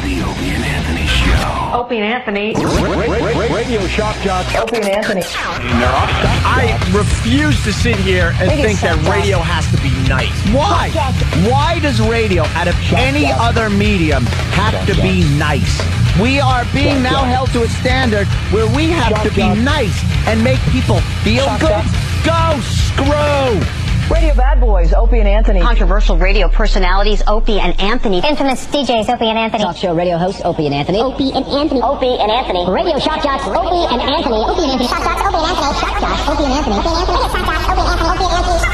The Opie and Anthony Show. Opie and Anthony. Radio shock jocks. Opie and Anthony. I refuse to sit here and think that radio has to be nice. Why? Why does radio, out of any other medium, have to be nice? We are being now held to a standard where we have to be nice and make people feel good. Go screw! Radio bad boys, Opie and Anthony. Controversial radio personalities, Opie and Anthony. Infamous DJs, Opie and Anthony. Talk show radio hosts, Opie and Anthony. Opie and Anthony. Opie and Anthony. Radio shock jocks, Opie and Anthony. Opie and Anthony. Shock jocks, Opie and Anthony. Shock jocks, Opie and Anthony. Opie and Anthony. Shock jocks, Opie and Anthony. Opie and Anthony.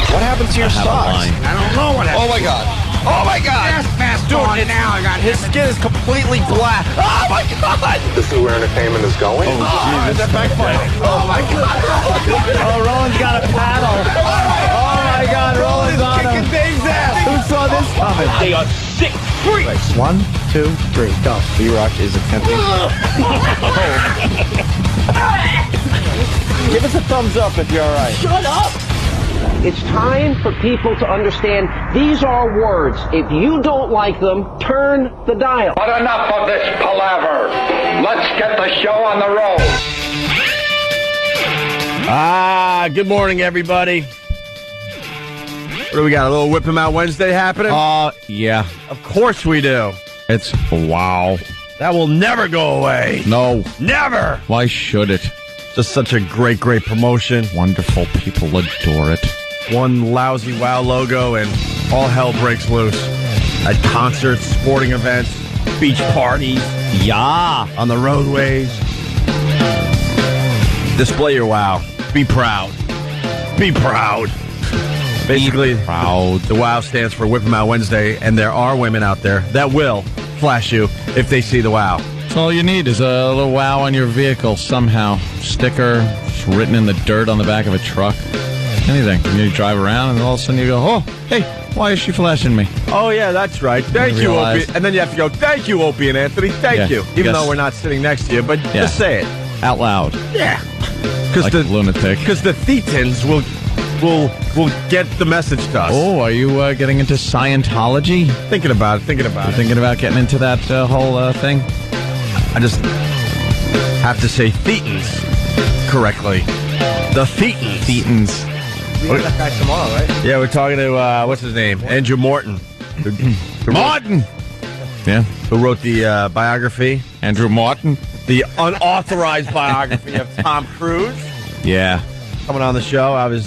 What happened to your socks? I don't know what happened. Oh my God. Oh my God. Dude, now I got his skin is completely black. Oh my God. This is where entertainment is going. Oh, Jesus. Oh my God. Oh, Roland's got a paddle. Oh my God, Roland's on him. Kicking Dave's ass. Who saw this coming? They are sick freaks. 1, 2, 3, go. B-Rock is attempting. Give us a thumbs up if you're all right. Shut up! It's time for people to understand these are words. If you don't like them, turn the dial. But enough of this palaver. Let's get the show on the road. Good morning, everybody. What do we got? A little Whip 'em Out Wednesday happening? Yeah. Of course we do. It's wow. That will never go away. No. Never. Why should it? Just such a great promotion. Wonderful people adore it. One lousy WOW logo and all hell breaks loose. At concerts, sporting events, beach parties. Yeah. On the roadways. Display your WOW. Be proud. Be proud. Basically, Be proud. The WOW stands for Whip 'em Out Wednesday, and there are women out there that will flash you if they see the WOW. So all you need is a little wow on your vehicle somehow. Sticker, written in the dirt on the back of a truck. Anything. You drive around and all of a sudden you go, oh, hey, why is she flashing me? Oh, yeah, that's right. Thank you, Opie. And then you have to go, thank you, Opie and Anthony. Thank you. Even though we're not sitting next to you, but just say it. Out loud. Yeah. Like a lunatic. Because the Thetans will get the message to us. Oh, are you getting into Scientology? Thinking about it. You're thinking about getting into that whole thing? I just have to say Thetans correctly. The Thetans. Thetans. We got that guy tomorrow, right? Yeah, we're talking to, what's his name? Andrew Morton. Morton! Yeah. Who wrote the biography? Andrew Morton. The unauthorized biography of Tom Cruise. Yeah. Coming on the show. I was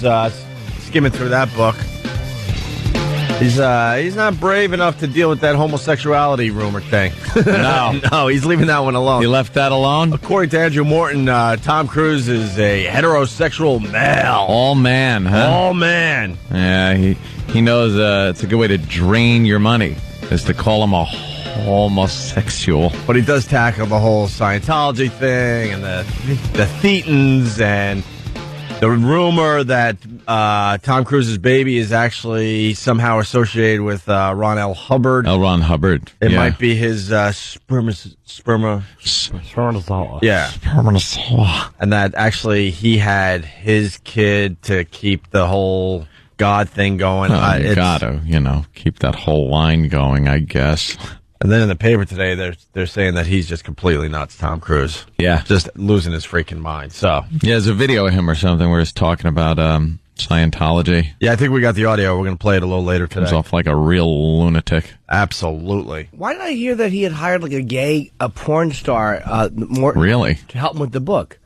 skimming through that book. He's not brave enough to deal with that homosexuality rumor thing. No, he's leaving that one alone. He left that alone? According to Andrew Morton, Tom Cruise is a heterosexual male. All man, huh? All man. Yeah, he knows it's a good way to drain your money, is to call him a homosexual. But he does tackle the whole Scientology thing and the Thetans and the rumor that Tom Cruise's baby is actually somehow associated with Ron L. Hubbard. L. Ron Hubbard. It might be his spermatozoa. Yeah. Spermatozoa. And that actually he had his kid to keep the whole God thing going. You gotta, keep that whole line going, I guess. And then in the paper today, they're saying that he's just completely nuts, Tom Cruise. Yeah. Just losing his freaking mind. So. Yeah, there's a video of him or something where he's talking about Scientology. Yeah, I think we got the audio. We're going to play it a little later today. Comes off like a real lunatic. Absolutely. Why did I hear that he had hired like a porn star, really, to help him with the book?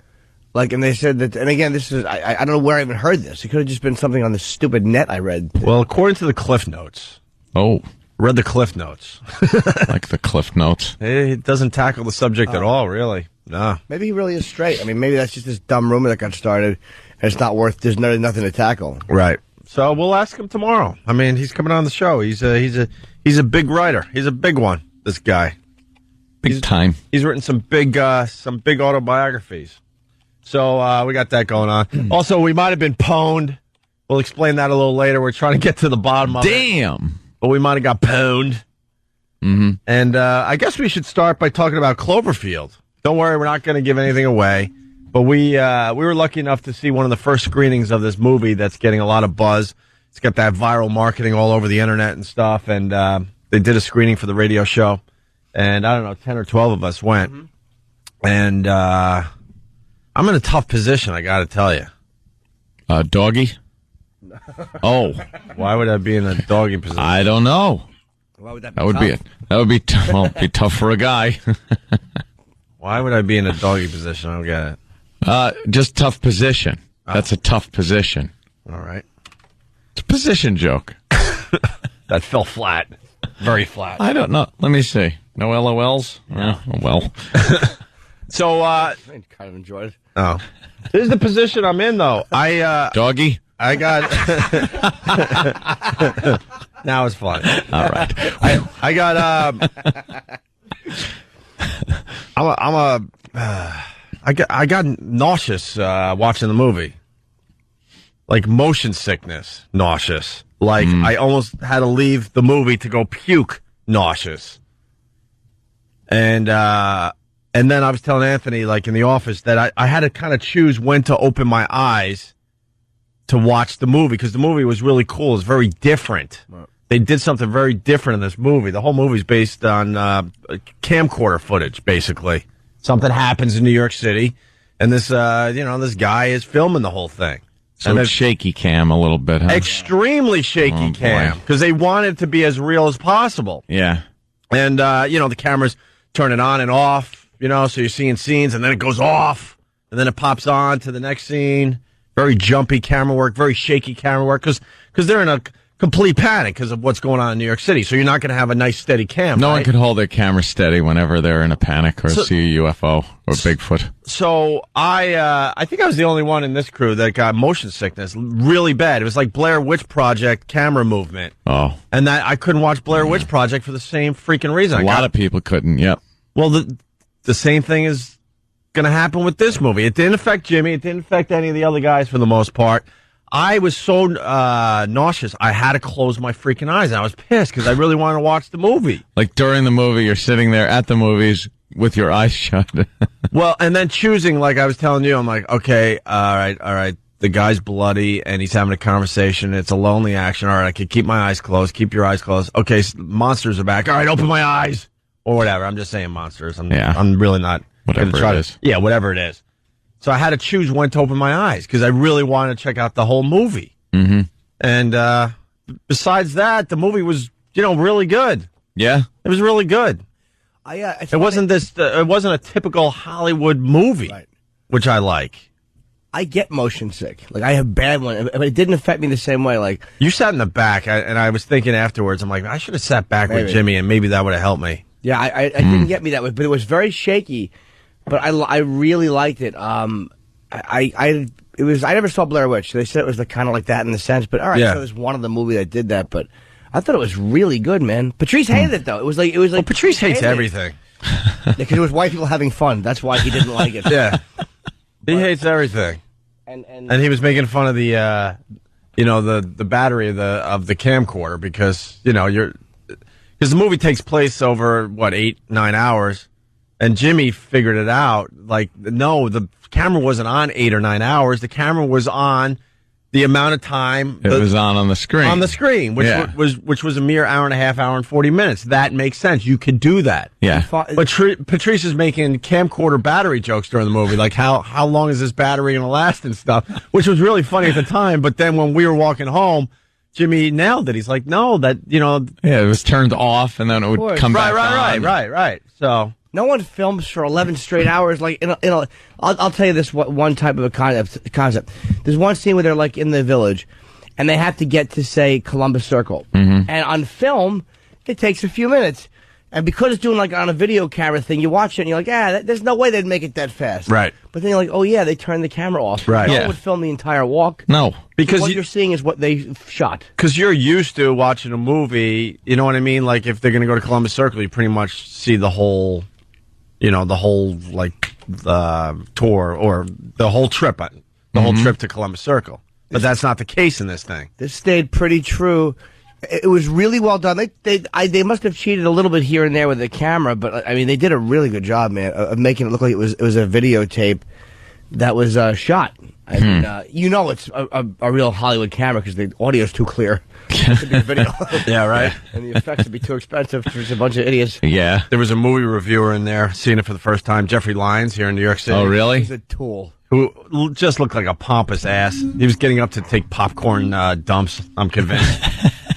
Like, and they said that, and again, this is, I don't know where I even heard this. It could have just been something on the stupid net I read. Well, according to the Cliff Notes. Oh. Read the Cliff Notes. Like the Cliff Notes. It doesn't tackle the subject at all, really. No. Maybe he really is straight. I mean, maybe that's just this dumb rumor that got started, and it's not worth, there's nothing to tackle. Right. So we'll ask him tomorrow. I mean, he's coming on the show. He's a big writer. He's a big one, this guy. Big time. He's written some big autobiographies. So we got that going on. Also, we might have been pwned. We'll explain that a little later. We're trying to get to the bottom of it. Damn. But we might have got pwned. Mm-hmm. And I guess we should start by talking about Cloverfield. Don't worry, we're not going to give anything away. But we were lucky enough to see one of the first screenings of this movie that's getting a lot of buzz. It's got that viral marketing all over the internet and stuff. And they did a screening for the radio show, and I don't know, 10 or 12 of us went. Mm-hmm. And I'm in a tough position, I got to tell you. Doggy? Oh. Why would I be in a doggy position? I don't know. Why would that be That would tough? be it. That would be, be tough for a guy. Why would I be in a doggy position? I don't get it. Just tough position. That's a tough position. All right. It's a position joke. That fell flat. Very flat. I don't know. Let me see. No LOLs? Yeah. Oh, well. So, I kind of enjoyed it. Oh. This is the position I'm in, though. Doggy? I got... Now it's fun. All right. I got, I got nauseous, watching the movie. Like motion sickness, nauseous. Like I almost had to leave the movie to go puke, nauseous. And then I was telling Anthony, like in the office, that I had to kind of choose when to open my eyes to watch the movie, because the movie was really cool. It's very different. Right. They did something very different in this movie. The whole movie's based on camcorder footage, basically. Something happens in New York City, and this this guy is filming the whole thing. So it's shaky cam a little bit, huh? Extremely shaky cam, because they want it to be as real as possible. Yeah. And, the cameras turn it on and off, so you're seeing scenes, and then it goes off, and then it pops on to the next scene. Very jumpy camera work, very shaky camera work, because they're in a complete panic because of what's going on in New York City. So you're not going to have a nice steady cam. No one can hold their camera steady whenever they're in a panic or see a UFO or Bigfoot. So I think I was the only one in this crew that got motion sickness really bad. It was like Blair Witch Project camera movement. Oh. And that I couldn't watch Blair Witch Project for the same freaking reason. A lot of people couldn't, yep. Well, the same thing is going to happen with this movie. It didn't affect Jimmy. It didn't affect any of the other guys for the most part. I was so nauseous, I had to close my freaking eyes. I was pissed because I really wanted to watch the movie. Like during the movie, you're sitting there at the movies with your eyes shut. Well, and then choosing, like I was telling you, I'm like, okay, all right. The guy's bloody and he's having a conversation. It's a lonely action. All right, I can keep my eyes closed. Keep your eyes closed. Okay, monsters are back. All right, open my eyes. Or whatever. I'm just saying monsters. I'm really not going to try to. Yeah, whatever it is. So I had to choose when to open my eyes because I really wanted to check out the whole movie. Mm-hmm. And besides that, the movie was, really good. Yeah, it was really good. It wasn't a typical Hollywood movie, right, which I like. I get motion sick. Like I have bad one, but it didn't affect me the same way. Like you sat in the back, and I was thinking afterwards, I'm like, I should have sat back with Jimmy, and maybe that would have helped me. Yeah, I didn't get me that way, but it was very shaky. But I really liked it. I never saw Blair Witch. They said it was kind of like that in the sense, but all right, so it was one of the movies that did that. But I thought it was really good, man. Patrice hated it though. It was like Patrice hates everything because it was white people having fun. That's why he didn't like it. Yeah, he hates everything. And he was making fun of the the battery of the camcorder because because the movie takes place over 8-9 hours. And Jimmy figured it out. Like, no, the camera wasn't on 8 or 9 hours. The camera was on the amount of time it was on the screen. On the screen, which was a mere hour and a half, hour and 40 minutes. That makes sense. You could do that. Yeah. But Patrice is making camcorder battery jokes during the movie, like how long is this battery going to last and stuff, which was really funny at the time. But then when we were walking home, Jimmy nailed it. He's like, no, that yeah, it was turned off and then it would come back on. Right. So. No one films for 11 straight hours. Like, I'll tell you this one type of a concept. There's one scene where they're like in the village, and they have to get to say Columbus Circle, and on film, it takes a few minutes. And because it's doing like on a video camera thing, you watch it and you're like, there's no way they'd make it that fast. Right. But then you're like, oh yeah, they turned the camera off. Right. No one would film the entire walk. No. Because what you're seeing is what they shot. Because you're used to watching a movie, you know what I mean? Like if they're going to go to Columbus Circle, you pretty much see the whole, the whole tour or the whole trip, whole trip to Columbus Circle. But that's not the case in this thing. This stayed pretty true. It was really well done. They must have cheated a little bit here and there with the camera, but I mean they did a really good job, man, of making it look like it was a videotape. that was shot. I mean, it's a real Hollywood camera because the audio's too clear. It's a big video. Yeah, right. And the effects would be too expensive for a bunch of idiots. Yeah. There was a movie reviewer in there, seeing it for the first time, Jeffrey Lyons here in New York City. Oh, really? He's a tool. Who just looked like a pompous ass. He was getting up to take popcorn dumps, I'm convinced.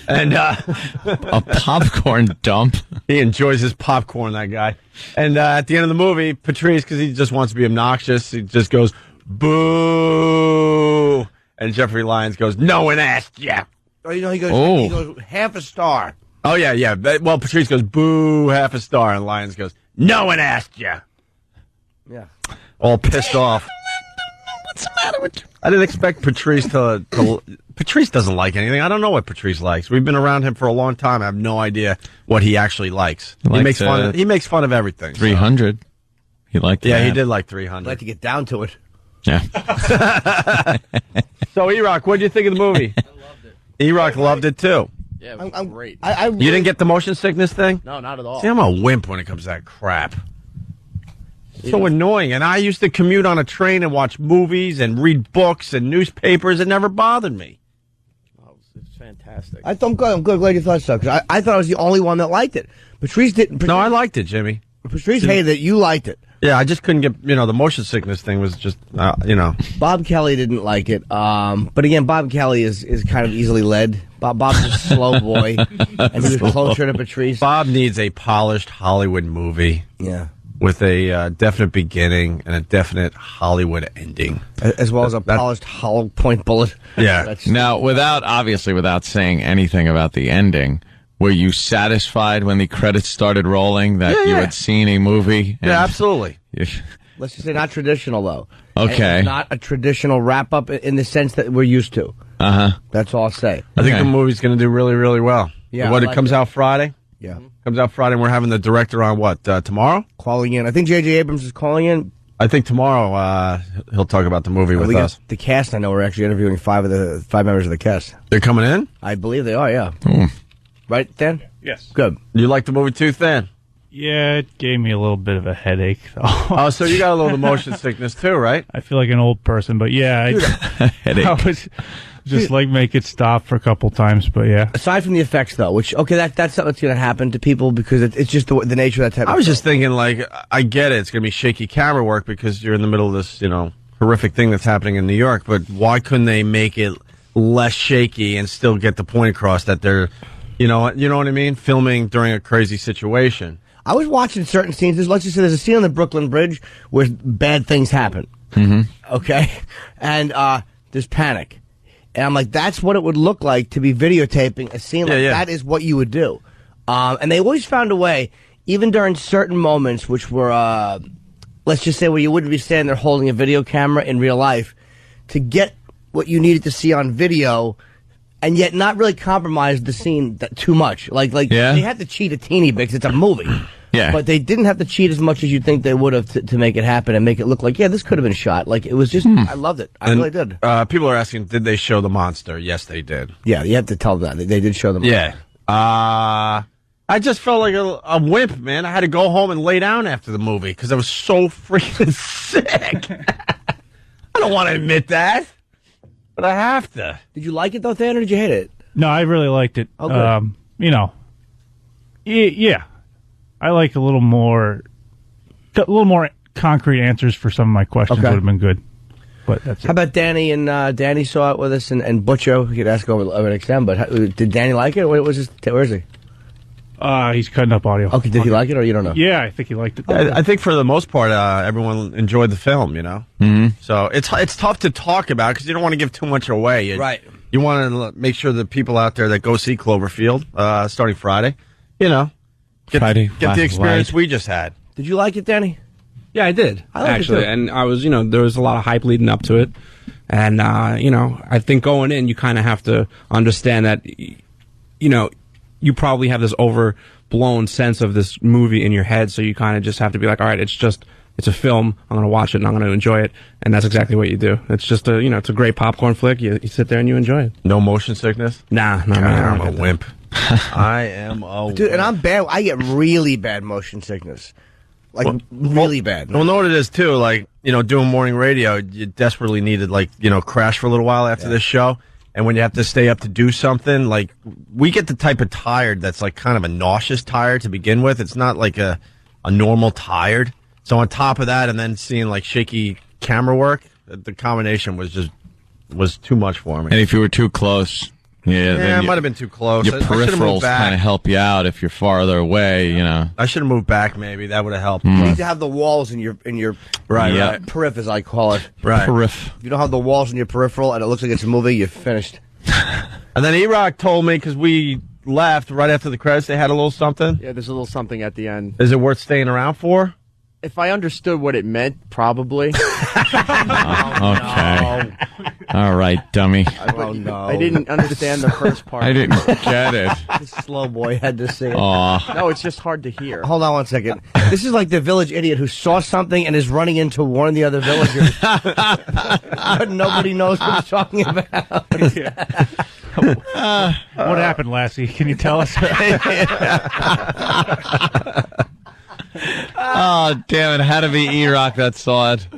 And a popcorn dump. He enjoys his popcorn, that guy. And at the end of the movie, Patrice, because he just wants to be obnoxious, he just goes, boo. And Jeffrey Lyons goes, no one asked ya. Oh, he goes half a star. Oh, yeah. Well, Patrice goes, boo, half a star. And Lyons goes, no one asked ya. Yeah. All pissed off. What's the matter with you? I didn't expect Patrice to Patrice doesn't like anything. I don't know what Patrice likes. We've been around him for a long time. I have no idea what he actually likes. He makes fun of everything. 300. So. He liked that. Yeah, he did like 300. I'd like to get down to it. Yeah. So, E-Rock, what did you think of the movie? I loved it. E-Rock loved it, too. Yeah, it was great. You didn't get the motion sickness thing? No, not at all. See, I'm a wimp when it comes to that crap. So annoying. And I used to commute on a train and watch movies and read books and newspapers. It never bothered me. Oh, it's fantastic. I'm glad you thought so, because I thought I was the only one that liked it. Patrice didn't. No, I liked it, Jimmy. Patrice hated it. You liked it. Yeah, I just couldn't get, the motion sickness thing was just, Bob Kelly didn't like it. But again, Bob Kelly is kind of easily led. Bob's a slow boy. And he was closer to Patrice. Bob needs a polished Hollywood movie. Yeah. With a definite beginning and a definite Hollywood ending. As well as a polished hollow point bullet. Yeah. Now, without saying anything about the ending, were you satisfied when the credits started rolling that you had seen a movie? Yeah, absolutely. Let's just say not traditional, though. Okay. And not a traditional wrap-up in the sense that we're used to. Uh-huh. That's all I'll say. I think the movie's going to do really, really well. Yeah. It comes out Friday? Yeah. Comes out Friday, and we're having the director on tomorrow? Calling in. I think J.J. Abrams is calling in. I think tomorrow he'll talk about the movie with us. The cast, I know, we're actually interviewing five members of the cast. They're coming in? I believe they are, yeah. Right, Dan? Yes. Good. You like the movie too, Than? Yeah, it gave me a little bit of a headache, though. Oh, so you got a little motion sickness too, right? I feel like an old person, but yeah. Headache. I was just make it stop for a couple times, but yeah. Aside from the effects, though, which, that's something that's going to happen to people because it's just the nature of that type of I was just thinking, I get it. It's going to be shaky camera work because you're in the middle of this, horrific thing that's happening in New York, but why couldn't they make it less shaky and still get the point across that they're, you know what I mean? Filming during a crazy situation. I was watching certain scenes. Let's just say there's a scene on the Brooklyn Bridge where bad things happen. Mm-hmm. Okay? And there's panic. And I'm like, that's what it would look like to be videotaping a scene like that is what you would do. And they always found a way, even during certain moments, which were, let's just say where you wouldn't be standing there holding a video camera in real life, to get what you needed to see on video and yet not really compromise the scene too much. They had to cheat a teeny bit because it's a movie. Yeah. But they didn't have to cheat as much as you'd think they would have to make it happen and make it look like, this could have been shot. It was just, I loved it. I really did. People are asking, did they show the monster? Yes, they did. Yeah, you have to tell them that. They did show the monster. Yeah. I just felt like a wimp, man. I had to go home and lay down after the movie because I was so freaking sick. I don't want to admit that, but I have to. Did you like it, though, Than, or did you hate it? No, I really liked it. Oh, good. Yeah. I like a little more concrete answers for some of my questions would have been good. But that's it. How about Danny? And Danny saw it with us, and Butcho. We could ask over XM, but did Danny like it? Where is he? He's cutting up audio. Okay, did he like it, or you don't know? Yeah, I think he liked it. I think for the most part, everyone enjoyed the film, Mm-hmm. So it's tough to talk about because you don't want to give too much away. Right. You want to make sure the people out there that go see Cloverfield starting Friday, get the experience we just had. Did you like it, Danny? Yeah, I did, actually. And I was, there was a lot of hype leading up to it. And, I think going in, you kind of have to understand that, you probably have this overblown sense of this movie in your head. So you kind of just have to be like, all right, it's a film. I'm going to watch it and I'm going to enjoy it. And that's exactly what you do. It's just it's a great popcorn flick. You sit there and you enjoy it. No motion sickness? Nah, I'm a wimp. I am a dude, and I'm bad. I get really bad motion sickness. Like, really bad. Well, know what it is, too? Like, doing morning radio, you desperately needed, crash for a little while after this show. And when you have to stay up to do something, like, we get the type of tired that's, like, kind of a nauseous tired to begin with. It's not like a normal tired. So on top of that, and then seeing, like, shaky camera work, the combination was too much for me. And if you were too close... Yeah, it might have been too close. Your peripherals kind of help you out if you're farther away, I should have moved back, maybe. That would have helped. You need to have the walls in your right. periph, as I call it. Right. Periph. If you don't have the walls in your peripheral and it looks like it's moving, you're finished. And then E-Rock told me, because we left right after the credits, they had a little something. Yeah, there's a little something at the end. Is it worth staying around for? If I understood what it meant, probably. Okay. All right, dummy. I didn't understand the first part. I didn't get it. This slow boy had to say it. No, it's just hard to hear. Hold on one second. This is like the village idiot who saw something and is running in to warn the other villagers. But nobody knows what he's talking about. What happened, Lassie? Can you tell us? Oh, damn it. Had to be E-Rock that saw it.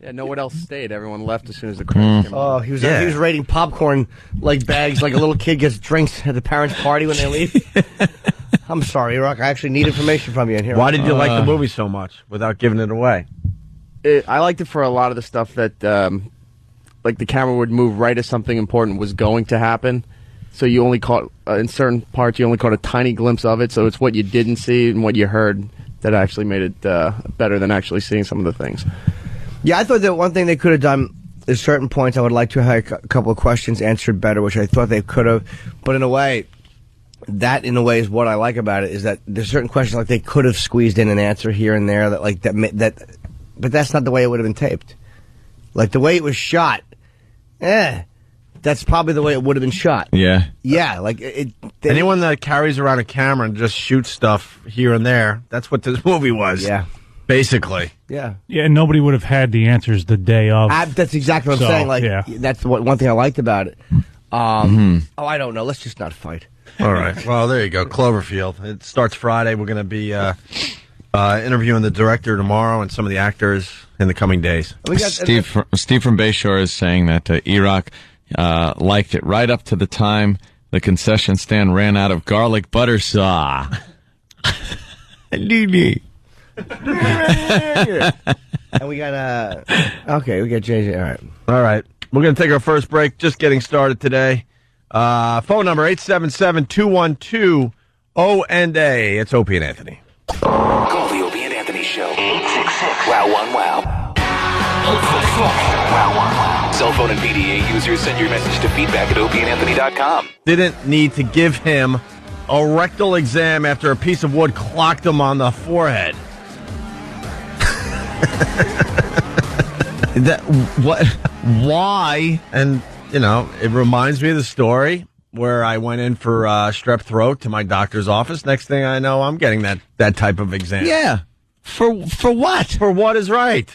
Yeah, no one else stayed. Everyone left as soon as the credits came on. Oh, he was rating popcorn like bags, like a little kid gets drinks at the parents' party when they leave. I'm sorry, E-Rock. I actually need information from you in here. Why did you like the movie so much without giving it away? I liked it for a lot of the stuff that, like the camera would move right as something important was going to happen. So you only caught, in certain parts, you only caught a tiny glimpse of it. So it's what you didn't see and what you heard that actually made it better than actually seeing some of the things. Yeah, I thought that one thing they could have done is certain points I would like to have a couple of questions answered better, which I thought they could have. But in a way, is what I like about it, is that there's certain questions like they could have squeezed in an answer here and there but that's not the way it would have been taped. Like the way it was shot, that's probably the way it would have been shot. Yeah. Yeah, like anyone that carries around a camera and just shoots stuff here and there, that's what this movie was. Yeah. Basically. Yeah. Yeah, and nobody would have had the answers the day of. That's exactly what I'm saying. Like, that's one thing I liked about it. Oh, I don't know. Let's just not fight. All right. Well, there you go. Cloverfield. It starts Friday. We're going to be interviewing the director tomorrow and some of the actors in the coming days. Steve from Bayshore is saying that E-Rock liked it right up to the time the concession stand ran out of garlic butter saw. And we got we got JJ. All right. We're going to take our first break. Just getting started today. Phone number 877-212-ONA. It's Opie and Anthony. Call the Opie and Anthony Show. 866-WOW-1-WOW. 866-WOW-1-WOW. Cell phone and PDA users, send your message to feedback@opieandanthony.com. Didn't need to give him a rectal exam after a piece of wood clocked him on the forehead. Why? And, it reminds me of the story where I went in for strep throat to my doctor's office. Next thing I know, I'm getting that type of exam. Yeah. For what? For what is right.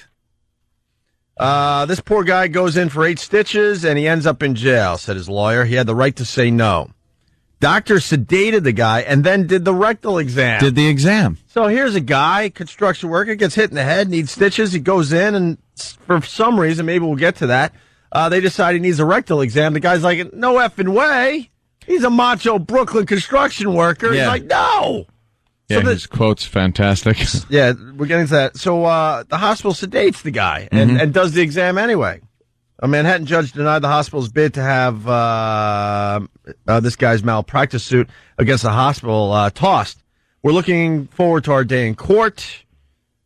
This poor guy goes in for 8 stitches, and he ends up in jail, said his lawyer. He had the right to say no. Doctor sedated the guy and then did the rectal exam. Did the exam. So here's a guy, construction worker, gets hit in the head, needs stitches. He goes in, and for some reason, maybe we'll get to that, they decide he needs a rectal exam. The guy's like, no effing way. He's a macho Brooklyn construction worker. Yeah. He's like, no. Yeah, his quote's fantastic. Yeah, we're getting to that. So the hospital sedates the guy and does the exam anyway. A Manhattan judge denied the hospital's bid to have this guy's malpractice suit against the hospital tossed. We're looking forward to our day in court.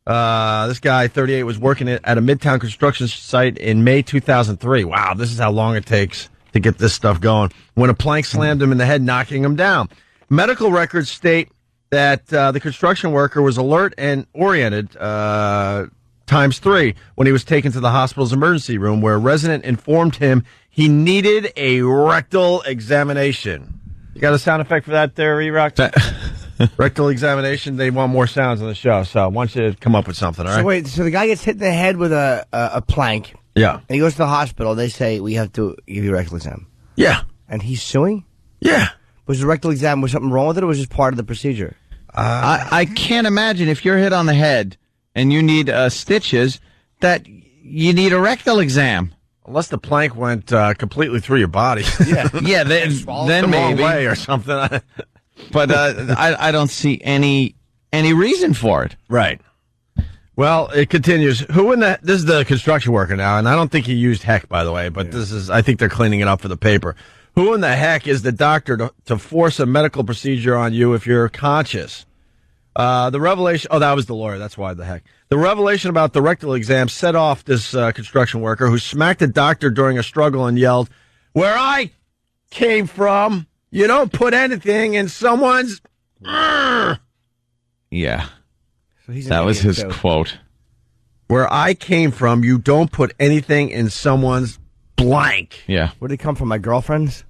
This guy, 38, was working at a Midtown construction site in May 2003. Wow, this is how long it takes to get this stuff going. When a plank slammed him in the head, knocking him down. Medical records state that the construction worker was alert and oriented ×3 when he was taken to the hospital's emergency room, where a resident informed him he needed a rectal examination. You got a sound effect for that there, E-Rock? Rectal examination. They want more sounds on the show, so I want you to come up with something, all right? So wait, so the guy gets hit in the head with a plank. Yeah. And he goes to the hospital. They say, we have to give you a rectal exam. Yeah. And he's suing? Yeah. Was the rectal exam, was something wrong with it, or was it just part of the procedure? I can't imagine if you're hit on the head and you need stitches, that you need a rectal exam. Unless the plank went completely through your body. Yeah, then the maybe. wrong way or something. But I don't see any reason for it. Right. Well, it continues. This is the construction worker now, and I don't think he used heck, by the way, but I think they're cleaning it up for the paper. Who in the heck is the doctor to force a medical procedure on you if you're conscious? The revelation, that was the lawyer, that's why the heck. The revelation about the rectal exam set off this construction worker who smacked a doctor during a struggle and yelled, "Where I came from, you don't put anything in someone's..." Yeah. So that was his quote. "Where I came from, you don't put anything in someone's blank." Yeah. Where did it come from? My girlfriend's?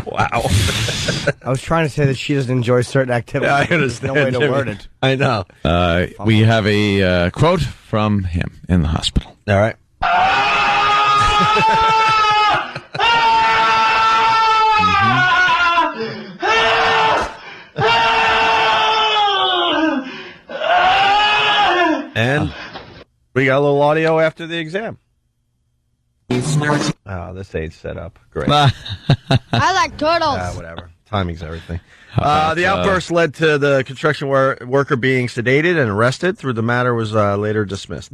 Wow. I was trying to say that she doesn't enjoy certain activities. Yeah, I understand. No way to word it. I know. We have a quote from him in the hospital. All right. And we got a little audio after the exam. Oh, this ain't set up. Great. I like turtles. Whatever. Timing's everything. The outburst led to the construction worker being sedated and arrested. Though the matter was later dismissed.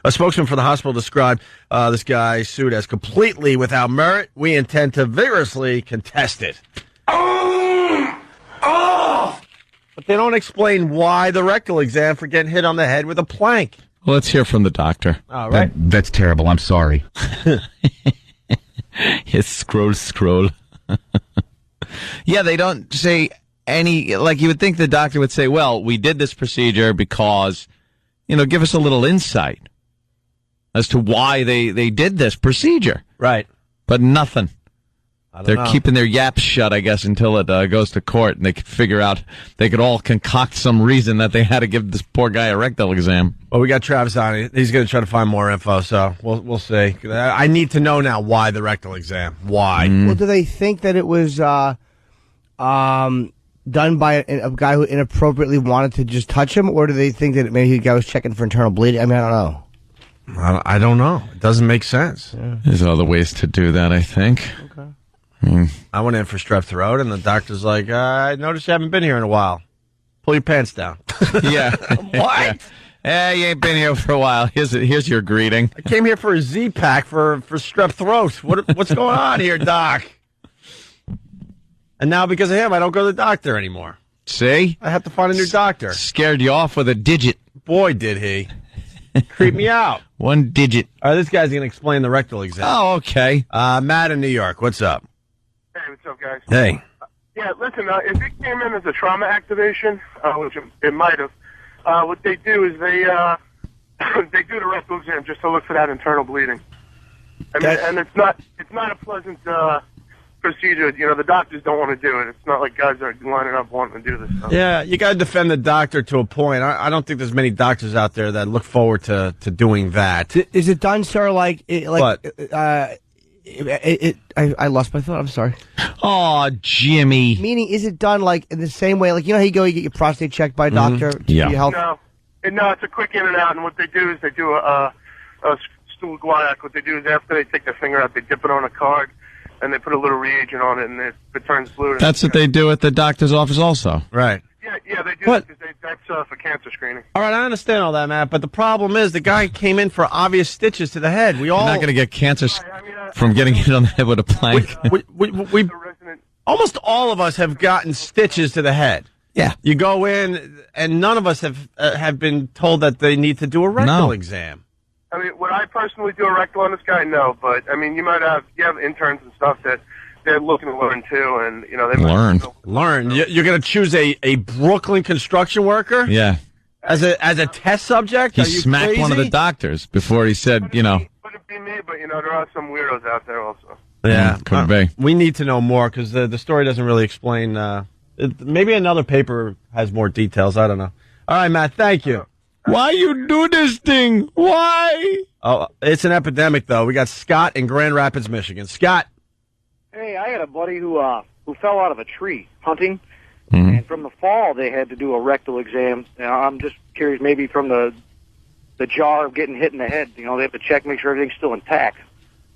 A spokesman for the hospital described this guy's suit as completely without merit. We intend to vigorously contest it. But they don't explain why the rectal exam for getting hit on the head with a plank. Well, let's hear from the doctor. All right. That's terrible. I'm sorry. Yes, scroll. Yeah, they don't say any, like you would think the doctor would say, well, we did this procedure because, give us a little insight as to why they did this procedure. Right. But nothing. They're know. keeping their yaps shut, I guess, until it goes to court, and they could figure out, they could all concoct some reason that they had to give this poor guy a rectal exam. Well, we got Travis on. He's going to try to find more info, so we'll see. I need to know now why the rectal exam. Why? Well, do they think that it was done by a guy who inappropriately wanted to just touch him, or do they think that maybe the guy was checking for internal bleeding? I mean, I don't know. I don't know. It doesn't make sense. Yeah. There's other ways to do that, I think. Okay. I went in for strep throat, and the doctor's like, I noticed you haven't been here in a while. Pull your pants down. Yeah. What? Yeah, you ain't been here for a while. Here's your greeting. I came here for a Z-Pack for strep throat. What's going on here, Doc? And now because of him, I don't go to the doctor anymore. See? I have to find a new doctor. Scared you off with a digit. Boy, did he. Creep me out. One digit. All right, this guy's going to explain the rectal exam. Oh, okay. Matt in New York, what's up? Hey, what's up, guys? Hey. Yeah, listen, if it came in as a trauma activation, which it might have, what they do is they they do the rectal exam just to look for that internal bleeding. And it's not a pleasant procedure. The doctors don't want to do it. It's not like guys are lining up wanting to do this stuff. Yeah, you got to defend the doctor to a point. I don't think there's many doctors out there that look forward to doing that. Is it done, sir? What? I lost my thought. I'm sorry. Oh, Jimmy. Meaning, is it done in the same way? How you go, you get your prostate checked by a doctor? Yeah. Your health? No, it's a quick in and out. And what they do is they do a stool guaiac. What they do is after they take their finger out, they dip it on a card, and they put a little reagent on it, and it turns fluid. That's what they do at the doctor's office also. Right. Yeah, they do What? because that's for cancer screening. All right, I understand all that, Matt, but the problem is the guy came in for obvious stitches to the head. You're not going to get cancer from getting hit on the head with a plank. We almost all of us have gotten stitches to the head. Yeah. You go in, and none of us have been told that they need to do a rectal exam. I mean, would I personally do a rectal on this guy? No, but I mean, you have interns and stuff that they're looking to learn too, and they learn. Learn. You're going to choose a Brooklyn construction worker? Yeah. As a test subject? He Are you smacked crazy? one of the doctors before he said, Wouldn't be me, but there are some weirdos out there also. Yeah, could be. We need to know more because the story doesn't really explain. Maybe another paper has more details. I don't know. All right, Matt. Thank you. Why you do this thing? Why? Oh, it's an epidemic, though. We got Scott in Grand Rapids, Michigan. Scott. Hey, I had a buddy who fell out of a tree hunting, and from the fall they had to do a rectal exam. Now, I'm just curious, maybe from the jar of getting hit in the head. They have to check, make sure everything's still intact.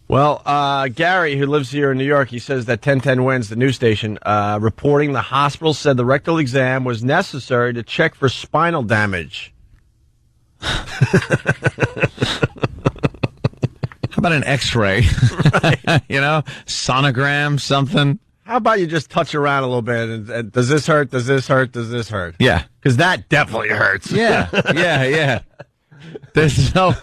Well, Gary, who lives here in New York, he says that 1010 Wins, the news station, reporting the hospital said the rectal exam was necessary to check for spinal damage. How about an X-ray? Right. Sonogram, something. How about you just touch around a little bit and does this hurt? Does this hurt? Does this hurt? Yeah. Because that definitely hurts. Yeah. There's no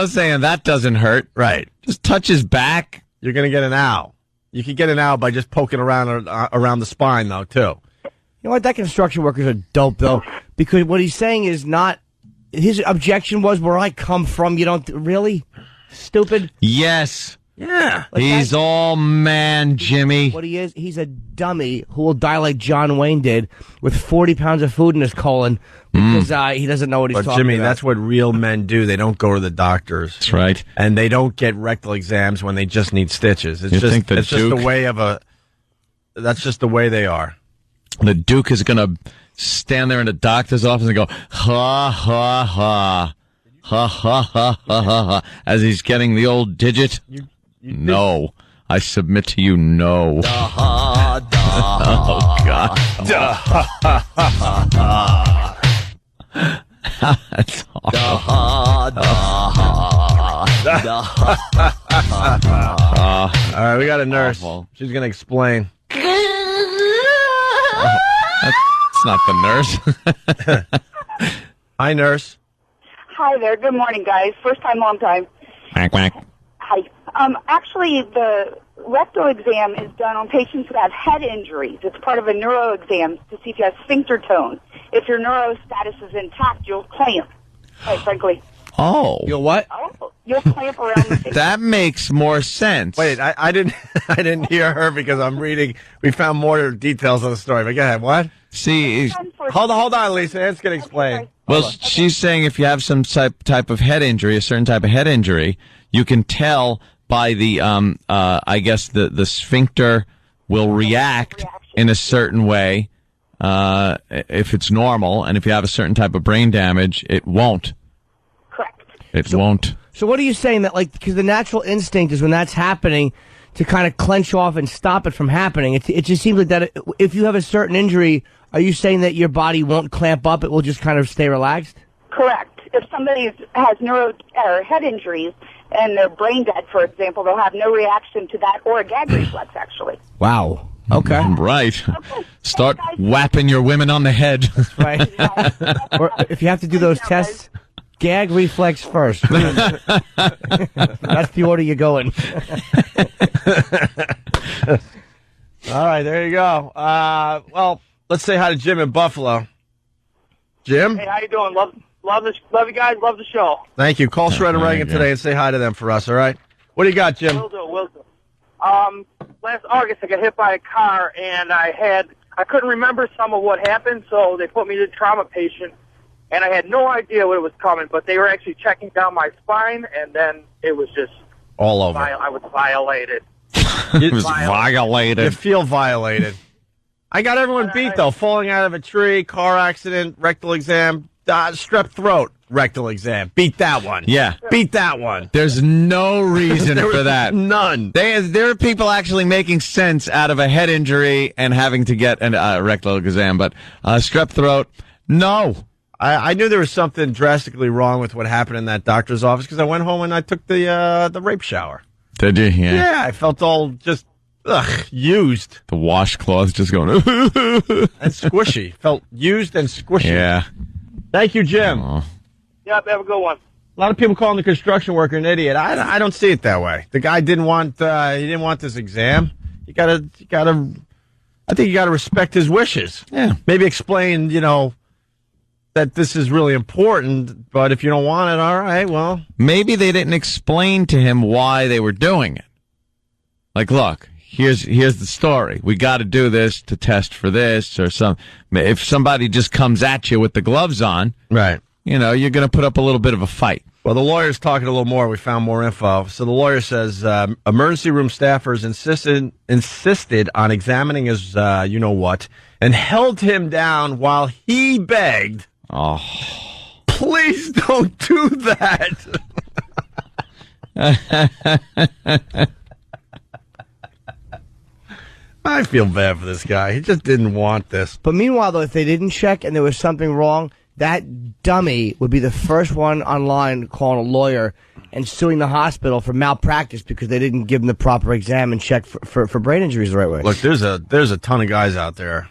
saying that doesn't hurt. Right. Just touch his back. You're going to get an ow. You could get an ow by just poking around the spine, though, too. You know what? That construction worker's a dope, though, because what he's saying is not. His objection was where I come from. You don't really stupid. Yes. Yeah. He's all man, Jimmy. What he is, he's a dummy who will die like John Wayne did with 40 pounds of food in his colon because he doesn't know what he's talking Jimmy, about. that's what real men do. They don't go to the doctors. That's right. And they don't get rectal exams when they just need stitches. It's just just the way that's just the way they are. The Duke is going to stand there in the doctor's office and go, ha, ha, ha. Ha, ha, ha, ha, ha, ha, as he's getting the old digit. No. I submit to you, no. Oh, God. That's awful. All right, we got a nurse. Awful. She's going to explain. That's not the nurse. Hi, nurse. Hi there. Good morning, guys. First time, long time. Quack, quack. Hi. Actually, the rectal exam is done on patients who have head injuries. It's part of a neuro exam to see if you have sphincter tone. If your neuro status is intact, you'll clamp, quite frankly. Oh. You'll what? Oh, you'll clamp around the face. That makes more sense. Wait, I didn't hear her because I'm reading. We found more details on the story. But go ahead. What? See, hold on, Lisa. It's going to explain. Well, she's saying if you have some type of head injury, a certain type of head injury, you can tell by the, I guess the sphincter will react in a certain way, if it's normal, and if you have a certain type of brain damage, it won't. Correct. It won't. So what are you saying that, like, because the natural instinct is when that's happening to kind of clench off and stop it from happening. It just seems like that if you have a certain injury, are you saying that your body won't clamp up? It will just kind of stay relaxed? Correct. If somebody has neuro or head injuries and they're brain dead, for example, they'll have no reaction to that or a gag reflex, actually. Wow. Okay. Right. Start whapping your women on the head. That's right. Or if you have to do those tests, gag reflex first. That's the order you go in. All right, there you go. Well, let's say hi to Jim in Buffalo. Jim? Hey, how you doing? Love you guys. Love the show. Thank you. Call Shredder Reagan today and say hi to them for us, all right? What do you got, Jim? Will do. Last August, I got hit by a car, and I couldn't remember some of what happened, so they put me to trauma patient, and I had no idea what was coming, but they were actually checking down my spine, and then it was just all over. I was violated. It was violated. You feel violated. I got everyone beat, though. Falling out of a tree, car accident, rectal exam, strep throat, rectal exam. Beat that one. Yeah. Beat that one. There's no reason for that. None. There are people actually making sense out of a head injury and having to get a rectal exam, but strep throat, no. I knew there was something drastically wrong with what happened in that doctor's office because I went home and I took the rape shower. Did you? Yeah. Yeah, I felt all just used. The washcloth just going and squishy. Felt used and squishy. Yeah. Thank you, Jim. Yep, have a good one. A lot of people calling the construction worker an idiot. I don't see it that way. The guy didn't want this exam. I think you gotta respect his wishes. Yeah. Maybe explain, that this is really important, but if you don't want it, all right, well. Maybe they didn't explain to him why they were doing it. Like, look, here's the story. We got to do this to test for this or some. If somebody just comes at you with the gloves on, right? You're going to put up a little bit of a fight. Well, the lawyer's talking a little more. We found more info. So the lawyer says emergency room staffers insisted on examining his you-know-what and held him down while he begged. Oh. Please don't do that. I feel bad for this guy. He just didn't want this. But meanwhile, though, if they didn't check and there was something wrong, that dummy would be the first one online calling a lawyer and suing the hospital for malpractice because they didn't give him the proper exam and check for brain injuries the right way. Look, there's a ton of guys out there,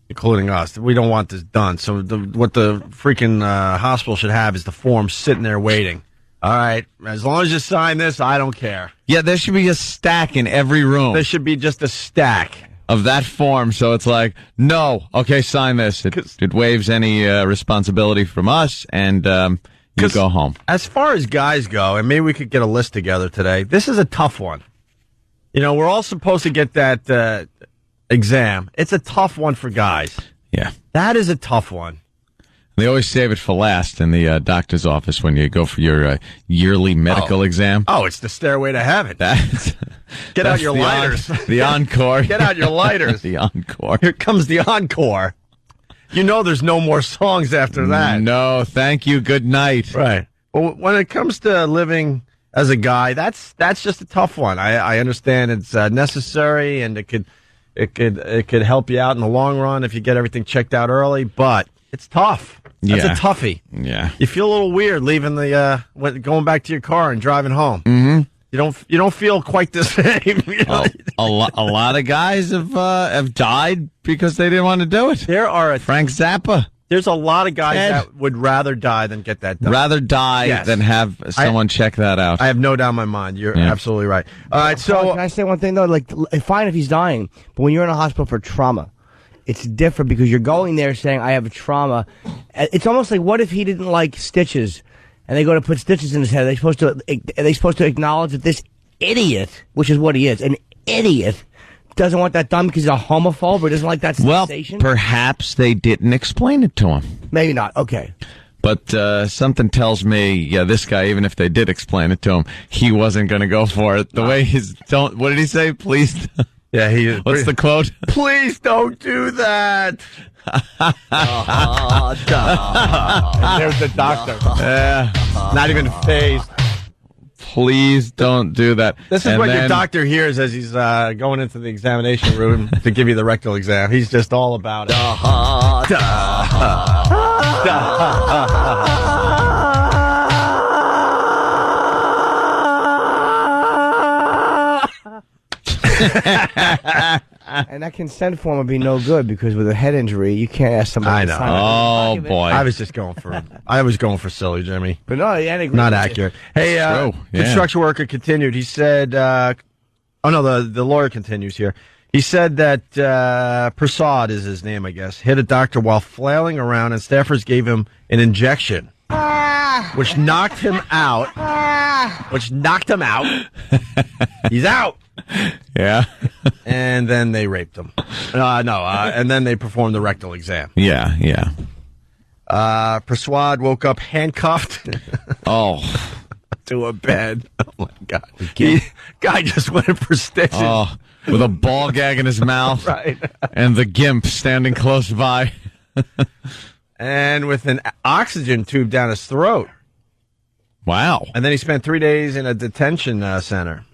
including us. We don't want this done. So what the freaking hospital should have is the form sitting there waiting. All right, as long as you sign this, I don't care. Yeah, there should be a stack in every room. There should be just a stack of that form, so it's like, no, okay, sign this. It waives any responsibility from us, and you go home. As far as guys go, and maybe we could get a list together today, this is a tough one. You know, we're all supposed to get that exam. It's a tough one for guys. Yeah. That is a tough one. They always save it for last in the doctor's office when you go for your yearly medical exam. Oh, it's the stairway to heaven. Get out your lighters. The encore. Get out your lighters. The encore. Here comes the encore. You know there's no more songs after that. No, thank you, good night. Right. Well, when it comes to living as a guy, that's just a tough one. I understand it's necessary and it could help you out in the long run if you get everything checked out early, but it's tough. That's a toughie. Yeah. You feel a little weird leaving going back to your car and driving home. Mm-hmm. You don't feel quite the same. You know? A lot of guys have died because they didn't want to do it. Frank Zappa. There's a lot of guys that would rather die than get that done. Rather die than have someone check that out. I have no doubt in my mind. You're absolutely right. All right, so can I say one thing though? Like, fine if he's dying, but when you're in a hospital for trauma, it's different because you're going there saying, I have a trauma. It's almost like, what if he didn't like stitches and they go to put stitches in his head? Are they supposed to acknowledge that this idiot, which is what he is, an idiot, doesn't want that done because he's a homophobe or doesn't like that sensation? Well, perhaps they didn't explain it to him. Maybe not. Okay. But something tells me, this guy, even if they did explain it to him, he wasn't going to go for it. The way what did he say? Please. Yeah, what's the quote? Please don't do that. There's the doctor. Not even phased. Please don't do that. This is what your doctor hears as he's going into the examination room to give you the rectal exam. He's just all about it. And that consent form would be no good because with a head injury, you can't ask somebody to sign it. Oh, boy. I was going for silly, Jimmy. But no, not accurate. Hey, construction worker continued. He said, the lawyer continues here. He said that Prasad is his name, I guess, hit a doctor while flailing around and staffers gave him an injection, which knocked him out. He's out. Yeah. And then they raped him. And then they performed the rectal exam. Yeah. Prasad woke up handcuffed. To a bed. Oh, my God. Guy just went in for stitches. Oh, with a ball gag in his mouth. Right. And the gimp standing close by. And with an oxygen tube down his throat. Wow. And then he spent 3 days in a detention center.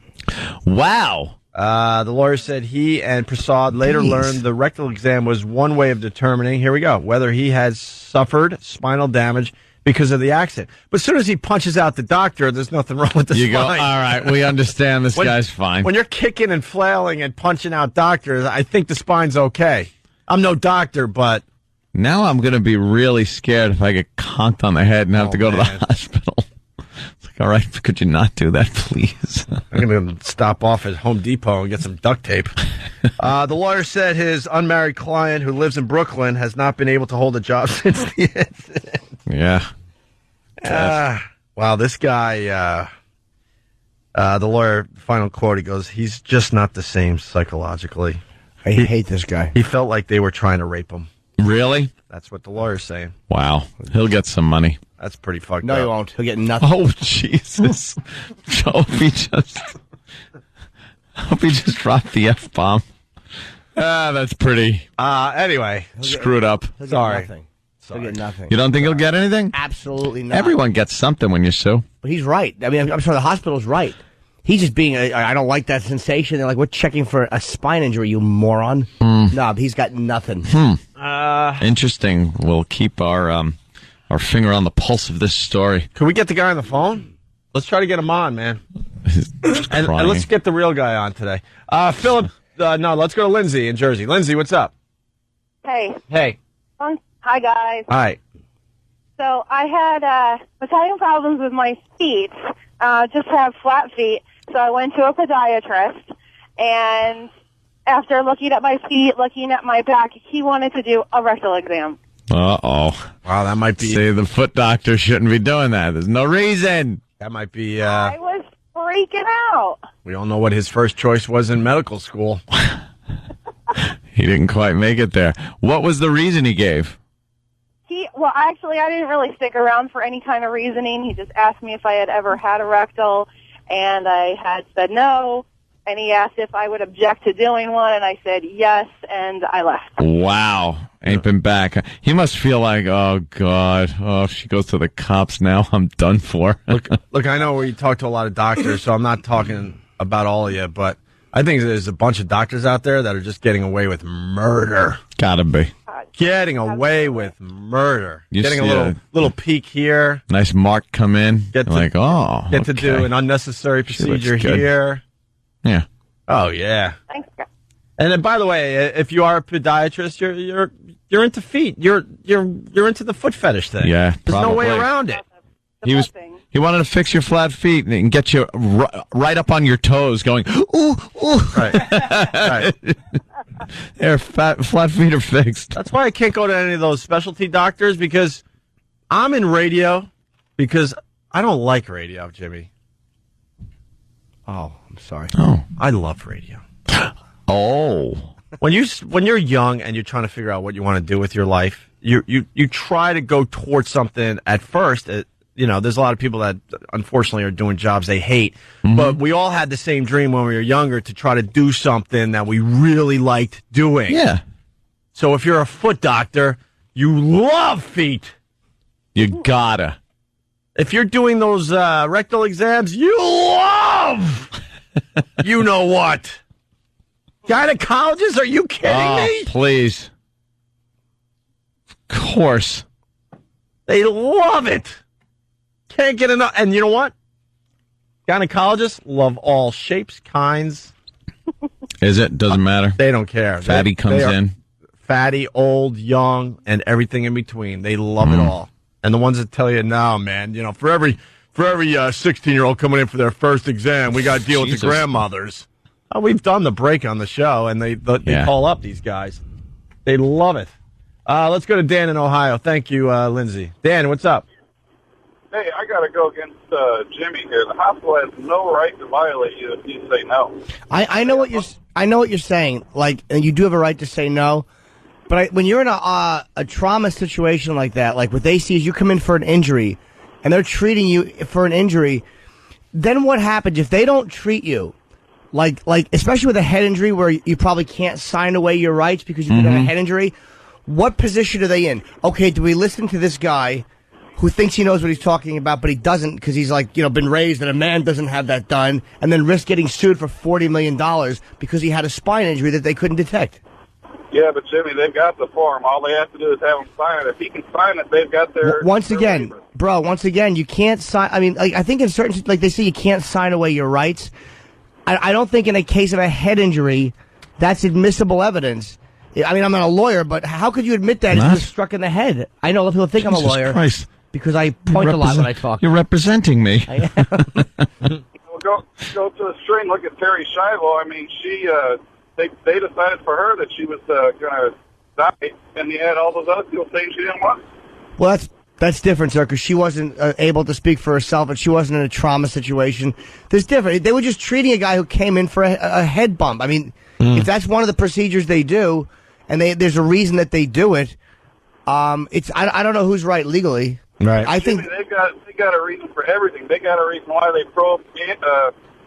Wow. The lawyer said he and Prasad later learned the rectal exam was one way of determining, here we go, whether he has suffered spinal damage because of the accident. But as soon as he punches out the doctor, there's nothing wrong with the spine. You go, all right, we understand this guy's fine. When you're kicking and flailing and punching out doctors, I think the spine's okay. I'm no doctor, but... Now I'm going to be really scared if I get conked on the head and have to go to the hospital. All right, could you not do that, please? I'm going to stop off at Home Depot and get some duct tape. The lawyer said his unmarried client, who lives in Brooklyn, has not been able to hold a job since the incident. Yeah. Wow, this guy, the lawyer, final quote, he goes, he's just not the same psychologically. I hate this guy. He felt like they were trying to rape him. Really? That's what the lawyer's saying. Wow. He'll get some money. That's pretty fucked up. No, he won't. He'll get nothing. Oh, Jesus. Opie just dropped the F-bomb. That's pretty anyway. Screwed up. Sorry. He'll get nothing. You don't think he'll get anything? Absolutely not. Everyone gets something when you sue. But he's right. I mean, I'm sure the hospital's right. He's just being, I don't like that sensation. They're like, we're checking for a spine injury, you moron. No, but he's got nothing. Interesting. We'll keep our finger on the pulse of this story. Can we get the guy on the phone? Let's try to get him on, man. and let's get the real guy on today. Philip, no, let's go to Lindsay in Jersey. Lindsay, what's up? Hey. Hey. Hi, guys. Hi. So I was having problems with my feet, just have flat feet. So I went to a podiatrist, and after looking at my feet, looking at my back, he wanted to do a rectal exam. Uh-oh. Wow, that might be... See, the foot doctor shouldn't be doing that. There's no reason. That might be... I was freaking out. We all know what his first choice was in medical school. He didn't quite make it there. What was the reason he gave? Well, actually, I didn't really stick around for any kind of reasoning. He just asked me if I had ever had a rectal, and I had said no. And he asked if I would object to doing one, and I said yes, and I left. Wow. Ain't been back. He must feel like, oh, God. Oh, if she goes to the cops now, I'm done for. Look, I know we talk to a lot of doctors, so I'm not talking about all of you, but I think there's a bunch of doctors out there that are just getting away with murder. Gotta be. Getting away with murder. Getting a little peek here. Nice mark come in. Get to do an unnecessary procedure here. Yeah. Oh yeah. Thanks. And then, by the way, if you are a podiatrist, you're into feet. You're into the foot fetish thing. Yeah. There's no way around it. He wanted to fix your flat feet and get you right up on your toes, going ooh ooh. Right. Their flat feet are fixed. That's why I can't go to any of those specialty doctors, because I'm in radio because I don't like radio, Jimmy. Oh, I'm sorry. Oh, I love radio. Oh, when you're young and you're trying to figure out what you want to do with your life, you try to go towards something at first. There's a lot of people that unfortunately are doing jobs they hate, but we all had the same dream when we were younger to try to do something that we really liked doing. Yeah. So if you're a foot doctor, you love feet. You gotta. If you're doing those rectal exams, you love. You know what? Gynecologists? Are you kidding me? Please. Of course. They love it. Can't get enough. And you know what? Gynecologists love all shapes, kinds. Is it? Doesn't matter. They don't care. Fatty comes in. Fatty, old, young, and everything in between. They love it all. And the ones that tell you, no, man, for every 16-year-old coming in for their first exam, we got to deal with the grandmothers. Oh, we've done the break on the show, and they call up these guys. They love it. Let's go to Dan in Ohio. Thank you, Lindsay. Dan, what's up? Hey, I got to go against Jimmy here. The hospital has no right to violate you if you say no. I know what you're saying. Like, and you do have a right to say no. But when you're in a trauma situation like that, like what they see is you come in for an injury, and they're treating you for an injury, then what happens if they don't treat you? Like especially with a head injury where you probably can't sign away your rights because you've got a head injury. What position are they in? Okay, do we listen to this guy who thinks he knows what he's talking about, but he doesn't because he's been raised that a man doesn't have that done, and then risk getting sued for $40 million because he had a spine injury that they couldn't detect? Yeah, but Jimmy, they've got the form. All they have to do is have him sign it. If he can sign it, they've got their... Once again, you can't sign... I mean, I think in certain... Like they say you can't sign away your rights. I don't think in a case of a head injury, that's admissible evidence. I mean, I'm not a lawyer, but how could you admit that if you were struck in the head? I know a lot of people think I'm a lawyer. Christ. Because I point a lot when I talk. You're representing me. I am. Well, go to the stream, look at Terry Schiavo. I mean, they decided for her that she was going to die, and you had all those other people saying she didn't want. Well, that's different, sir, because she wasn't able to speak for herself, and she wasn't in a trauma situation. There's different. They were just treating a guy who came in for a head bump. I mean, if that's one of the procedures they do, and there's a reason that they do it, I don't know who's right legally. Right. I think they got a reason for everything. They got a reason why they probed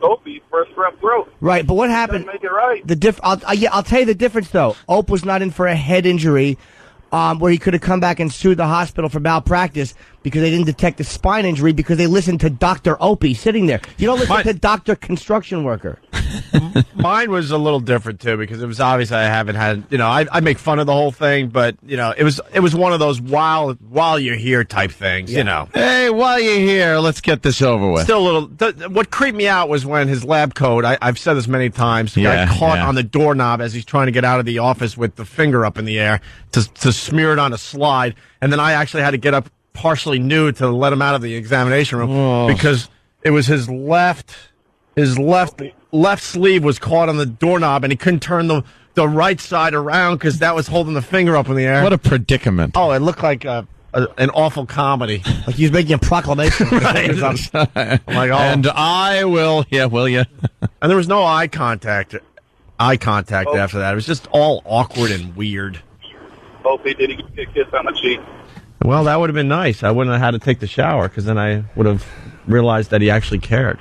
Opie for a strep throat. Right, but what happened? Make it right. I'll tell you the difference though. Ope was not in for a head injury, where he could have come back and sued the hospital for malpractice because they didn't detect a spine injury because they listened to Dr. Opie sitting there. You don't listen to Dr. Construction Worker. Mine was a little different too because it was obvious I haven't had. I make fun of the whole thing, but it was one of those while you're here type things. Hey, while you're here, let's get this over with. Still a little. What creeped me out was when his lab coat. I've said this many times. Got caught on the doorknob as he's trying to get out of the office with the finger up in the air to smear it on a slide, and then I actually had to get up partially nude to let him out of the examination room because it was his left sleeve was caught on the doorknob and he couldn't turn the right side around because that was holding the finger up in the air. What a predicament. Oh, it looked like an awful comedy. Like he was making a proclamation. Right. I'm like, and I will, will you? And there was no eye contact after that. It was just all awkward and weird. Opie, did he get a kiss on the cheek? Well, that would have been nice. I wouldn't have had to take the shower because then I would have realized that he actually cared.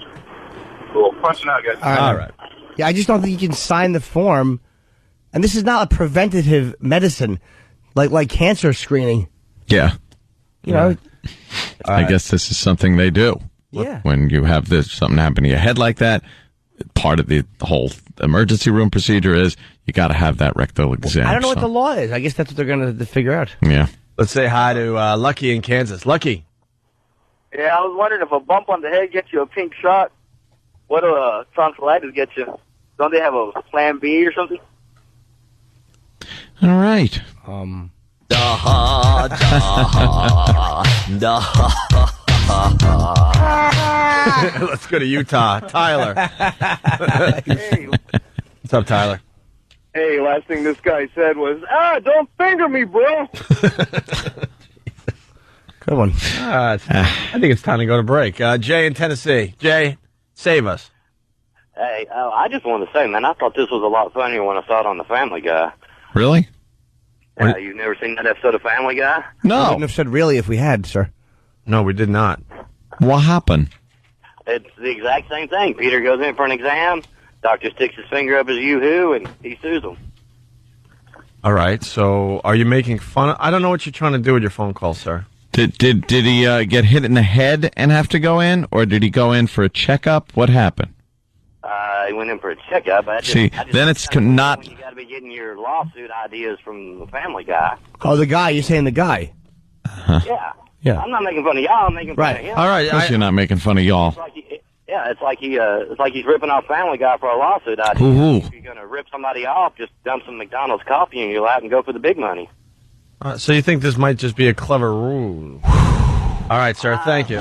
Cool. Punch it out, guys. All right. Yeah, I just don't think you can sign the form. And this is not a preventative medicine like cancer screening. Yeah. I guess this is something they do. Yeah. When you have something happen to your head like that, part of the whole emergency room procedure is you got to have that rectal exam. I don't know what the law is. I guess that's what they're going to figure out. Yeah. Let's say hi to Lucky in Kansas. Lucky. Yeah, I was wondering if a bump on the head gets you a pink shot, what do tonsillitis get you? Don't they have a plan B or something? All right. Let's go to Utah. Tyler. Hey. What's up, Tyler? Hey, last thing this guy said was, don't finger me, bro. Good one. I think it's time to go to break. Jay in Tennessee. Jay, save us. Hey, I just wanted to say, man, I thought this was a lot funnier when I saw it on The Family Guy. Really? You've never seen that episode of Family Guy? No. I wouldn't have said really if we had, sir. No, we did not. What happened? It's the exact same thing. Peter goes in for an exam, doctor sticks his finger up his yoo-hoo, and he sues him. All right, so are you making fun? I don't know what you're trying to do with your phone call, sir. Did he get hit in the head and have to go in, or did he go in for a checkup? What happened? He went in for a checkup. Then it's not... You got to be getting your lawsuit ideas from The Family Guy. Oh, the guy. You're saying the guy. Yeah. Yeah. I'm not making fun of y'all. I'm making fun of him. All right. Of course you're not making fun of y'all. It's like he's ripping off Family Guy for a lawsuit idea. Ooh. If you're going to rip somebody off, just dump some McDonald's coffee in your lap and go for the big money. So you think this might just be a clever rule? All right, sir. Thank you.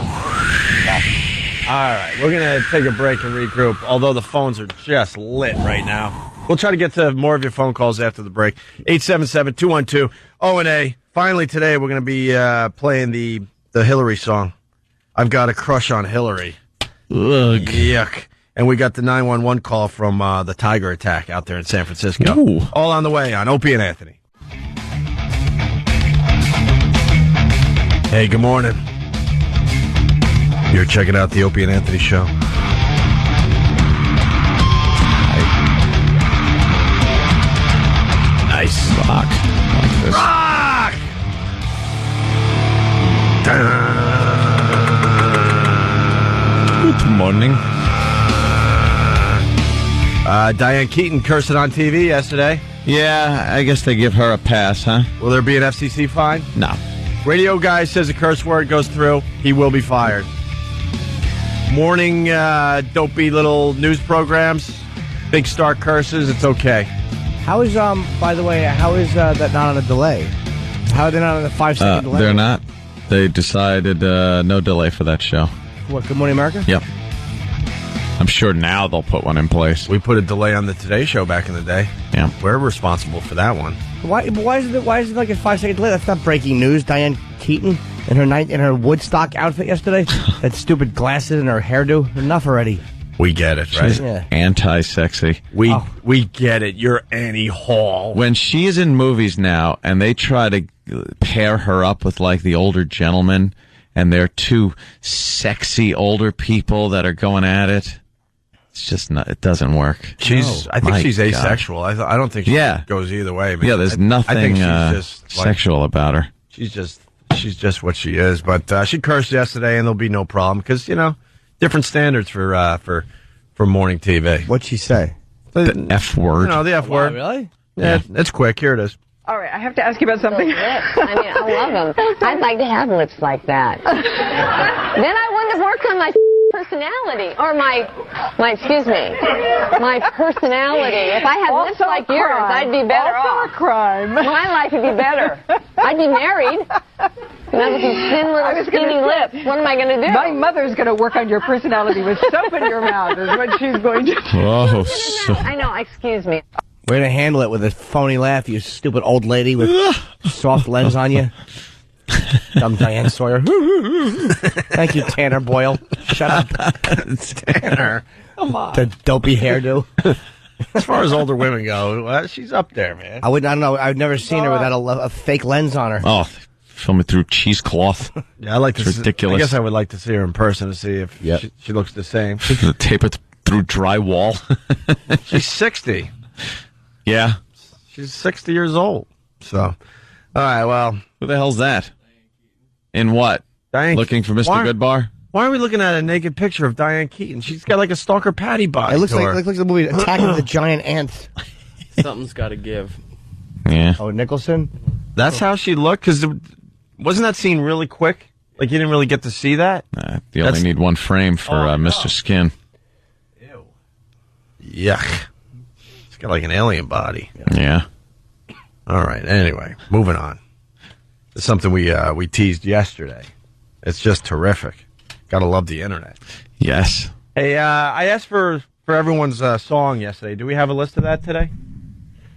All right, we're going to take a break and regroup, although the phones are just lit right now. We'll try to get to more of your phone calls after the break. 877-212-0&A. Finally today, we're going to be playing the Hillary song. I've got a crush on Hillary. Ugh. Yuck. And we got the 911 call from the Tiger attack out there in San Francisco. Ooh. All on the way on Opie and Anthony. Hey, good morning. You're checking out the Opie and Anthony show. Nice. Rock. Like this. Rock! Good morning. Diane Keaton cursing on TV yesterday. Yeah, I guess they give her a pass, huh? Will there be an FCC fine? No. Radio guy says a curse word goes through, he will be fired. Morning dopey little news programs, big star curses, it's okay. How is, by the way, how is that not on a delay? How are they not on a 5-second delay? They're not. They decided no delay for that show. What, Good Morning America? Yep. I'm sure now they'll put one in place. We put a delay on the Today Show back in the day. Yeah. We're responsible for that one. Why is it like a 5-second delay? That's not breaking news. Diane Keaton in her Woodstock outfit yesterday. That stupid glasses and her hairdo. Enough already. We get it, right? She's anti-sexy. We get it. You're Annie Hall. When she is in movies now and they try to pair her up with like the older gentleman and they're two sexy older people that are going at it. It's just not. It doesn't work. I think she's asexual. I don't think she goes either way. I mean, there's nothing I think she's just sexual about her. She's just what she is. But she cursed yesterday, and there'll be no problem because different standards for morning TV. What'd she say? The F word. The F word. Really? Yeah, it's quick. Here it is. All right, I have to ask you about something. Those lips. I mean, I love them. I'd like to have lips like that. Then I want to work on my personality, or my personality. If I had Also lips like a yours, crime. I'd be better Also off. a crime. My life would be better. I'd be married. And I have these thin little skinny lips. What am I going to do? My mother's going to work on your personality with soap in your mouth is what she's going to do. Oh, I know, excuse me. Way to handle it with a phony laugh, you stupid old lady with soft lens on you. Dumb Diane Sawyer. Thank you, Tanner Boyle. Shut up. Tanner. Come on. The dopey hairdo. As far as older women go, she's up there, man. I don't know. I've never seen her without a fake lens on her. Oh, film it through cheesecloth. Yeah, I like to. It's ridiculous. I guess I would like to see her in person to see if she looks the same. Tape it through drywall. She's 60. Yeah. She's 60 years old. So, all right, well. Who the hell's that? In what? Diane looking for Mr. Goodbar? Why are we looking at a naked picture of Diane Keaton? She's got like a Stalker Patty body. It looks like the movie Attack of the Giant Ants. Something's got to give. Yeah. Oh, Nicholson? That's how she looked? Because wasn't that scene really quick? Like, you didn't really get to see that? You only need one frame for Mr. Skin. Ew. Yuck. It's got like an alien body. Yeah. All right. Anyway, moving on. It's something we teased yesterday. It's just terrific. Gotta love the internet. Yes. Hey, I asked for everyone's song yesterday. Do we have a list of that today?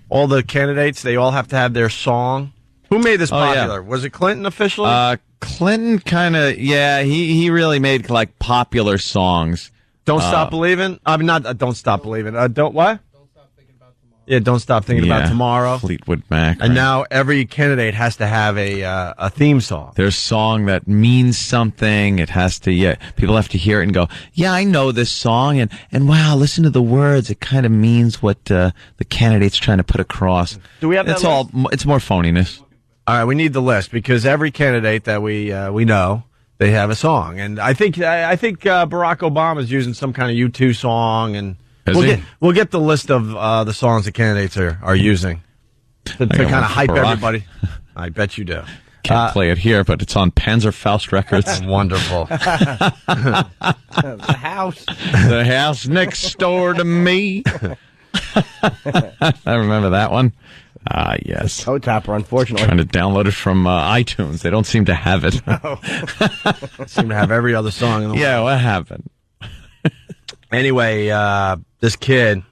All the candidates, they all have to have their song. Who made this popular? Yeah. Was it Clinton officially? Clinton kind of, he really made like popular songs. Don't Stop Believing? I mean, not Don't Stop Believing. Don't what? Yeah, Don't Stop Thinking About Tomorrow. Fleetwood Mac. And now every candidate has to have a theme song. There's a song that means something. It has to, people have to hear it and go, yeah, I know this song. And wow, listen to the words. It kind of means what the candidate's trying to put across. Do we have that list? It's more phoniness. All right, we need the list because every candidate that we know, they have a song. And I think Barack Obama is using some kind of U2 song, and we'll get the list of the songs the candidates are using to kind of hype everybody. I bet you do. Can't play it here, but it's on Panzerfaust Records. Wonderful. The house. The house next door to me. I remember that one. Yes. Toe Tapper, unfortunately. Trying to download it from iTunes. They don't seem to have it. No. Seem to have every other song in the world. Yeah, what happened? Anyway, this kid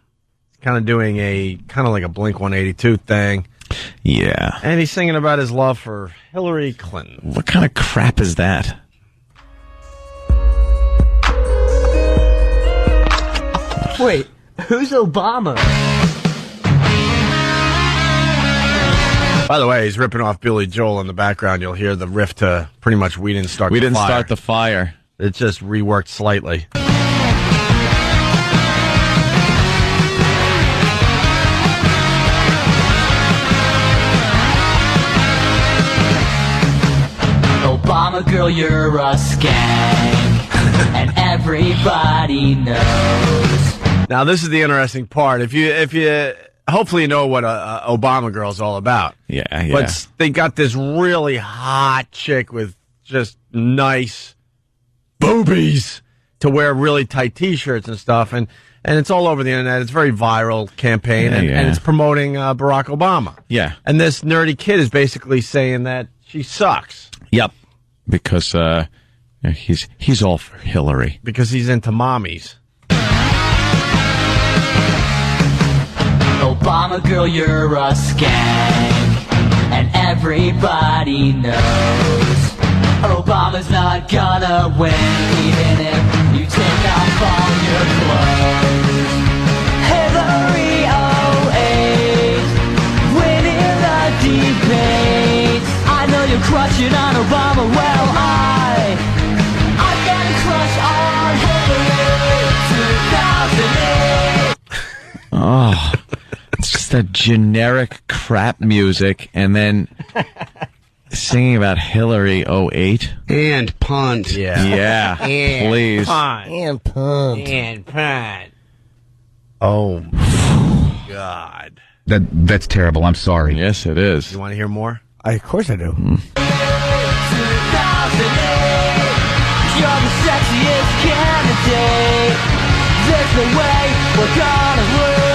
kind of doing like a Blink-182 thing. Yeah. And he's singing about his love for Hillary Clinton. What kind of crap is that? Wait, who's Obama? By the way, he's ripping off Billy Joel in the background. You'll hear the riff to pretty much We Didn't Start the Fire. We didn't start the fire. It's just reworked slightly. Obama girl, you're a skank, and everybody knows. Now, this is the interesting part. If you hopefully you know what a Obama girl's all about. Yeah. But they got this really hot chick with just nice boobies to wear really tight T-shirts and stuff, and it's all over the internet. It's a very viral campaign, and it's promoting Barack Obama. Yeah. And this nerdy kid is basically saying that she sucks. Yep. Because he's all for Hillary. Because he's into mommies. Obama girl, you're a skank, and everybody knows Obama's not gonna win, even if you take off all your clothes. Hillary 08, winning the debate. I know you're crushing on Obama, well, I Just that generic crap music, and then singing about Hillary 08. And punt. Yeah, please. And punt. And punt. Oh, God. That's terrible. I'm sorry. Yes, it is. You want to hear more? Of course I do. 2008, you're the sexiest candidate. There's no way we're gonna lose.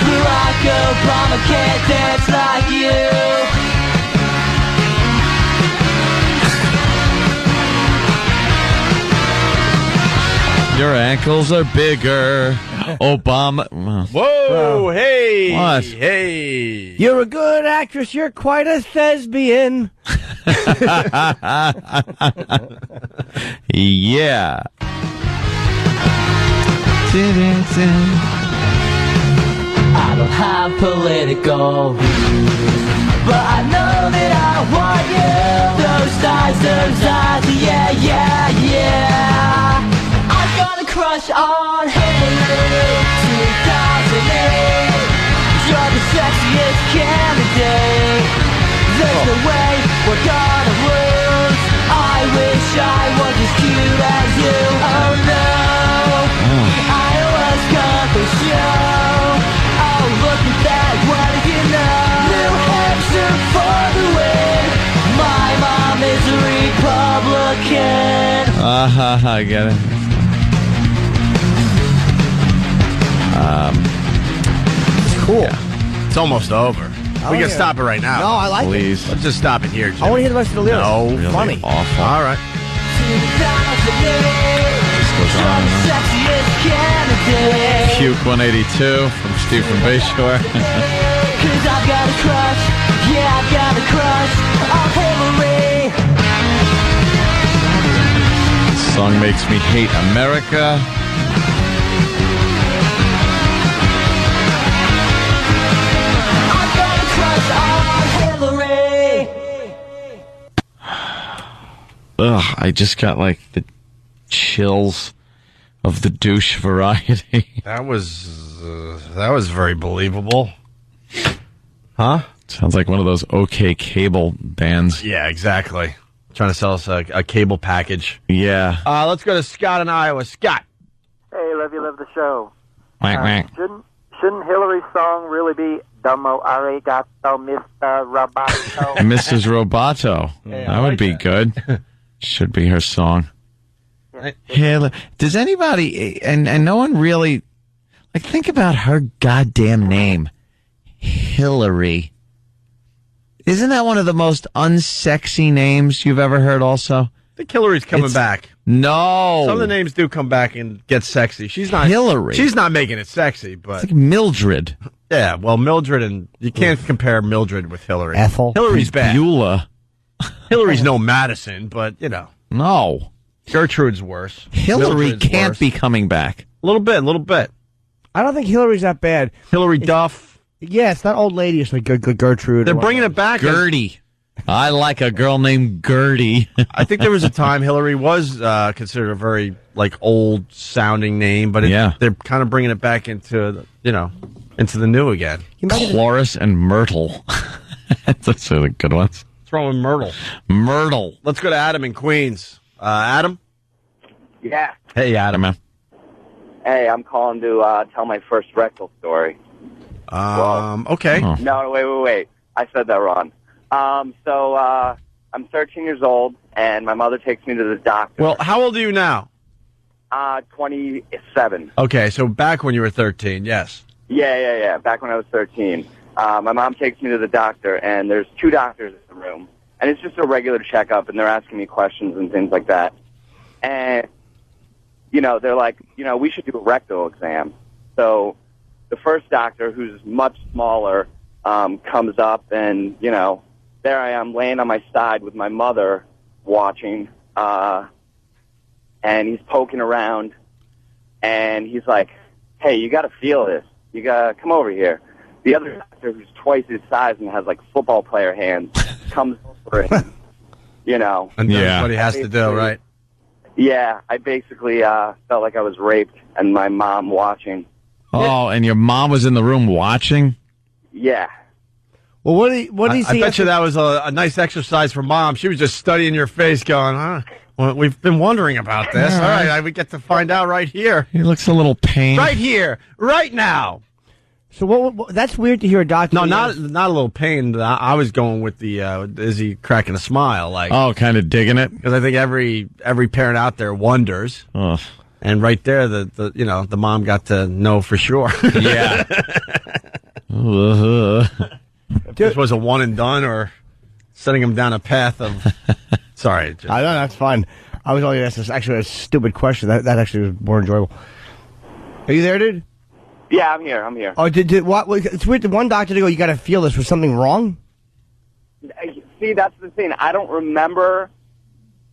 Barack Obama can't dance like you. Your ankles are bigger. Obama. Whoa, hey. What? Hey. You're a good actress. You're quite a thespian. Yeah. I don't have political views, but I know that I want you. Those eyes, yeah, yeah, yeah. I've got a crush on Hillary 2008. You're the sexiest candidate. There's no way we're gonna lose. I wish I was as cute as you. Oh no, Iowa's got the show. Oh, look at that, what do you know? New Hampshire for the win. My mom is a Republican. I get it. It's cool. Yeah. It's almost over. We can stop it right now. No, I like Please. it. Let's just stop it here, Jim. I want to hear the rest of the lyrics. No. Really Funny. awful. All right. Puke 182 from Steve from Bayshore. Cause I've got a crush, yeah, I've got a crush on Hillary. This song makes me hate America. I've got a crush on Hillary. Ugh, I just got like the chills of the douche variety. That was very believable. Huh? Sounds like one of those OK Cable bands. Yeah, exactly. Trying to sell us a cable package. Yeah. Let's go to Scott in Iowa. Scott. Hey, love you, love the show. Whack, whack. Shouldn't Hillary's song really be Domo Arigato, Mr. Roboto? Mrs. Roboto. Hey, That would be good. Should be her song. Hillary. Does anybody, and no one really, like, think about her goddamn name. Hillary. Isn't that one of the most unsexy names you've ever heard also? I think Hillary's coming back. No. Some of the names do come back and get sexy. She's not Hillary. She's not making it sexy, but It's like Mildred. yeah, well, Mildred, and you can't compare Mildred with Hillary. Ethel. Hillary's bad. Beulah. Hillary's no Madison, but you know. No. Gertrude's worse. Hillary Mildred's can't worse. be coming back. A little bit. I don't think Hillary's that bad. Hillary Duff. Yeah, it's not old lady. It's like Gertrude. They're bringing it back. Gertie. I like a girl named Gertie. I think there was a time Hillary was considered a very like old sounding name, but they're kind of bringing it back into into the new again. Chloris and Myrtle. That's really good ones. What's wrong with Myrtle? Myrtle. Let's go to Adam in Queens. Adam? Yeah. Hey, Adam. Hey, I'm calling to tell my first rectal story. Okay. No, wait. I said that wrong. So I'm 13 years old, and my mother takes me to the doctor. Well, how old are you now? 27. Okay, so back when you were 13, yes. Yeah. Back when I was 13. My mom takes me to the doctor, and there's two doctors in the room. And it's just a regular checkup, and they're asking me questions and things like that. And, they're like, we should do a rectal exam. So the first doctor, who's much smaller, comes up, and, there I am laying on my side with my mother watching, and he's poking around, and he's like, hey, you got to feel this. You got to come over here. The other doctor, who's twice his size and has, like, football player hands, comes over and, And that's what he has to do, right? Yeah, I basically felt like I was raped and my mom watching. Oh, and your mom was in the room watching? Yeah. Well, what do you see? I bet you that was a nice exercise for Mom. She was just studying your face going, huh? Well, we've been wondering about this. All right, we get to find out right here. He looks a little pained. Right here, right now. So what that's weird to hear a doctor. No, not a little pain. I was going with the is he cracking a smile? Like, oh, kind of digging it, because I think every parent out there wonders. Oh. And right there, the mom got to know for sure. Yeah. If this was a one and done, or setting him down a path of. Sorry, I know that's fine. I was only asked actually a stupid question. That actually was more enjoyable. Are you there, dude? Yeah, I'm here. Oh, did what? It's weird. One doctor to go. You got to feel this. Was something wrong? See, that's the thing. I don't remember.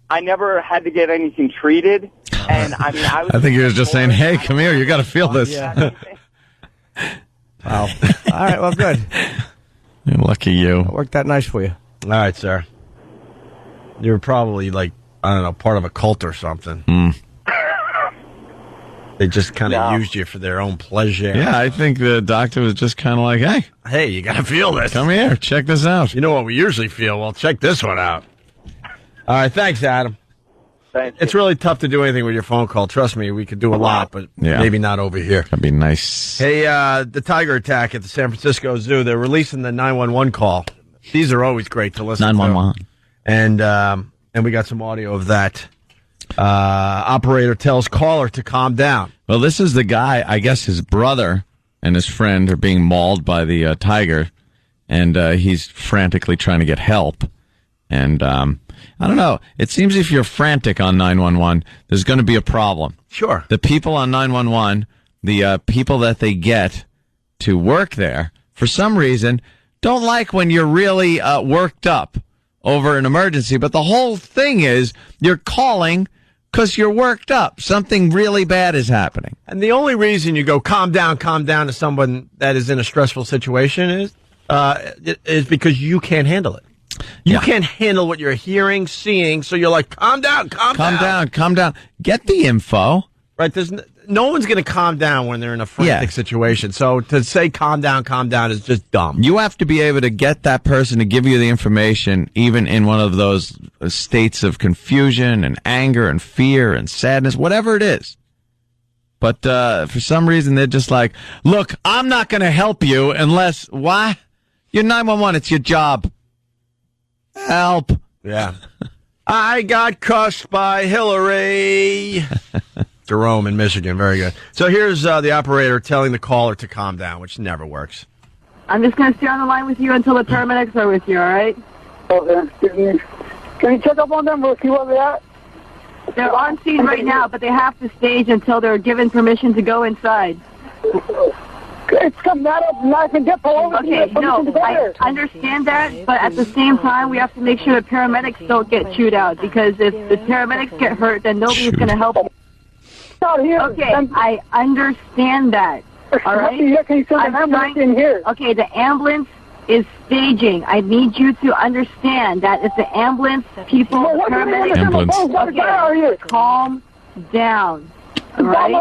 I never had to get anything treated, and I mean, I think he was just saying, "Hey, come here. You got to feel this." Yeah. Wow. All right. Well, good. Lucky you. It worked out nice for you. All right, sir. You were probably like, I don't know, part of a cult or something. They just kind of used you for their own pleasure. Yeah, I think the doctor was just kind of like, hey, you got to feel this. Come here, check this out. You know what we usually feel? Well, check this one out. All right, thanks, Adam. Thanks. It's really tough to do anything with your phone call. Trust me, we could do a lot, but maybe not over here. That'd be nice. Hey, the tiger attack at the San Francisco Zoo, they're releasing the 911 call. These are always great to listen 911. to. And we got some audio of that. Operator tells caller to calm down. Well, this is the guy, I guess his brother and his friend are being mauled by the tiger, and he's frantically trying to get help. And I don't know. It seems if you're frantic on 911, there's going to be a problem. Sure. The people on 911, the people that they get to work there, for some reason, don't like when you're really worked up over an emergency. But the whole thing is you're calling because you're worked up. Something really bad is happening. And the only reason you go calm down to someone that is in a stressful situation is because you can't handle it. You can't handle what you're hearing, seeing, so you're like, calm down. Get the info. Right, no one's going to calm down when they're in a frantic situation. So to say calm down is just dumb. You have to be able to get that person to give you the information, even in one of those states of confusion and anger and fear and sadness, whatever it is. But for some reason, they're just like, look, I'm not going to help you unless, why? You're 911, it's your job. Help. Yeah. I got crushed by Hillary. Jerome in Michigan. Very good. So here's the operator telling the caller to calm down, which never works. I'm just going to stay on the line with you until the paramedics are with you, all right? Okay, excuse me. Can you check up on them or see where they're at? They're on scene right now, but they have to stage until they're given permission to go inside. It's a matter of life and death all over. Okay, no, I understand that, but at the same time, we have to make sure the paramedics don't get chewed out, because if the paramedics get hurt, then nobody's going to help them. Okay, I understand that. All right? Okay, the ambulance is staging. I need you to understand that if the ambulance people, paramedics, calm down. All right?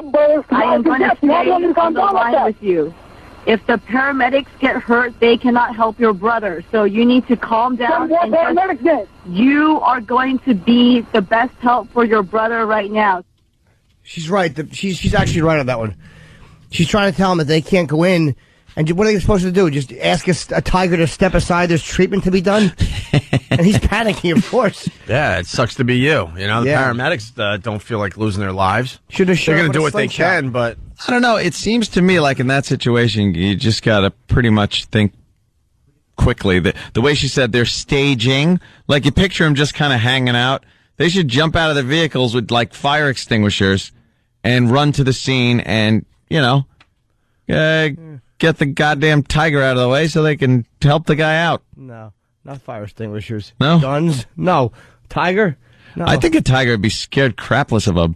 I am going to stay on the line with you. If the paramedics get hurt, they cannot help your brother. So you need to calm down. And you are going to be the best help for your brother right now. She's right. She's actually right on that one. She's trying to tell them that they can't go in. And what are they supposed to do? Just ask a tiger to step aside? There's treatment to be done? And he's panicking, of course. Yeah, it sucks to be you. You know, the paramedics don't feel like losing their lives. They're going to do what they can, but... I don't know. It seems to me like in that situation, you just got to pretty much think quickly. The way she said they're staging, like you picture them just kind of hanging out. They should jump out of their vehicles with like fire extinguishers and run to the scene and, you know, get the goddamn tiger out of the way so they can help the guy out. No, not fire extinguishers. No? Guns? No. Tiger? No. I think a tiger would be scared crapless of a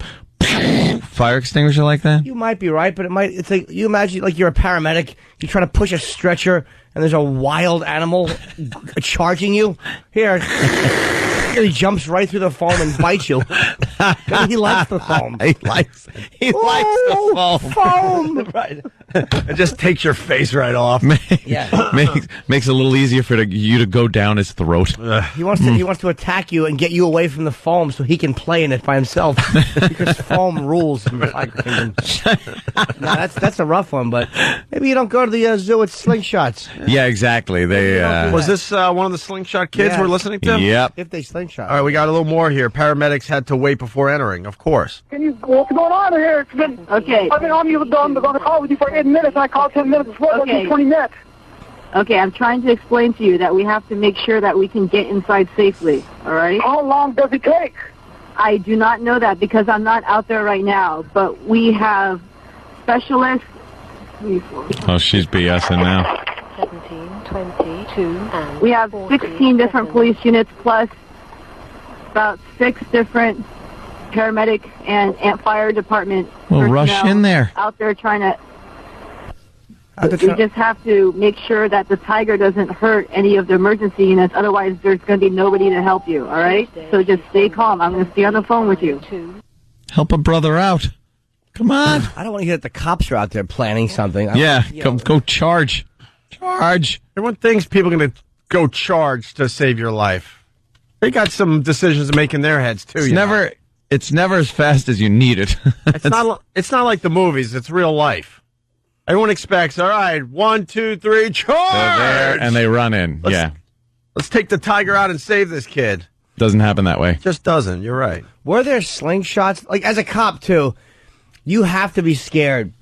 fire extinguisher like that. You might be right, but it's like, you imagine like you're a paramedic, you're trying to push a stretcher, and there's a wild animal charging you. Here. He jumps right through the foam and bites you. He likes the foam. He likes the foam. Foam! Right. It just takes your face right off. Makes it a little easier for you to go down his throat. He wants to attack you and get you away from the foam so he can play in it by himself. Because foam rules in the Tiger Kingdom. No, that's a rough one, but maybe you don't go to the zoo with slingshots. Yeah, exactly. They was this one of the slingshot kids we're listening to? Yep. If they slingshot. All right, we got a little more here. Paramedics had to wait before entering, of course. What's going on here? It's been, Okay. I've been on the call with you for 8 minutes. I called 10 minutes before. Okay. 20 minutes. Okay, I'm trying to explain to you that we have to make sure that we can get inside safely, all right? How long does it take? I do not know that because I'm not out there right now, but we have specialists. Oh, she's BSing now. 17, 22, and we have 16 different police units plus about 6 different paramedic and fire department Well, rush personnel in there. out there trying to. We just have to make sure that the tiger doesn't hurt any of the emergency units. Otherwise, there's going to be nobody to help you. All right. So just stay calm. I'm going to stay on the phone with you. Help a brother out. Come on. I don't want to hear that the cops are out there planning something. Go charge. Charge. Everyone thinks people are going to go charge to save your life. They got some decisions to make in their heads, too. It's never as fast as you need it. It's not like the movies. It's real life. Everyone expects, all right, 1, 2, 3, charge! They're there, and they run in. Let's take the tiger out and save this kid. Doesn't happen that way. Just doesn't. You're right. Were there slingshots? Like, as a cop, too, you have to be scared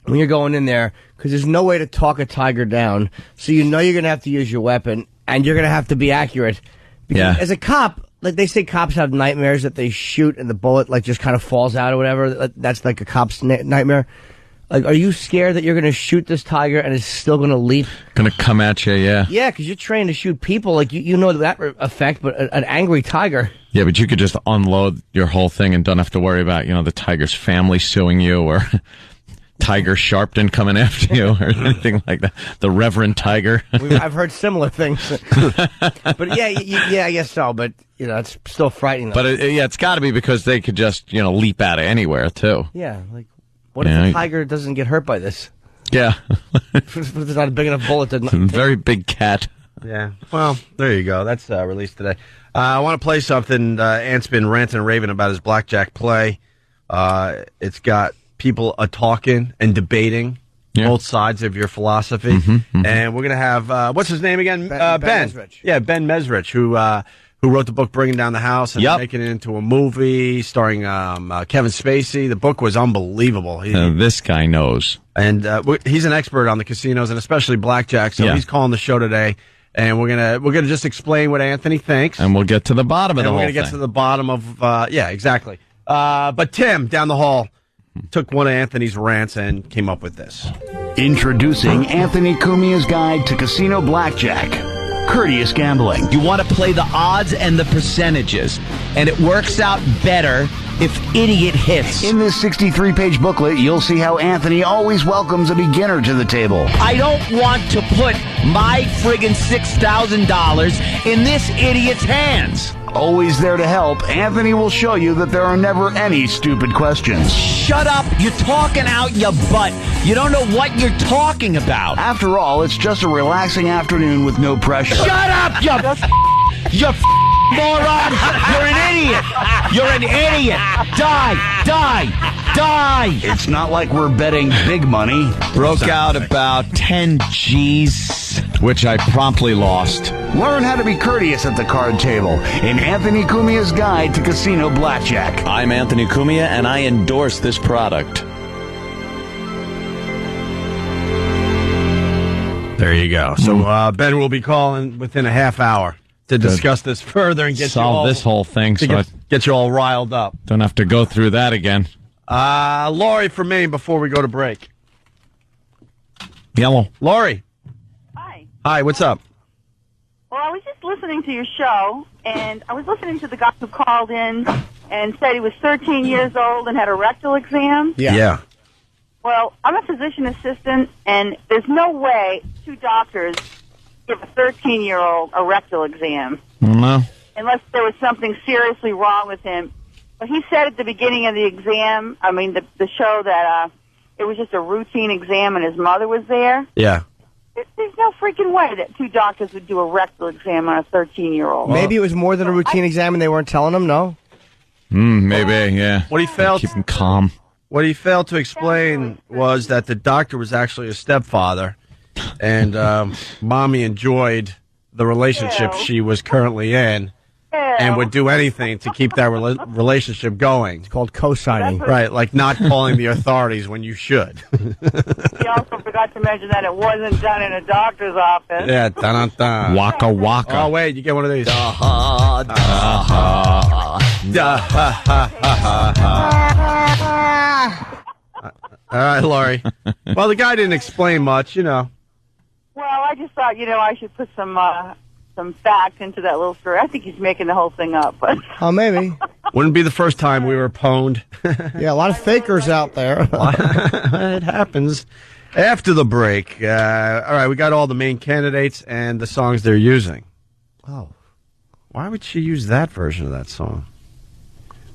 when you're going in there because there's no way to talk a tiger down. So you know you're going to have to use your weapon, and you're going to have to be accurate. Because as a cop, like they say cops have nightmares that they shoot and the bullet like just kind of falls out or whatever. That's like a cop's nightmare. Like, are you scared that you're going to shoot this tiger and it's still going to leap? Going to come at you, yeah. Yeah, because you're trained to shoot people. Like, you know that effect, but an angry tiger. Yeah, but you could just unload your whole thing and don't have to worry about, the tiger's family suing you or Tiger Sharpton coming after you or anything like that. The Reverend Tiger. I've heard similar things. But yeah, I guess so. But, it's still frightening. But it's got to be because they could just, leap out of anywhere, too. Yeah, like... What if the tiger doesn't get hurt by this? Yeah. There's not a big enough bullet to... Very big cat. Yeah. Well, there you go. That's released today. I want to play something. Ant's been ranting and raving about his Blackjack play. It's got people talking and debating both sides of your philosophy. And we're going to have... what's his name again? Ben. Mesrich. Yeah, Ben Mesrich, who wrote the book Bringing Down the House and making it into a movie starring Kevin Spacey. The book was unbelievable. This guy knows. And he's an expert on the casinos and especially blackjack, so he's calling the show today. And we're gonna just explain what Anthony thinks. And we'll get to the bottom of the whole thing. We're going to get to the bottom of, exactly. But Tim, down the hall, took one of Anthony's rants and came up with this. Introducing Anthony Cumia's Guide to Casino Blackjack. Courteous gambling. You want to play the odds and the percentages, and it works out better if idiot hits. In this 63-page booklet, you'll see how Anthony always welcomes a beginner to the table. I don't want to put my friggin' $6,000 in this idiot's hands. Always there to help, Anthony will show you that there are never any stupid questions. Shut up! You're talking out your butt. You don't know what you're talking about. After all, it's just a relaxing afternoon with no pressure. Shut up, you moron! You're an idiot! You're an idiot! Die! It's not like we're betting big money. Broke out about 10 G's, which I promptly lost. Learn how to be courteous at the card table in Anthony Cumia's Guide to Casino Blackjack. I'm Anthony Cumia, and I endorse this product. There you go. So Ben will be calling within a half hour to discuss this further and get solve this whole thing, so get you all riled up. Don't have to go through that again. Lori from Maine before we go to break. Yellow. Lori. Hi, what's up? Well, I was just listening to your show, and I was listening to the guy who called in and said he was 13 years old and had a rectal exam. Yeah. Well, I'm a physician assistant, and there's no way 2 doctors give a 13-year-old a rectal exam. No. Unless there was something seriously wrong with him. But he said at the beginning of the exam, the show that it was just a routine exam and his mother was there. Yeah. There's no freaking way that 2 doctors would do a rectal exam on a 13-year-old. Maybe it was more than a routine exam and they weren't telling him, no? Maybe, yeah. What he failed keep him calm. What he failed to explain was that the doctor was actually a stepfather, and mommy enjoyed the relationship she was currently in, and would do anything to keep that relationship going. It's called co-signing. Right, like not calling the authorities when you should. He also forgot to mention that it wasn't done in a doctor's office. Yeah, dun-dun-dun. Waka waka. Oh, wait, you get one of these. All right, Laurie. Well, the guy didn't explain much, you know. Well, I just thought, I should put some facts into that little story. I think he's making the whole thing up. But Oh, maybe. Wouldn't be the first time we were pwned. Yeah, a lot of fakers out there. It happens. After the break, all right, we got all the main candidates and the songs they're using. Oh. Why would she use that version of that song?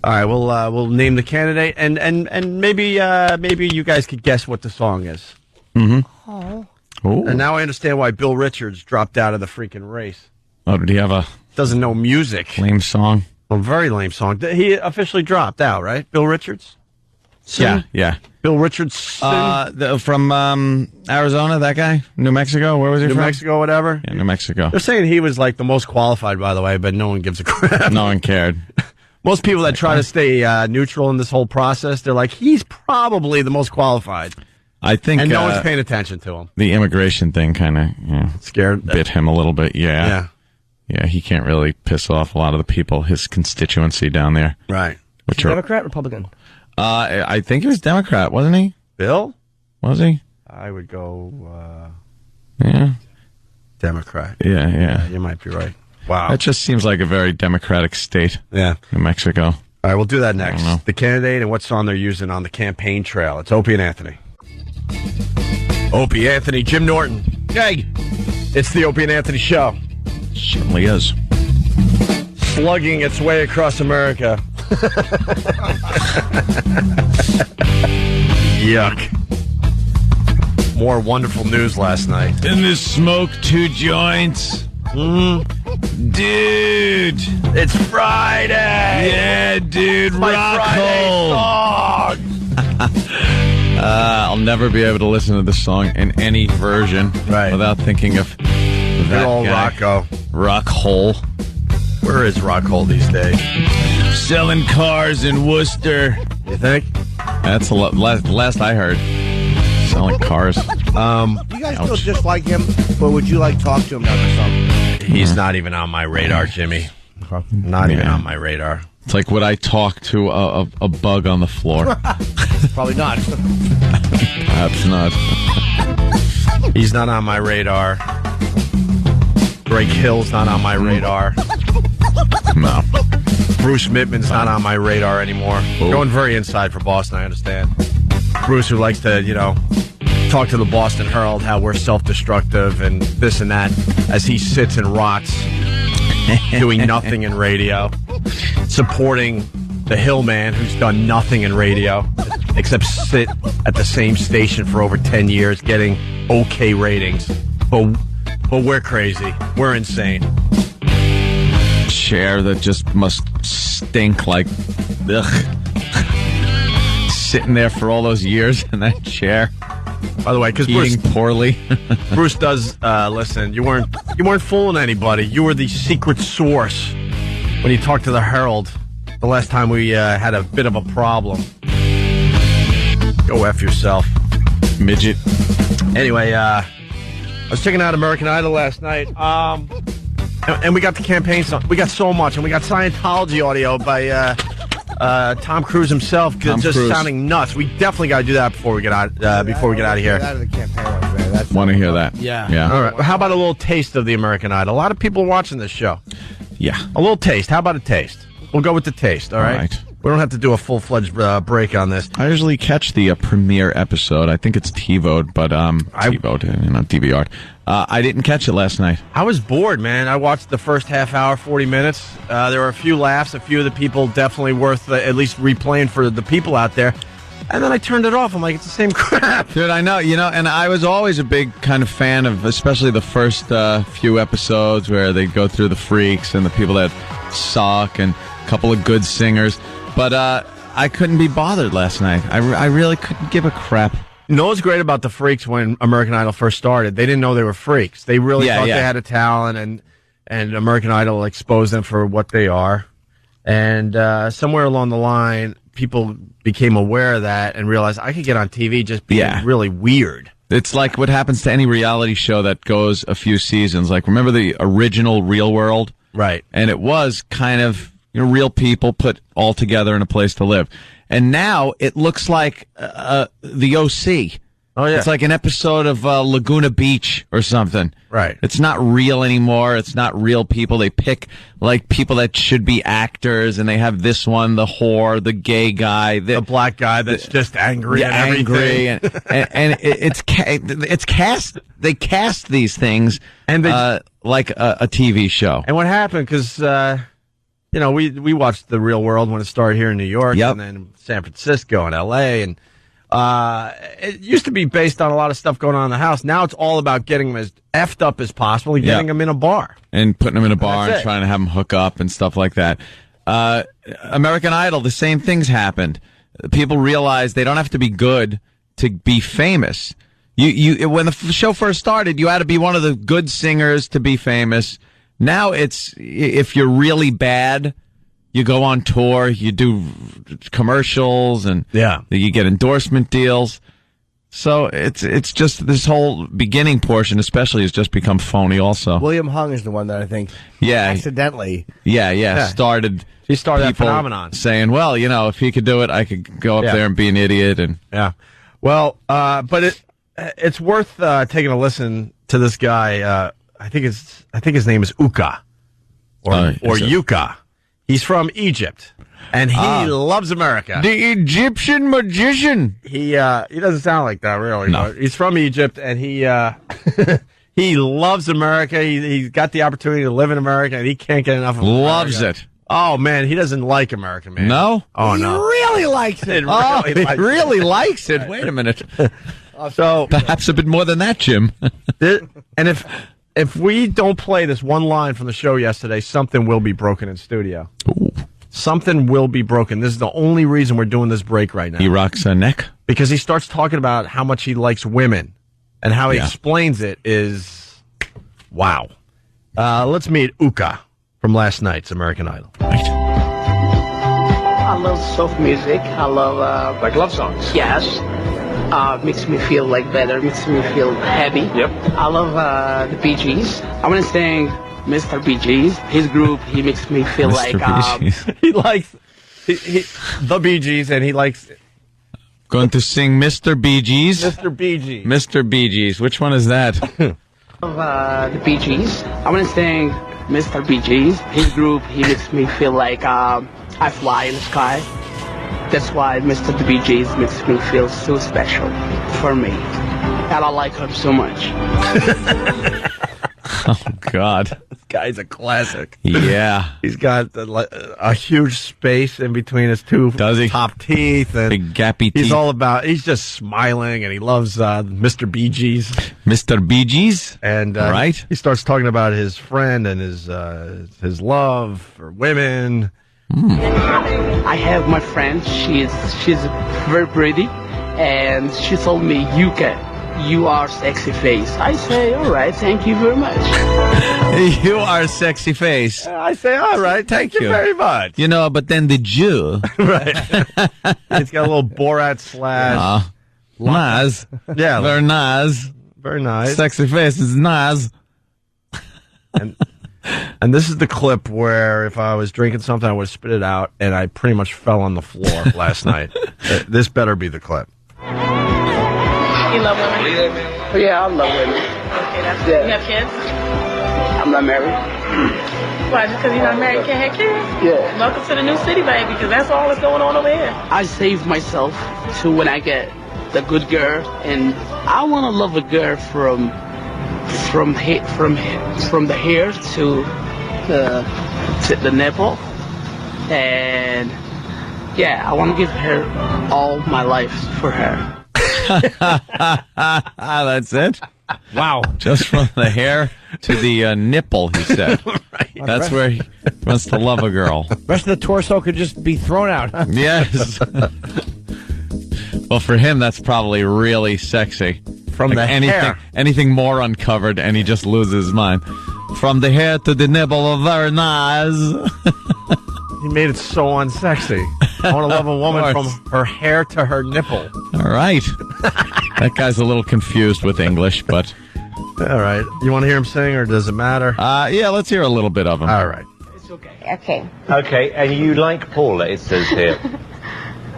All right, we'll name the candidate, and maybe you guys could guess what the song is. Mm-hmm. Oh. Ooh. And now I understand why Bill Richards dropped out of the freaking race. Oh, did he have a... Doesn't know music. Lame song? A very lame song. He officially dropped out, right? Bill Richards? Yeah. Bill Richards? From Arizona, that guy? New Mexico? Where was he from? New Mexico, whatever? Yeah, New Mexico. They're saying he was like the most qualified, by the way, but no one gives a crap. No one cared. Most people that try to stay neutral in this whole process, they're like, he's probably the most qualified. I think... And no one's paying attention to him. The immigration thing kind of scared bit him a little bit, yeah. Yeah, he can't really piss off a lot of the people, his constituency down there. Right. Which are Democrat, Republican? I think he was Democrat, wasn't he? Bill? Was he? I would go... yeah. Democrat. Yeah. You might be right. Wow. That just seems like a very democratic state. Yeah. New Mexico. All right, we'll do that next. The candidate and what song they're using on the campaign trail. It's Opie and Anthony. Opie, Anthony, Jim Norton. Hey, it's the Opie and Anthony Show. Certainly is. Slugging its way across America. Yuck. More wonderful news last night. Didn't this smoke 2 joints? Dude, it's Friday. Yeah, dude, rock Friday song. I'll never be able to listen to this song in any version without thinking of that old guy. Rocco. Rockhole. Where is Rockhole these days? Selling cars in Worcester. You think? That's the last I heard. Selling cars. You guys still just like him, but would you talk to him now or something? He's not even on my radar, Jimmy. Not even on my radar. It's like, would I talk to a bug on the floor? Probably not. Perhaps not. He's not on my radar. Greg Hill's not on my radar. No. Bruce Mittman's not on my radar anymore. Going very inside for Boston, I understand. Bruce, who likes to, talk to the Boston Herald how we're self-destructive and this and that as he sits and rots, doing nothing in radio, supporting the Hill man who's done nothing in radio except sit at the same station for over 10 years getting okay ratings. But we're crazy. We're insane. Chair that just must stink like ugh. Sitting there for all those years in that chair. By the way, because eating poorly. Bruce does listen. You weren't fooling anybody. You were the secret source when you talked to the Herald the last time we had a bit of a problem. Go F yourself, midget. Anyway, I was checking out American Idol last night, and we got the campaign song. We got so much, and we got Scientology audio by Tom Cruise himself, sounding nuts. We definitely got to do that before we get out. Before we get out of here. Out of the campaign, want to hear that? Yeah. All right. How about a little taste of the American Idol? A lot of people are watching this show. Yeah. A little taste. How about a taste? We'll go with the taste. All right. We don't have to do a full-fledged break on this. I usually catch the premiere episode. I think it's TiVo'd, but TiVo'd, DVR'd. I didn't catch it last night. I was bored, man. I watched the first half hour, 40 minutes. There were a few laughs. A few of the people definitely worth at least replaying for the people out there. And then I turned it off. I'm like, it's the same crap. Dude, I know. And I was always a big kind of fan of, especially the first few episodes where they go through the freaks and the people that suck and a couple of good singers. But I couldn't be bothered last night. I really couldn't give a crap. You know what's great about the freaks when American Idol first started? They didn't know they were freaks. They really thought they had a talent, and American Idol exposed them for what they are. And somewhere along the line, people became aware of that and realized I could get on TV just being really weird. It's like what happens to any reality show that goes a few seasons. Like, remember the original Real World? Right. And it was kind of real people put all together in a place to live. And now it looks like the OC. Oh, yeah. It's like an episode of Laguna Beach or something. Right. It's not real anymore. It's not real people. They pick, like, people that should be actors, and they have this one, the whore, the gay guy. The black guy that's just angry at angry, everything. and it's cast. They cast these things and like a TV show. And what happened, because, we watched The Real World when it started here in New York, and then San Francisco and L.A., and it used to be based on a lot of stuff going on in the house. Now it's all about getting them as effed up as possible and getting them in a bar. And putting them in a bar and trying to have them hook up and stuff like that. American Idol, the same things happened. People realized they don't have to be good to be famous. You when the show first started, you had to be one of the good singers to be famous. Now it's, if you're really bad, you go on tour, you do commercials, and you get endorsement deals. So it's just this whole beginning portion, especially, has just become phony. Also, William Hung is the one that I think, accidentally, started. He started that phenomenon, saying, "Well, if he could do it, I could go up there and be an idiot." And well, but it's worth taking a listen to this guy. I think his name is Uka or Yuka. He's from Egypt, and he loves America. The Egyptian magician. He doesn't sound like that, really. No. But he's from Egypt, and he he loves America. He's got the opportunity to live in America, and he can't get enough of America. Loves it. Oh, man, he doesn't like America, man. No? Oh, no. He really likes it. He really likes it. Wait a minute. So perhaps a bit more than that, Jim. And if we don't play this one line from the show yesterday, something will be broken in studio. Ooh. Something will be broken. This is the only reason we're doing this break right now. He rocks a neck? Because he starts talking about how much he likes women. And how he explains it is, wow. Let's meet Uka from last night's American Idol. Right. I love soft music. I love... like love songs? Yes. Makes me feel like better, makes me feel happy. Yep. I love the Bee Gees. I want to sing Mr. Bee Gees. His group, he makes me feel he likes the Bee Gees, and he likes... Going to sing Mr. Bee Gees? Mr. Bee Gees. Mr. Bee Gees. Which one is that? I love the Bee Gees. I want to sing Mr. Bee Gees. His group, he makes me feel like I fly in the sky. That's why Mr. Bee Gees makes me feel so special for me. And I like him so much. Oh, God. This guy's a classic. Yeah. He's got a huge space in between his two top teeth. And big gappy teeth. He's just smiling, and he loves Mr. Bee Gees. Mr. Bee Gees? And right. He starts talking about his friend and his love for women. I have my friend. She's very pretty, and she told me, Yuka, you are sexy face. I say, all right, thank you very much. You are sexy face. I say, all right, thank you very much. But then the Jew. Right. It's got a little Borat slash. Nice. Yeah. Very nice. Very nice. Sexy face is nice. And this is the clip where if I was drinking something, I would spit it out, and I pretty much fell on the floor last night. This better be the clip. You love women? Yeah, I love women. Okay, that's good. You have kids? I'm not married. Why, just because you're not married, you can't have kids? Yeah. Welcome to the new city, baby, because that's all that's going on over here. I save myself to when I get the good girl, and I want to love a girl from the hair to the nipple, and yeah, I want to give her all my life for her. That's it? Wow. Just from the hair to the nipple, he said. Right. That's where he wants to love a girl. The rest of the torso could just be thrown out. Huh? Yes. Well, for him, that's probably really sexy. From the hair. Anything more uncovered, and he just loses his mind. From the hair to the nipple, very nice. He made it so unsexy. I want to love a woman from her hair to her nipple. All right. That guy's a little confused with English, but... All right. You want to hear him sing, or does it matter? Yeah, let's hear a little bit of him. All right. Okay. Okay, and you like Paula, it says here.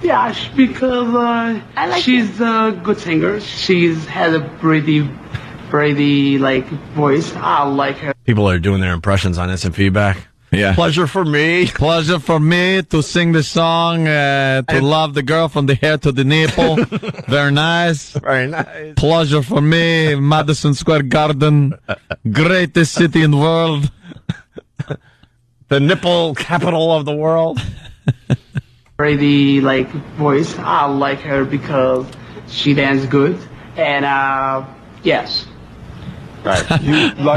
Yeah, because she's a good singer. She's has a pretty like voice. I like her. People are doing their impressions on instant feedback. Yeah. Pleasure for me to sing the song, to love the girl from the hair to the nipple. Very nice. Very nice. Pleasure for me, Madison Square Garden, greatest city in the world. The nipple capital of the world. Pretty like voice. I like her because she dances good, and yes. Right.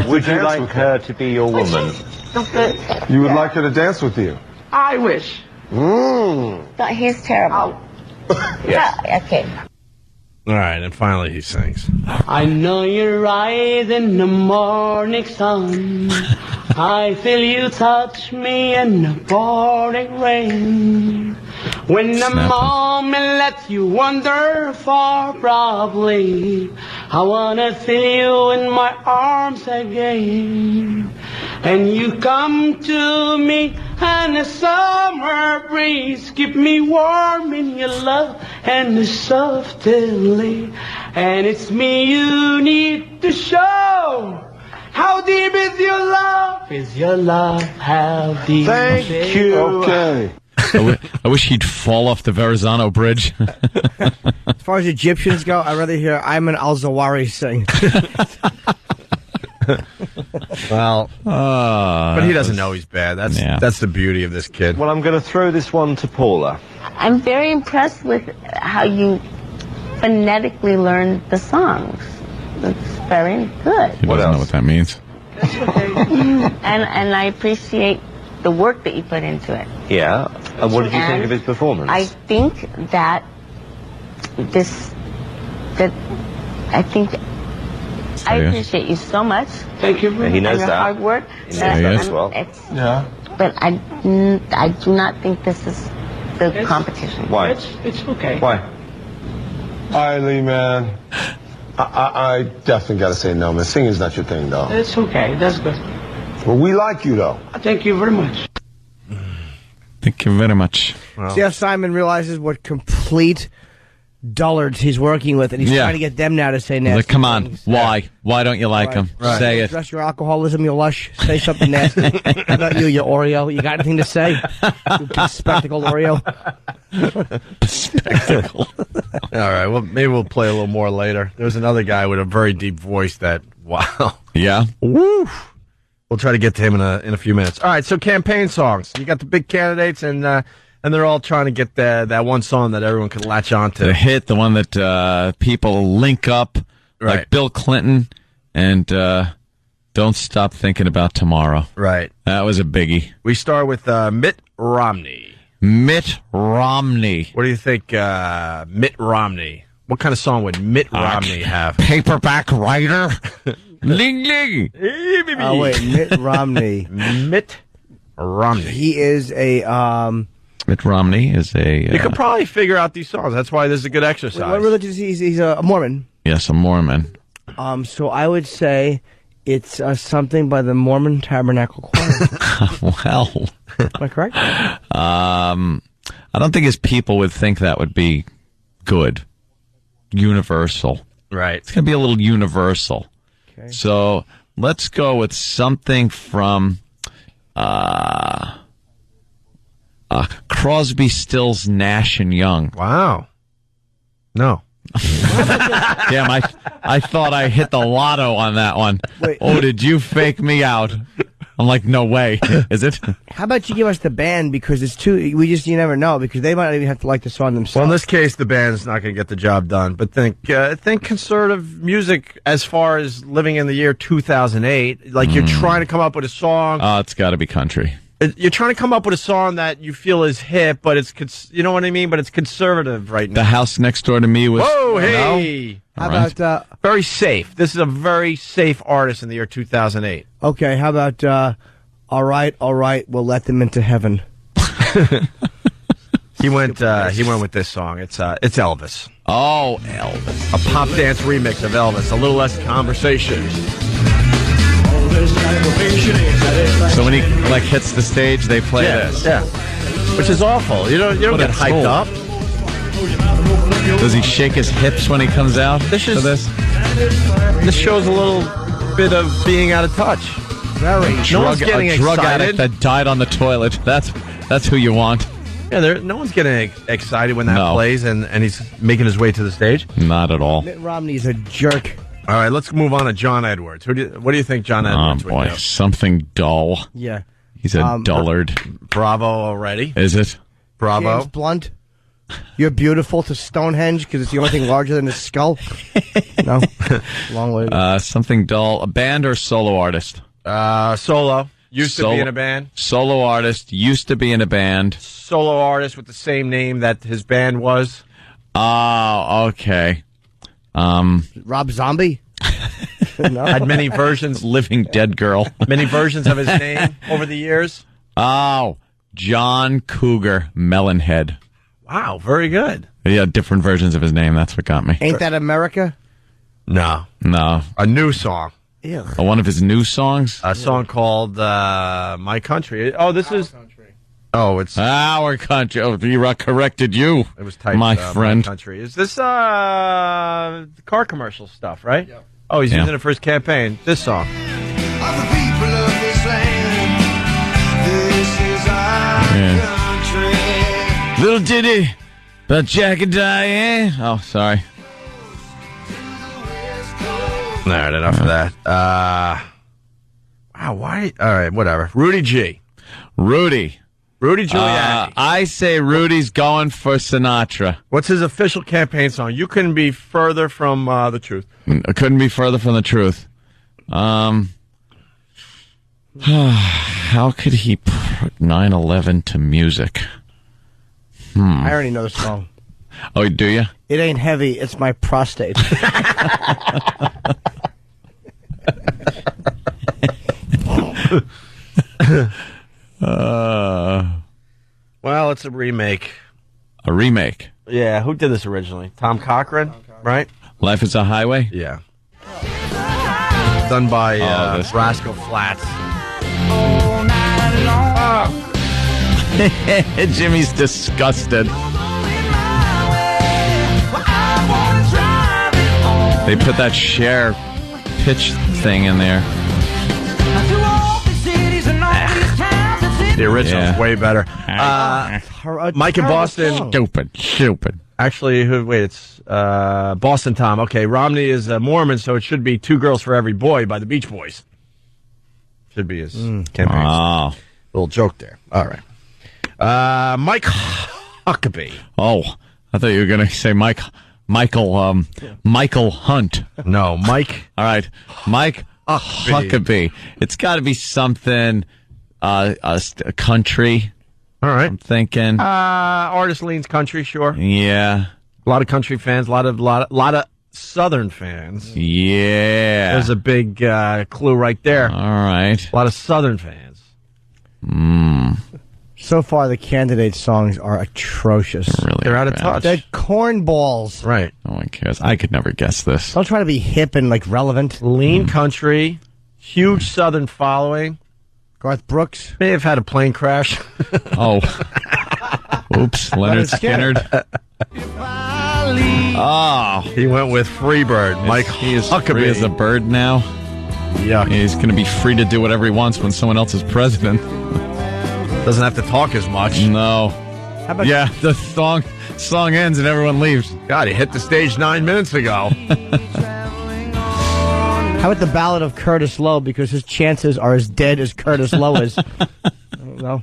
Would you like her to be your woman? You would like her to dance with you? I wish. But he's terrible. Yes. Okay. All right, and finally he sings. I know you're right in the morning sun. I feel you touch me in the pouring rain. When the moment lets you wander far, probably I wanna feel you in my arms again. And you come to me and the summer breeze keep me warm in your love and the softly. And it's me you need to show. How deep is your love? Is your love how deep? Thank you. Okay. I wish he'd fall off the Verrazano Bridge. As far as Egyptians go, I'd rather hear Ayman al-Zawahiri sing. Well, but he doesn't know he's bad. That's the beauty of this kid. Well, I'm going to throw this one to Paula. I'm very impressed with how you phonetically learned the songs. It's very good. He doesn't know what that means. And I appreciate the work that you put into it. Yeah. And what did you think of his performance? I think that I appreciate you so much. Thank you. He knows and your that. hard work. He knows that as well. Yeah. But I do not think this is the competition. Why? It's okay. Why? Eileen, man. I definitely got to say no, man. Singing's not your thing, though. It's okay. That's good. Well, we like you, though. Thank you very much. Thank you very much. Well. See how Simon realizes what complete dullards he's working with, and he's trying to get them now to say nasty like, come on, things. Why? Why don't you like him? Right. Say it. Address your alcoholism, you lush. Say something nasty. How about you Oreo? You got anything to say? You bespectacled Oreo. Spectacle. All right, well, maybe we'll play a little more later. There's another guy with a very deep voice that, wow. Yeah? Woo! We'll try to get to him in a few minutes. All right, so campaign songs. You got the big candidates, and they're all trying to get that one song that everyone can latch on to. The hit, the one that people link up, like Bill Clinton and Don't Stop Thinking About Tomorrow. Right. That was a biggie. We start with Mitt Romney. Mitt Romney. What do you think, Mitt Romney? What kind of song would Mitt Romney have? Paperback writer? Ling Ling. Oh, wait, Mitt Romney. Mitt Romney. He is a... Mitt Romney is a... you could probably figure out these songs. That's why this is a good exercise. What religion is he? He's a Mormon. Yes, a Mormon. So I would say it's something by the Mormon Tabernacle Choir. Well... Am I correct? I don't think his people would think that would be good. Universal. Right. It's going to be a little universal. Okay. So let's go with something from Crosby, Stills, Nash and Young. Wow. No. Damn, I thought I hit the lotto on that one. Wait. Oh, did you fake me out? I'm like, no way. Is it? How about you give us the band, because it's too, you never know, because they might not even have to like the song themselves. Well, in this case, the band's not going to get the job done. But think conservative music as far as living in the year 2008. Like you're trying to come up with a song. Oh, it's got to be country. You're trying to come up with a song that you feel is hip, but it's, you know what I mean? But it's conservative right now. The house next door to me was... Whoa, hey! How about... very safe. This is a very safe artist in the year 2008. Okay, how about, all right, we'll let them into heaven. He went with this song. It's Elvis. Oh, Elvis. A pop dance remix of Elvis. A little less conversation. So when he like hits the stage, they play this. Yeah. Which is awful. You don't get hyped up. Does he shake his hips when he comes out? This shows a little bit of being out of touch. Very. No one's getting a drug excited. addict that died on the toilet. That's who you want. Yeah, no one's getting excited when that plays and he's making his way to the stage. Not at all. Mitt Romney's a jerk. All right, let's move on to John Edwards. What do you think John Edwards would do? Something dull. Yeah. He's a dullard. Bravo already. Is it? Bravo. James Blunt. You're beautiful to Stonehenge because it's the only thing larger than his skull. No. Long way. Something dull. A band or solo artist? Solo. Used to be in a band. Solo artist. Used to be in a band. Solo artist with the same name that his band was. Oh, okay. Rob Zombie? No. Had many versions. Living Dead Girl. Many versions of his name over the years. Oh, John Cougar Melonhead. Wow, very good. Yeah, different versions of his name. That's what got me. Ain't That America? No. A new song. Ew. One of his new songs? A song called My Country. Oh, this is... Oh, it's... Our Country. Oh, he corrected you. It was typed, my friend. My Country. Is this car commercial stuff, right? Yeah. Oh, he's using it for his campaign. This song. Little ditty about Jack and Diane. Oh, sorry. All right, enough of that. Wow, why? All right, whatever. Rudy G. Rudy Giuliani. I say Rudy's going for Sinatra. What's his official campaign song? You couldn't be further from the truth. I couldn't be further from the truth. How could he put 9/11 to music? I already know the song. Oh, do you? It ain't heavy, it's my prostate. Well, it's a remake. A remake? Yeah, who did this originally? Tom Cochran, right? Life is a Highway? Yeah. Done by Rascal Flatts. Jimmy's disgusted. They put that Cher pitch thing in there. The original's way better. Mike in Boston. Stupid. Actually, it's Boston Tom. Okay, Romney is a Mormon, so it should be Two Girls for Every Boy by the Beach Boys. Should be his campaign. Oh. Little joke there. All right. Mike Huckabee. Oh, I thought you were going to say Michael Hunt. No, Mike. All right, Mike Huckabee. It's got to be something country. All right, I'm thinking. Artist leans country, sure. Yeah, a lot of country fans, a lot of Southern fans. Yeah, there's a big clue right there. All right, a lot of Southern fans. So far, the candidate songs are atrocious. They're out of touch. They're cornballs. Right. No one cares. I could never guess this. Don't try to be hip and relevant. Lean country, huge Southern following. Garth Brooks may have had a plane crash. Oh, oops, Leonard Skinner. Oh, he went with Freebird. Mike Huckabee. Free as a bird now. Yeah, he's going to be free to do whatever he wants when someone else is president. Doesn't have to talk as much. No. The song ends and everyone leaves. God, he hit the stage 9 minutes ago. How about the Ballad of Curtis Lowe? Because his chances are as dead as Curtis Lowe is. I don't know.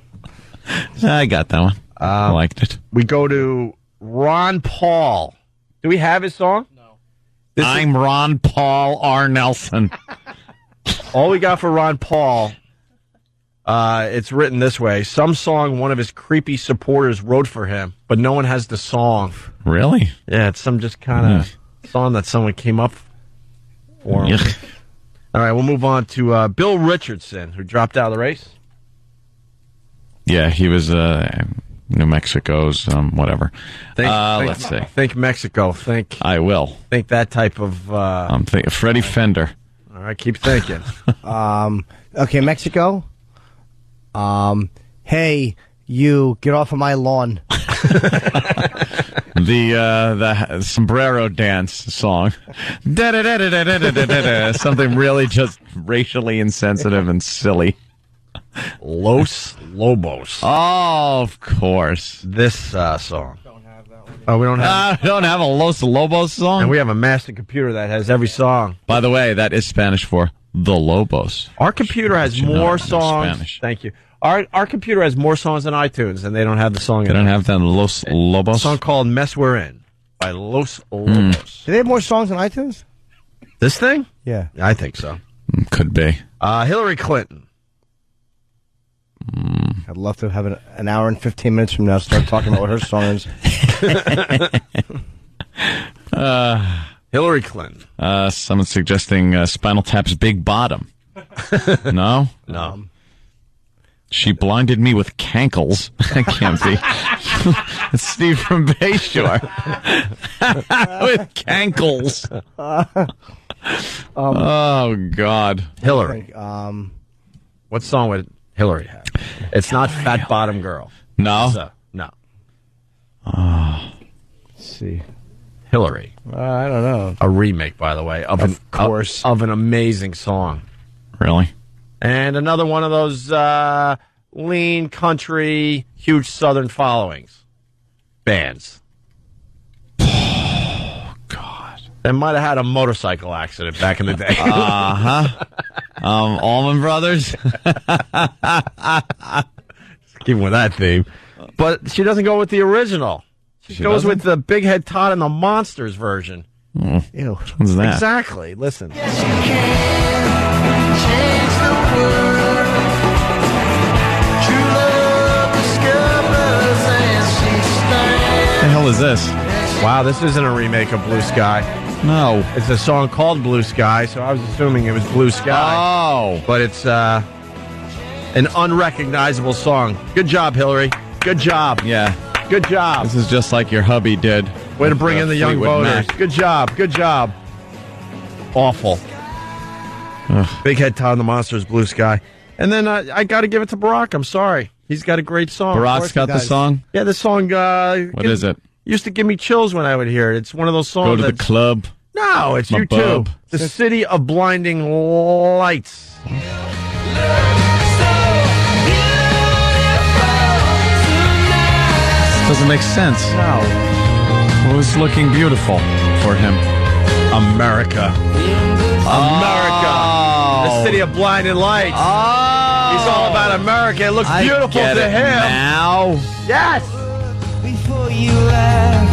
I got that one. I liked it. We go to Ron Paul. Do we have his song? No. I'm Ron Paul R. Nelson. All we got for Ron Paul, it's written this way. Some song one of his creepy supporters wrote for him, but no one has the song. Really? Yeah, it's some just kind of song that someone came up for him. All right, we'll move on to Bill Richardson, who dropped out of the race. Yeah, he was New Mexico's whatever. Let's see. Think Mexico. I will. Think that type of... I'm thinking Freddie Fender. All right, keep thinking. Okay, Mexico. Hey, you, get off of my lawn. The sombrero dance song. Something really just racially insensitive and silly. Los Lobos. Oh, of course. This song. Oh, we don't have. We don't have a Los Lobos song. And we have a master computer that has every song. By the way, that is Spanish for the Lobos. Our computer has more songs. Spanish. Thank you. Our computer has more songs than iTunes, and they don't have the song. They don't have the Los Lobos. A song called "Mess We're In" by Los Lobos. Do they have more songs than iTunes? This thing? Yeah, I think so. Could be. Hillary Clinton. I'd love to have an hour and 15 minutes from now start talking about what her song is. Hillary Clinton. Someone's suggesting Spinal Tap's Big Bottom. No? No. She blinded me with cankles. That can't be. It's Steve from Bayshore. With cankles. Oh, God. Hillary. What song would Hillary have? It's not Fat Bottom Girl. No? No. Let's see. Hillary. I don't know. A remake, by the way, of an amazing song. Really? And another one of those lean country, huge Southern followings bands. Oh, God. They might have had a motorcycle accident back in the day. Allman Brothers. Keep with that theme. But she doesn't go with the original. She goes with the Big Head Todd and the Monsters version. Ew. What's that? Exactly. Listen. Yes, you can change the world. True love discovers and she stands. What the hell is this? Wow, this isn't a remake of Blue Sky. No. It's a song called Blue Sky, so I was assuming it was Blue Sky. Oh. But it's an unrecognizable song. Good job, Hillary. Good job. Yeah. Good job. This is just like your hubby did. Way to bring in the young voters. Good job. Good job. Awful. Ugh. Big Head Todd and the Monsters, Blue Sky. And then I got to give it to Barack. I'm sorry. He's got a great song. Barack's got the song? Yeah, the song. What is it? Used to give me chills when I would hear it. It's one of those songs. Go to the club. No, it's My you bub. too. The City of Blinding Lights. Doesn't make sense. No. What was looking beautiful for him? America. America. The City of Blinding Lights. He's all about America. It looks beautiful get to it him. Now. Yes. Before you laugh,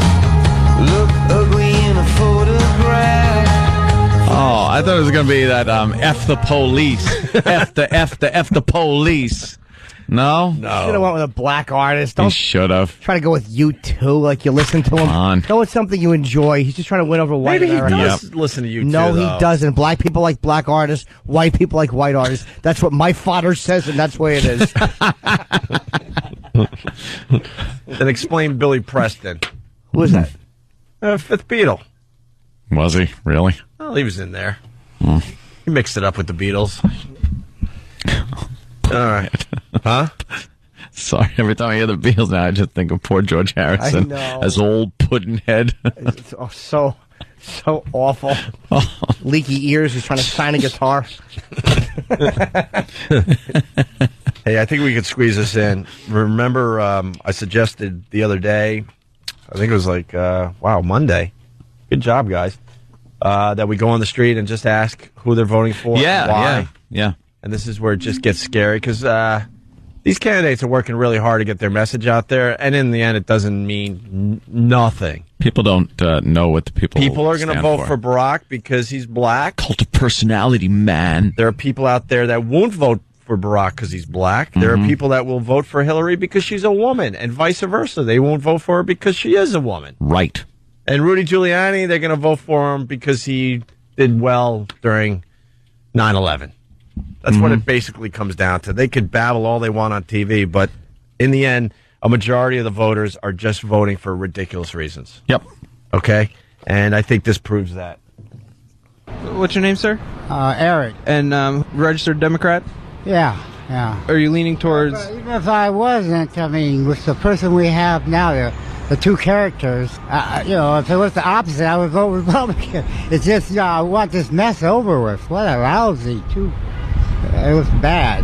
look ugly in a photograph. Oh, I thought it was going to be that F the police. F the police. No? Should have went with a black artist. He Don't should have. try to go with U2 like you listen to him. Come on. Go with something you enjoy. He's just trying to win over white Maybe he America. does listen to you No, too, he though. doesn't. Black people like black artists. White people like white artists. That's what my father says, and that's the way it is. Then explain Billy Preston. Who is that? Fifth Beatle. Was he? Really? Well, he was in there. He mixed it up with the Beatles. All right. Huh? Sorry, every time I hear the Beatles now, I just think of poor George Harrison I know. as old Puddinhead. It's so awful. Leaky ears. He's trying to sign a guitar. Hey, I think we could squeeze this in. Remember, I suggested the other day, I think it was like, Monday. Good job, guys. that we go on the street and just ask who they're voting for, Yeah, why. yeah. And this is where it just gets scary because these candidates are working really hard to get their message out there, and in the end, it doesn't mean nothing. People don't know what the People are going to vote for Barack because he's black. Cult of personality, man. There are people out there that won't vote for Barack because he's black. There are people that will vote for Hillary because she's a woman, and vice versa. They won't vote for her because she is a woman. Right. And Rudy Giuliani, they're going to vote for him because he did well during 9/11. That's what it basically comes down to. They could babble all they want on TV, but in the end, a majority of the voters are just voting for ridiculous reasons. Yep. Okay? And I think this proves that. What's your name, sir? Eric. And registered Democrat? Yeah. Are you leaning towards... But even if I wasn't, I mean, with the person we have now, the two characters, if it was the opposite, I would vote Republican. It's just, I want this mess over with. What a lousy two... It was bad.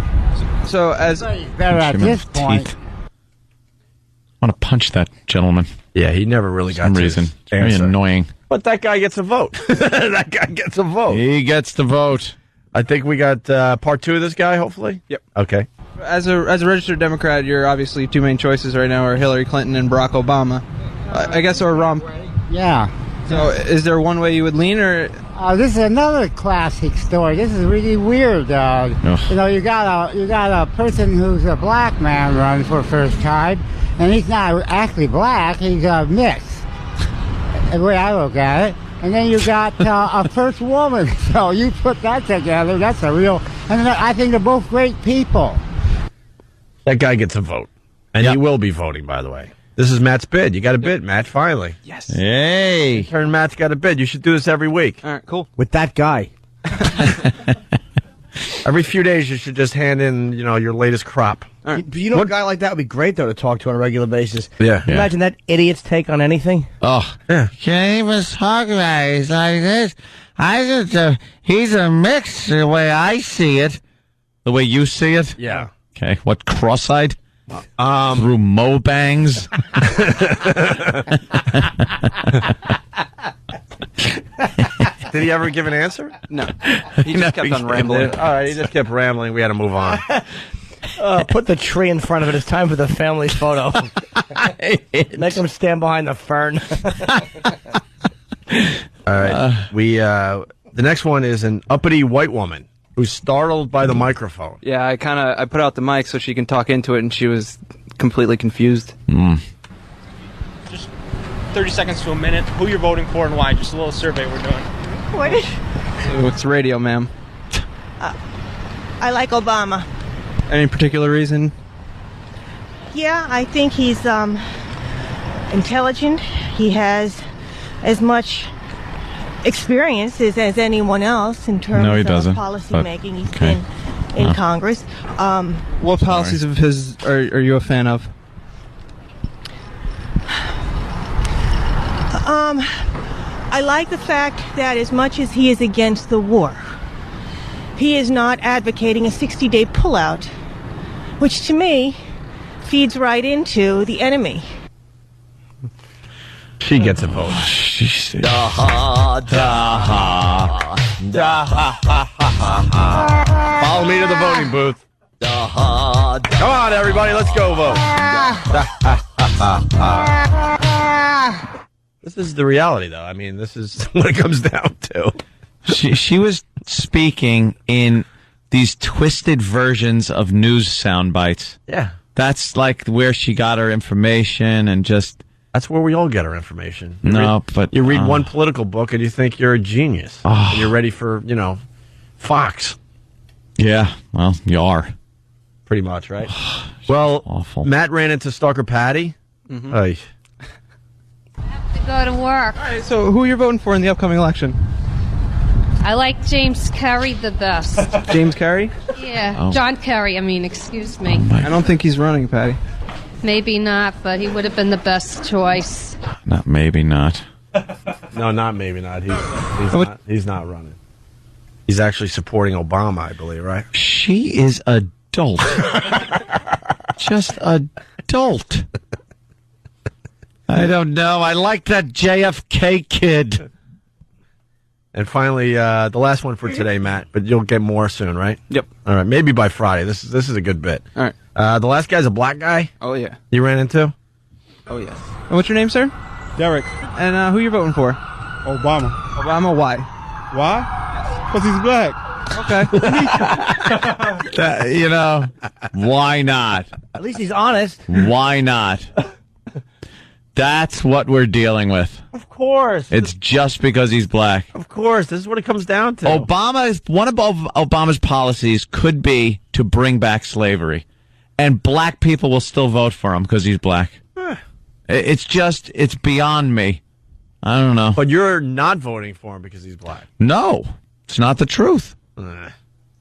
So as better at this point. I want to punch that gentleman. Yeah, he never really got some to reason. his Very answer. annoying. But that guy gets a vote. That guy gets a vote. He gets the vote. I think we got part 2 of this guy, hopefully. Yep. Okay. As a registered Democrat, your obviously two main choices right now are Hillary Clinton and Barack Obama. I guess, or Ron. Yeah. So is there one way you would lean, or... this is another classic story. This is really weird. You got a person who's a black man running for first time, and he's not actually black. He's a mix. The way I look at it. And then you got a first woman. So you put that together. That's a real. And I think they're both great people. That guy gets a vote, and he will be voting. By the way, this is Matt's bid. You got a bid, Matt. Finally. Yes. Hey. Turn Matt's got a bid. You should do this every week. All right, cool. With that guy. Every few days, you should just hand in, your latest crop. You know, a guy like that would be great, though, to talk to on a regular basis. Yeah. Imagine that idiot's take on anything. Oh. Yeah. Can't even talk about it. He's like this. He's a mix the way I see it. The way you see it? Yeah. Okay. What, cross-eyed? Through Mobangs? Did he ever give an answer? No. He just kept on rambling. All right, he just kept rambling. We had to move on. Put the tree in front of it. It's time for the family photo. Make him stand behind the fern. All right. The next one is an uppity white woman who's startled by the microphone. Yeah, I put out the mic so she can talk into it, and she was completely confused. Just 30 seconds to a minute. Who you're voting for and why. Just a little survey we're doing. What? So it's radio, ma'am. I like Obama. Any particular reason? Yeah, I think he's intelligent. He has as much experience as anyone else in terms of policy making. He's been in Congress. What policies of his are you a fan of? I like the fact that as much as he is against the war, he is not advocating a 60-day pullout, which to me feeds right into the enemy. She gets a vote. Follow me to the voting booth. Come on, everybody, let's go vote. This is the reality, though. I mean, this is what it comes down to. She was speaking in these twisted versions of news sound bites. Yeah. That's like where she got her information and just... That's where we all get our information. You read one political book and you think you're a genius. And you're ready for, Fox. Yeah, well, you are. Pretty much, right? Well, awful. Matt ran into Stalker Patty. Mm-hmm. Oy. To go to work. All right, so who are you voting for in the upcoming election? I like James Kerry the best. James Kerry? Yeah, John Kerry, excuse me. I don't think he's running, Patty. Maybe not, but he would have been the best choice. Maybe not. No, not maybe not. He's not running. He's actually supporting Obama, I believe, right? She is adult. Just adult. I don't know. I like that JFK kid. And finally, the last one for today, Matt, but you'll get more soon, right? Yep. All right, maybe by Friday. This is a good bit. All right. The last guy's a black guy? Oh, yeah. You ran into? Oh, yes. And what's your name, sir? Derek. And who you voting for? Obama. Obama, why? Why? Because he's black. Okay. Why not? At least he's honest. Why not? That's what we're dealing with. Of course. It's just because he's black. Of course. This is what it comes down to. One of Obama's policies could be to bring back slavery. And black people will still vote for him because he's black. It's beyond me. I don't know. But you're not voting for him because he's black. No, it's not the truth.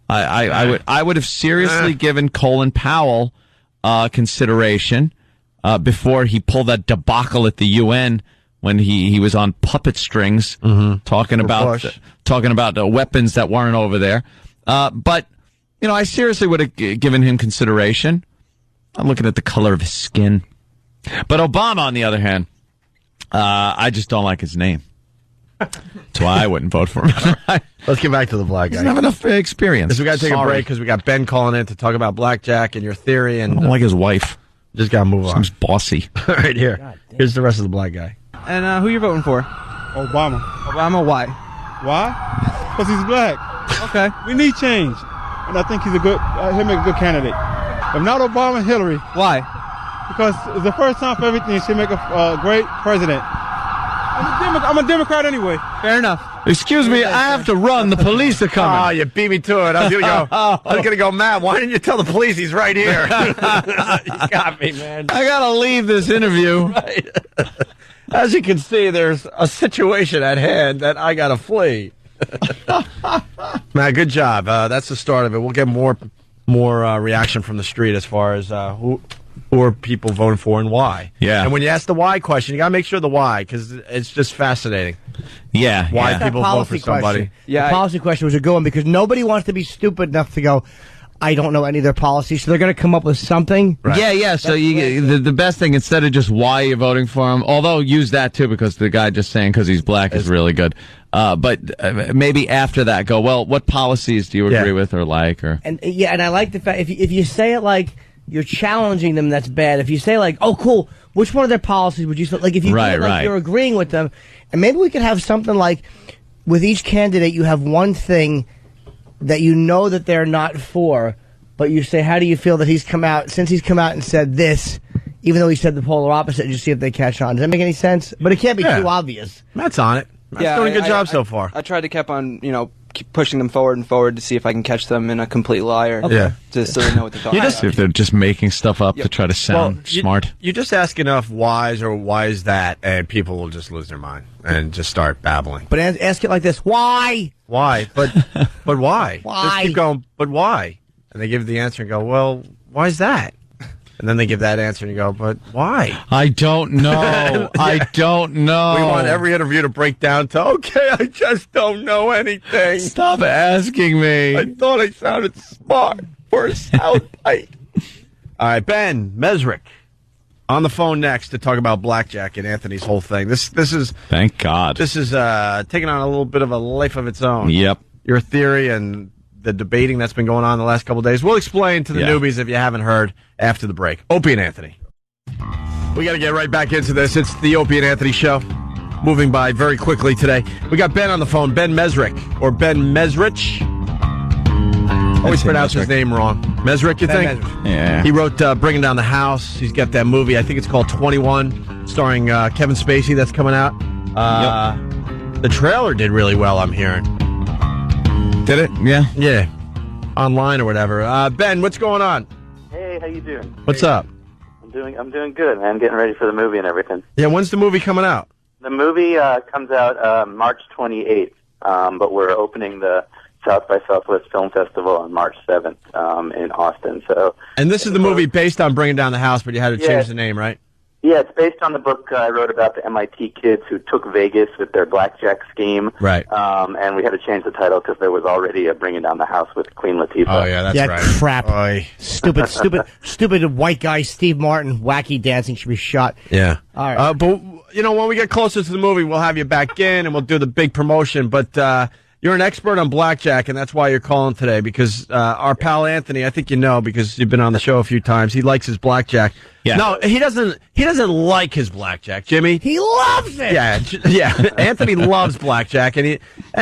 I would have seriously given Colin Powell consideration before he pulled that debacle at the UN when he was on puppet strings talking about weapons that weren't over there. But I seriously would have given him consideration. I'm looking at the color of his skin. But Obama, on the other hand, I just don't like his name. That's why I wouldn't vote for him. Let's get back to the black guy. He doesn't have enough experience. So we got to take a break because we got Ben calling in to talk about Blackjack and your theory. And I don't like his wife. Just got to move on. Seems bossy. Right here. Here's the rest of the black guy. And who you voting for? Obama. Obama, why? Why? Because he's black. Okay. We need change. And I think he'll make a good candidate. If not Obama, Hillary. Why? Because it's the first time for everything. She'll make a great president. I'm a Democrat anyway. Fair enough. Excuse me, I have to run. The police are coming. Oh, you beat me to it. I was gonna go, Matt, why didn't you tell the police he's right here? You got me, man. I gotta leave this interview. Right. As you can see, there's a situation at hand that I gotta flee. Matt, good job. That's the start of it. We'll get more reaction from the street as far as who are people voting for and why. Yeah. And when you ask the why question, you got to make sure the why, because it's just fascinating. Yeah. Why people vote for somebody. Question. Yeah. The policy question was a good one because nobody wants to be stupid enough to go, I don't know any of their policies, so they're going to come up with something. Right. Yeah. So the best thing, instead of just why you're voting for him, although use that too, because the guy just saying because he's black is really good. But maybe after that, go, well, what policies do you agree with or like? And I like the fact, if you say it like you're challenging them, that's bad. If you say like, oh, cool, which one of their policies would you, like if you do it like you're agreeing with them, and maybe we could have something like, with each candidate, you have one thing that you know that they're not for, but you say, how do you feel that since he's come out and said this, even though he said the polar opposite, just see if they catch on. Does that make any sense? But it can't be too obvious. Matt's on it. Matt's doing a good job so far. I tried to keep on, keep pushing them forward and forward to see if I can catch them in a complete liar. Okay. Just so they know what they're talking about. If they're just making stuff up to try to sound smart. You just ask enough whys or why is that, and people will just lose their mind and just start babbling. But ask it like this: why? Why? But why? Why? Just keep going. But why? And they give the answer and go, well, why is that? And then they give that answer and you go, but why? I don't know. I don't know. We want every interview to break down to, okay, I just don't know anything. Stop asking me. I thought I sounded smart for a soundbite. All right, Ben Mesrick on the phone next to talk about Blackjack and Anthony's whole thing. This is... Thank God. This is taking on a little bit of a life of its own. Yep. Your theory and the debating that's been going on the last couple of days. We'll explain to the newbies if you haven't heard after the break. Opie and Anthony. We got to get right back into this. It's the Opie and Anthony show. Moving by very quickly today. We got Ben on the phone, Ben Mesrick, or Ben Mesrich. Always pronounce his name wrong. Mesrick, you think? Mesrick. Yeah. He wrote Bringing Down the House. He's got that movie, I think it's called 21, starring Kevin Spacey, that's coming out. The trailer did really well, I'm hearing. Did it? Yeah. Yeah. Online or whatever. Ben, what's going on? Hey, how you doing? What's up? I'm doing good, man. Getting ready for the movie and everything. Yeah, when's the movie coming out? The movie comes out March 28th, but we're opening the South by Southwest Film Festival on March 7th in Austin. So. And this is the movie based on Bringing Down the House, but you had to change the name, right? Yeah, it's based on the book I wrote about the MIT kids who took Vegas with their blackjack scheme. Right. And we had to change the title because there was already a Bringing Down the House with Queen Latifah. Oh, yeah, that's right. Crap. Oy. Stupid white guy Steve Martin, wacky dancing should be shot. Yeah. All right. But, you know, when we get closer to the movie, we'll have you back in and we'll do the big promotion. But you're an expert on blackjack, and that's why you're calling today, because our pal Anthony, I think you know because you've been on the show a few times, he likes his blackjack. Yeah. No, he doesn't like his blackjack, Jimmy. He loves it. Yeah. Anthony loves blackjack, and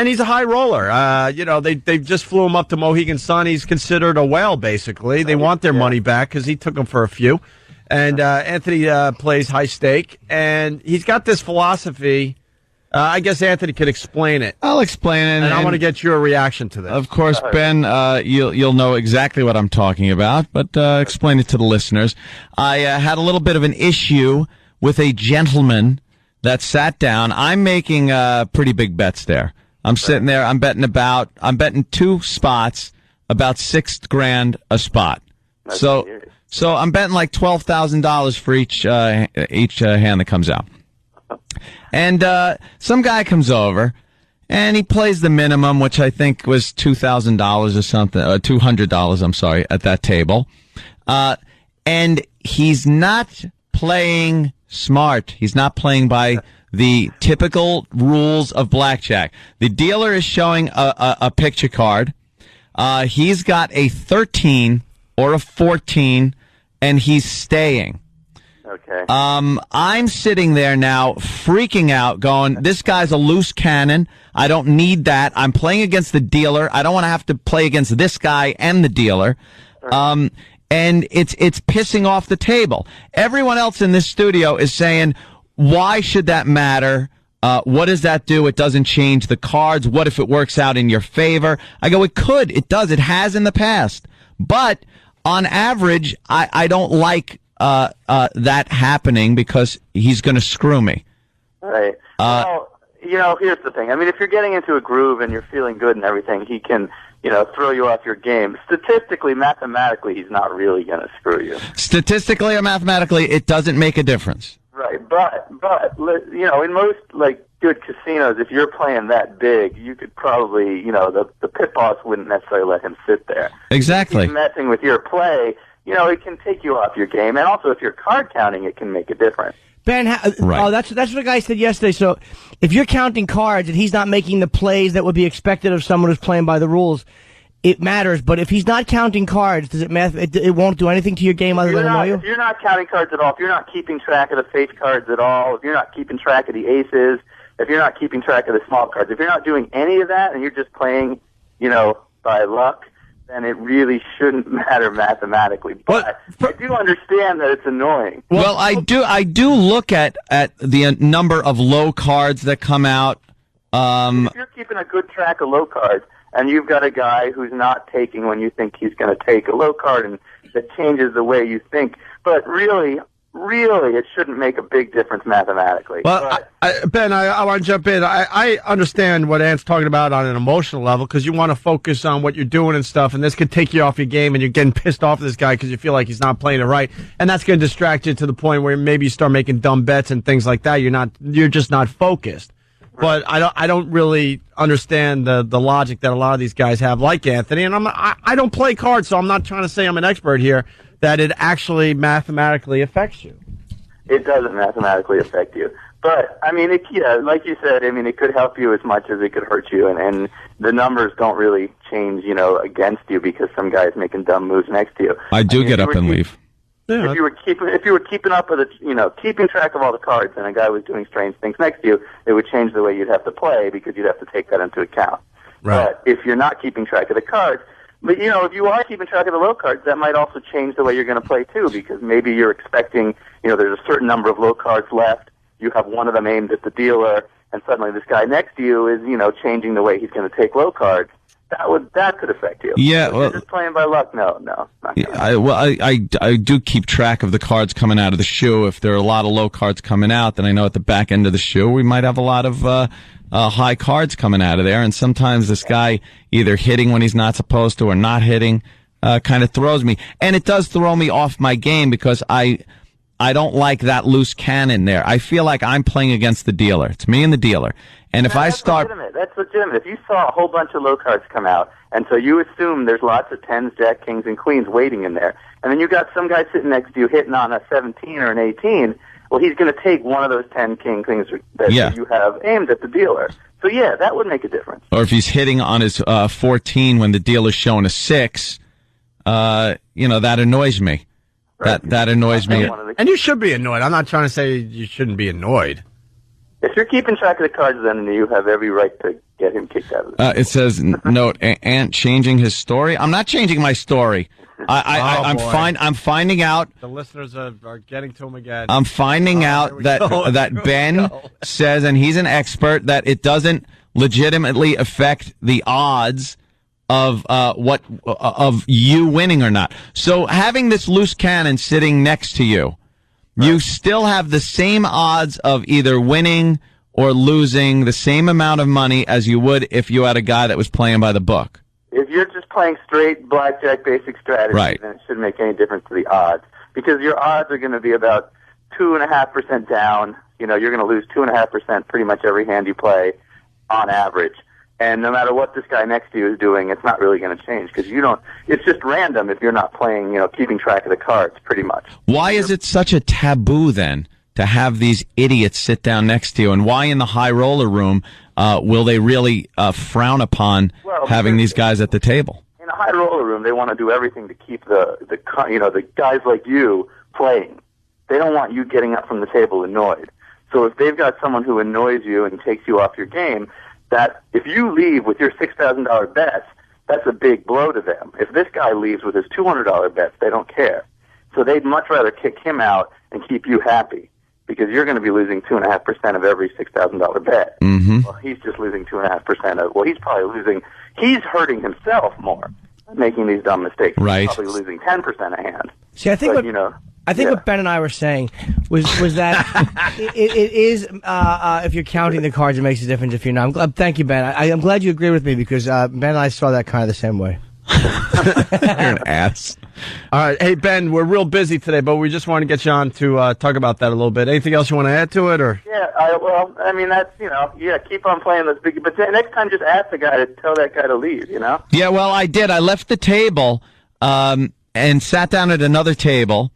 he's a high roller. You know, they just flew him up to Mohegan Sun. He's considered a whale, basically. They want their money back because he took them for a few. And Anthony plays high stake, and he's got this philosophy. I guess Anthony could explain it. I'll explain it. And I want to get your reaction to this. Of course, Ben, you'll know exactly what I'm talking about, but explain it to the listeners. I had a little bit of an issue with a gentleman that sat down. I'm making pretty big bets there. I'm sitting there. I'm betting 2 spots, about $6,000 a spot. So I'm betting like $12,000 for each hand that comes out. And some guy comes over, and he plays the minimum, which I think was $2,000 or something, $200, I'm sorry, at that table. And he's not playing smart. He's not playing by the typical rules of blackjack. The dealer is showing a picture card. He's got a 13 or a 14, and he's staying. Okay. I'm sitting there now freaking out going, this guy's a loose cannon. I don't need that. I'm playing against the dealer. I don't want to have to play against this guy and the dealer. And it's pissing off the table. Everyone else in this studio is saying, why should that matter? What does that do? It doesn't change the cards. What if it works out in your favor? I go, it could. It does. It has in the past. But on average, I don't like that happening because he's going to screw me. Right. Well, you know, here's the thing. I mean, if you're getting into a groove and you're feeling good and everything, he can, you know, throw you off your game. Statistically, mathematically, he's not really going to screw you. Statistically or mathematically, it doesn't make a difference. Right. But you know, in most, like, good casinos, if you're playing that big, you could probably, you know, the pit boss wouldn't necessarily let him sit there. Exactly. If he's messing with your play, you know, it can take you off your game, and also if you're card counting, it can make a difference. Ben, right. Oh, that's what the guy said yesterday. So, if you're counting cards and he's not making the plays that would be expected of someone who's playing by the rules, it matters. But if he's not counting cards, does it matter? It won't do anything to your game other than annoy you? If you're not counting cards at all, if you're not keeping track of the face cards at all, if you're not keeping track of the aces, if you're not keeping track of the small cards, if you're not doing any of that and you're just playing, you know, by luck, then it really shouldn't matter mathematically. But I do understand that it's annoying. Well, I do look at the number of low cards that come out. If you're keeping a good track of low cards, and you've got a guy who's not taking when you think he's going to take a low card, and that changes the way you think, but really, it shouldn't make a big difference mathematically. Well, Ben, I want to jump in. I understand what Ant's talking about on an emotional level because you want to focus on what you're doing and stuff, and this could take you off your game, and you're getting pissed off at this guy because you feel like he's not playing it right, and that's going to distract you to the point where maybe you start making dumb bets and things like that. You're just not focused. But I don't really understand the logic that a lot of these guys have, like Anthony, and I don't play cards, so I'm not trying to say I'm an expert here. That it actually mathematically affects you. It doesn't mathematically affect you. But, I mean, like you said, I mean, it could help you as much as it could hurt you, and the numbers don't really change, you know, against you because some guy's making dumb moves next to you. I do get up and leave. Yeah. If you were keeping up with it, you know, keeping track of all the cards and a guy was doing strange things next to you, it would change the way you'd have to play because you'd have to take that into account. Right. But if you're not keeping track of the cards, but, you know, if you are keeping track of the low cards, that might also change the way you're going to play, too, because maybe you're expecting, you know, there's a certain number of low cards left. You have one of them aimed at the dealer, and suddenly this guy next to you is, you know, changing the way he's going to take low cards. That could affect you. Yeah, if well, you're just playing by luck, no. I do keep track of the cards coming out of the shoe. If there are a lot of low cards coming out, then I know at the back end of the shoe we might have a lot of high cards coming out of there. And sometimes this guy either hitting when he's not supposed to or not hitting kind of throws me. And it does throw me off my game because I don't like that loose cannon there. I feel like I'm playing against the dealer. It's me and the dealer. And if I start... That's legitimate. If you saw a whole bunch of low cards come out, and so you assume there's lots of 10s, jack, kings, and queens waiting in there, and then you got some guy sitting next to you hitting on a 17 or an 18, well, he's going to take one of those 10 king things that you have aimed at the dealer. So, yeah, that would make a difference. Or if he's hitting on his 14 when the dealer's showing a 6, that annoys me. Right. That annoys me. And you should be annoyed. I'm not trying to say you shouldn't be annoyed. If you're keeping track of the cards, then you have every right to get him kicked out of it. It says, note, Ant changing his story. I'm not changing my story. I'm finding out. The listeners are getting to him again. I'm finding out that Ben says, and he's an expert, that it doesn't legitimately affect the odds of of you winning or not. So having this loose cannon sitting next to you, you still have the same odds of either winning or losing the same amount of money as you would if you had a guy that was playing by the book. If you're just playing straight blackjack basic strategy, then it shouldn't make any difference to the odds, because your odds are going to be about 2.5% down. You're going to lose 2.5% pretty much every hand you play on average. And no matter what this guy next to you is doing, it's not really going to change, because it's just random if you're not playing, keeping track of the cards pretty much. Why is it such a taboo then to have these idiots sit down next to you? And why in the high roller room will they really frown upon having these guys at the table? In a high roller room, they want to do everything to keep the guys like you playing. They don't want you getting up from the table annoyed. So if they've got someone who annoys you and takes you off your game, that if you leave with your $6,000 bets, that's a big blow to them. If this guy leaves with his $200 bets, they don't care. So they'd much rather kick him out and keep you happy, because you're going to be losing 2.5% of every $6,000 bet. Mm-hmm. Well, he's just losing 2.5% of. Well, he's probably losing. He's hurting himself more, making these dumb mistakes. Right. He's probably losing 10% a hand. See, I think what Ben and I were saying was that it is if you're counting the cards, it makes a difference. If you're not, thank you, Ben. I'm glad you agree with me, because Ben and I saw that kind of the same way. You're an ass. All right, hey Ben, we're real busy today, but we just want to get you on to talk about that a little bit. Anything else you want to add to it, or? Yeah, that's keep on playing those big. But next time, just ask the guy to tell that guy to leave. Yeah, well, I did. I left the table and sat down at another table.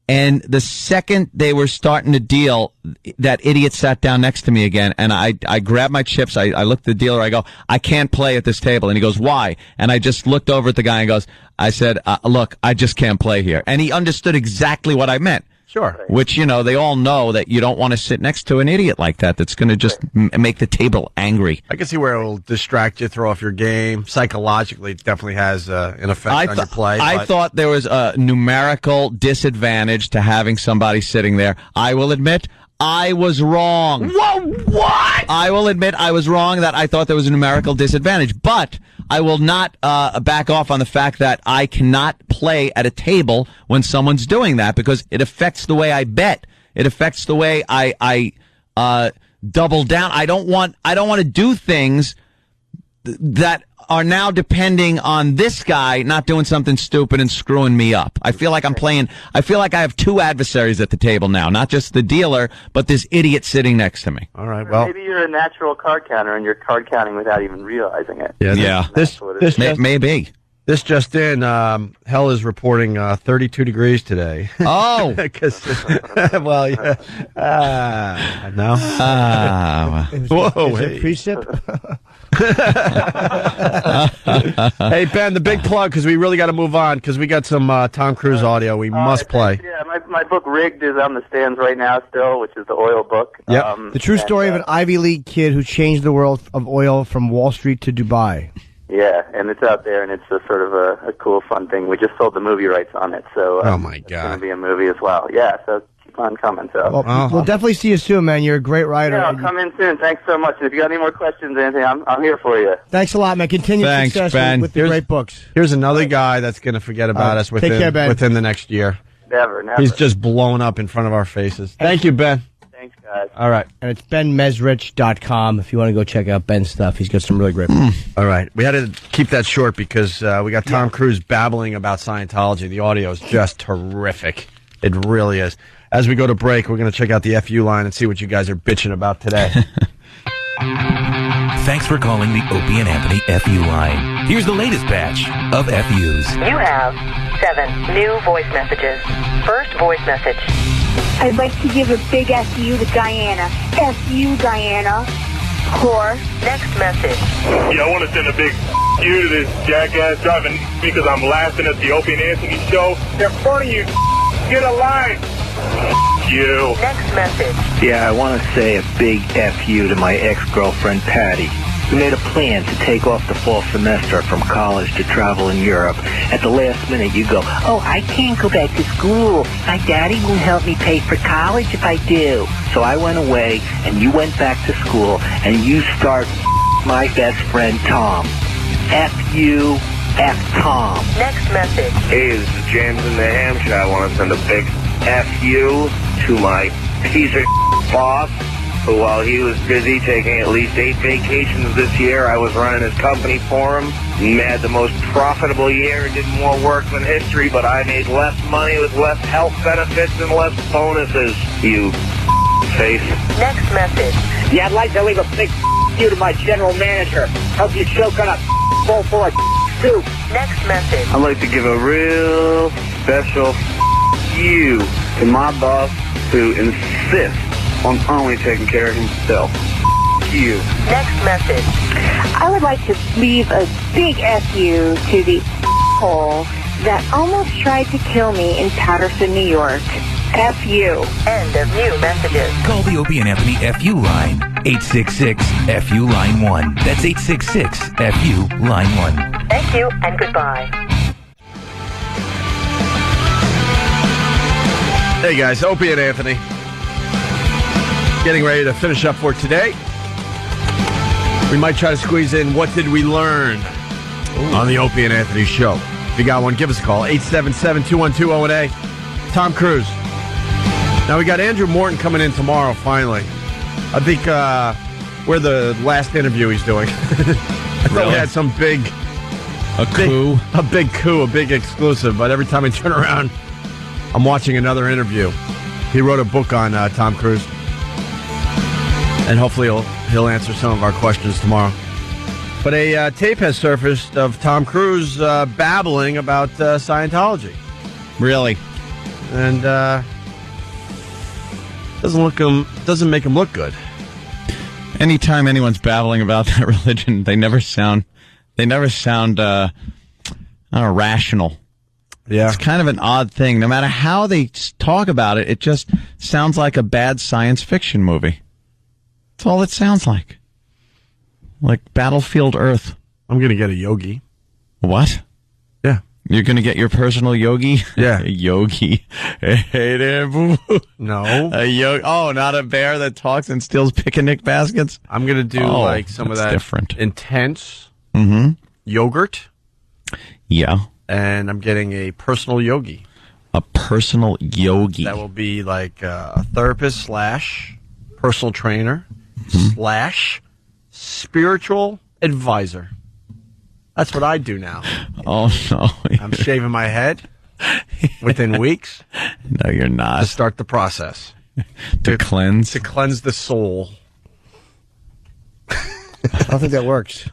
And the second they were starting to deal, that idiot sat down next to me again, and I grabbed my chips. I looked at the dealer. I go, I can't play at this table. And he goes, why? And I just looked over at the guy and goes, I said, look, I just can't play here. And he understood exactly what I meant. Sure. Which, they all know that you don't want to sit next to an idiot like that that's going to just make the table angry. I can see where it will distract you, throw off your game. Psychologically, it definitely has an effect on your play. I thought there was a numerical disadvantage to having somebody sitting there. I will admit, I was wrong. Whoa, what? I will admit I was wrong that I thought there was a numerical disadvantage, but I will not back off on the fact that I cannot play at a table when someone's doing that, because it affects the way I bet. It affects the way I double down. I don't want to do things that are now depending on this guy not doing something stupid and screwing me up. I feel like I feel like I have two adversaries at the table now, not just the dealer, but this idiot sitting next to me. All right, well. Maybe you're a natural card counter and you're card counting without even realizing it. Yeah. Maybe. This just in, hell is reporting 32 degrees today. Oh! Well, yeah. No? Whoa, hey. Pre-sip? Hey, Ben, the big plug, because we really got to move on, because we got some Tom Cruise audio we must play. Yeah, my book, Rigged, is on the stands right now still, which is the oil book. Yep. The true story of an Ivy League kid who changed the world of oil from Wall Street to Dubai. Yeah, and it's out there, and it's a sort of a cool, fun thing. We just sold the movie rights on it, so oh my God, it's going to be a movie as well. Yeah, so keep on coming. So we'll definitely see you soon, man. You're a great writer. Yeah, I'll come in soon. Thanks so much. And if you got any more questions or anything, I'm here for you. Thanks a lot, man. Continued success with the great books. Here's another guy that's going to forget about us within the next year. Never. He's just blown up in front of our faces. Thank you, Ben. Thanks, guys. All right. And it's benmezrich.com if you want to go check out Ben's stuff. He's got some really great books. All right. We had to keep that short because we got Tom Cruise babbling about Scientology. The audio is just terrific. It really is. As we go to break, we're going to check out the FU line and see what you guys are bitching about today. Thanks for calling the Opie and Anthony FU line. Here's the latest batch of FUs. You have 7 new voice messages. First voice message. I'd like to give a big FU to Diana. FU, Diana. Whore. Next message. Yeah, I want to send a big you to this jackass driving because I'm laughing at the Opie and Anthony show. In front of you. Get a line. You. Next message. Yeah, I want to say a big FU to my ex-girlfriend, Patty. We made a plan to take off the fall semester from college to travel in Europe. At the last minute, you go, oh, I can't go back to school. My daddy won't help me pay for college if I do. So I went away, and you went back to school, and you start my best friend, Tom. F-U, F-Tom. Next message. Hey, this is James in New Hampshire. I want to send a big F-U to my piece of boss, who while he was busy taking at least 8 vacations this year, I was running his company for him. He had the most profitable year and did more work than history, but I made less money with less health benefits and less bonuses, you face. Next message. Yeah, I'd like to leave a big you to my general manager. Hope you choke on a bowl full of soup. Next message. I'd like to give a real special you to my boss who insists on only taking care of himself. You. Next message. I would like to leave a big FU to the hole that almost tried to kill me in Patterson, New York. FU. End of new messages. Call the Opie and Anthony FU line. 866-FU line 1. That's 866-FU line 1. Thank you and goodbye. Hey guys, Opie and Anthony. Getting ready to finish up for today. We might try to squeeze in what did we learn on the Opie and Anthony show. If you got one, give us a call. 877-212-0-A. Tom Cruise. Now we got Andrew Morton coming in tomorrow, finally. I think we're the last interview he's doing. I thought we had some big coup, a big exclusive, but every time I turn around, I'm watching another interview. He wrote a book on Tom Cruise, and hopefully he'll answer some of our questions tomorrow. But a tape has surfaced of Tom Cruise babbling about Scientology. Really? And doesn't make him look good. Anytime anyone's babbling about that religion, they never sound rational. Yeah. It's kind of an odd thing. No matter how they talk about it, it just sounds like a bad science fiction movie. That's all it sounds like. Like Battlefield Earth. I'm going to get a yogi. What? Yeah. You're going to get your personal yogi? Yeah. A yogi. Hey there, boo. No. A yogi. Oh, not a bear that talks and steals picnic baskets? I'm going to do some of that different. Intense yogurt. Yeah. And I'm getting a personal yogi. A personal yogi. That will be like a therapist / personal trainer / spiritual advisor. That's what I do now. Oh, no. I'm shaving my head within weeks. No, you're not. To start the process. To cleanse? To cleanse the soul. I don't think that works.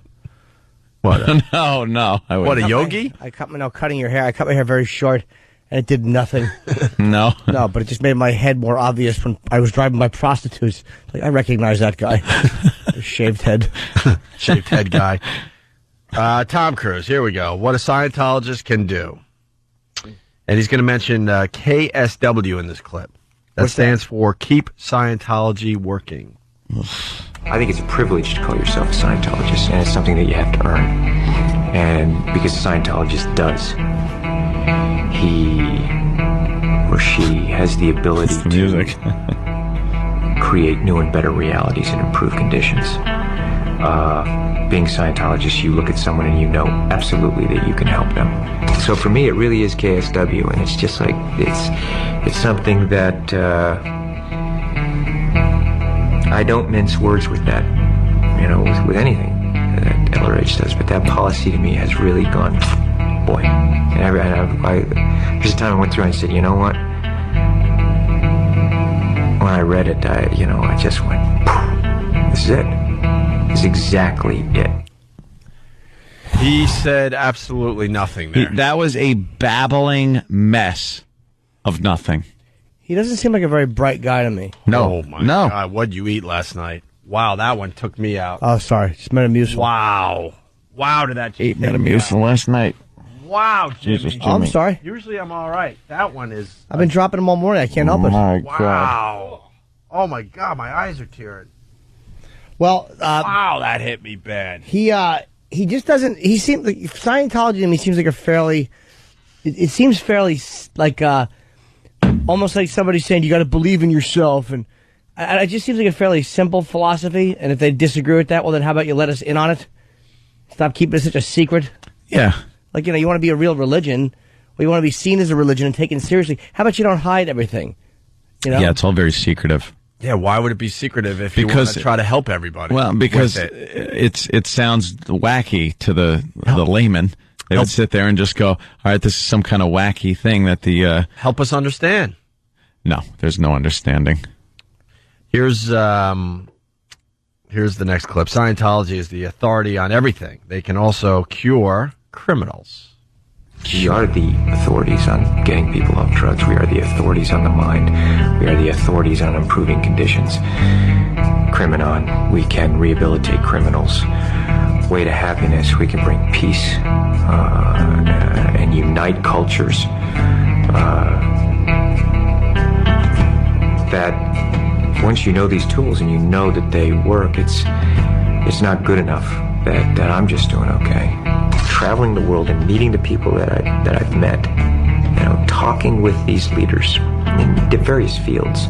What? No. What, a yogi? Cutting your hair. I cut my hair very short, and it did nothing. No, but it just made my head more obvious when I was driving by prostitutes. Like, I recognize that guy. Shaved head. Shaved head guy. Tom Cruise, here we go. What a Scientologist can do. And he's going to mention KSW in this clip. That stands for Keep Scientology Working. I think it's a privilege to call yourself a Scientologist, and it's something that you have to earn. And because a Scientologist does, he or she has the ability to create new and better realities and improve conditions. Being Scientologist, you look at someone and you know absolutely that you can help them. So for me, it really is KSW, and it's just like, it's something that I don't mince words with that, with anything that LRH does. But that policy to me has really gone, boy. And there's a time I went through and I said, you know what? when I read it, I just went, this is it. This is exactly it. He said absolutely nothing there. That was a babbling mess of nothing. He doesn't seem like a very bright guy to me. No. Oh, my God. What'd you eat last night? Wow, that one took me out. Oh, sorry. Just Metamucil. Wow. Wow, did that just Ate Metamucil last night. Wow, Jimmy. Jesus, Jimmy. Oh, I'm sorry. Usually I'm all right. That one is... I've been dropping them all morning. I can't help it. My Wow. God. Oh, my God. My eyes are tearing. Well, wow, that hit me bad. He just doesn't... He seems like... Scientology to me seems like a fairly... It seems fairly like... almost like somebody saying you got to believe in yourself, and it just seems like a fairly simple philosophy. And if they disagree with that, well, then how about you let us in on it? Stop keeping it such a secret. Yeah. Like, you want to be a real religion, or you want to be seen as a religion and taken seriously. How about you don't hide everything? Yeah, it's all very secretive. Yeah, why would it be secretive if you want to try to help everybody? Well, because it sounds wacky to the layman. They would sit there and just go, all right, this is some kind of wacky thing that the... help us understand. No, there's no understanding. Here's the next clip. Scientology is the authority on everything. They can also cure criminals. We are the authorities on getting people off drugs. We are the authorities on the mind. We are the authorities on improving conditions. Criminon, we can rehabilitate criminals. Way to happiness, we can bring peace and unite cultures. That once you know these tools and you know that they work, it's not good enough that I'm just doing okay. Traveling the world and meeting the people that I've met, talking with these leaders in various fields.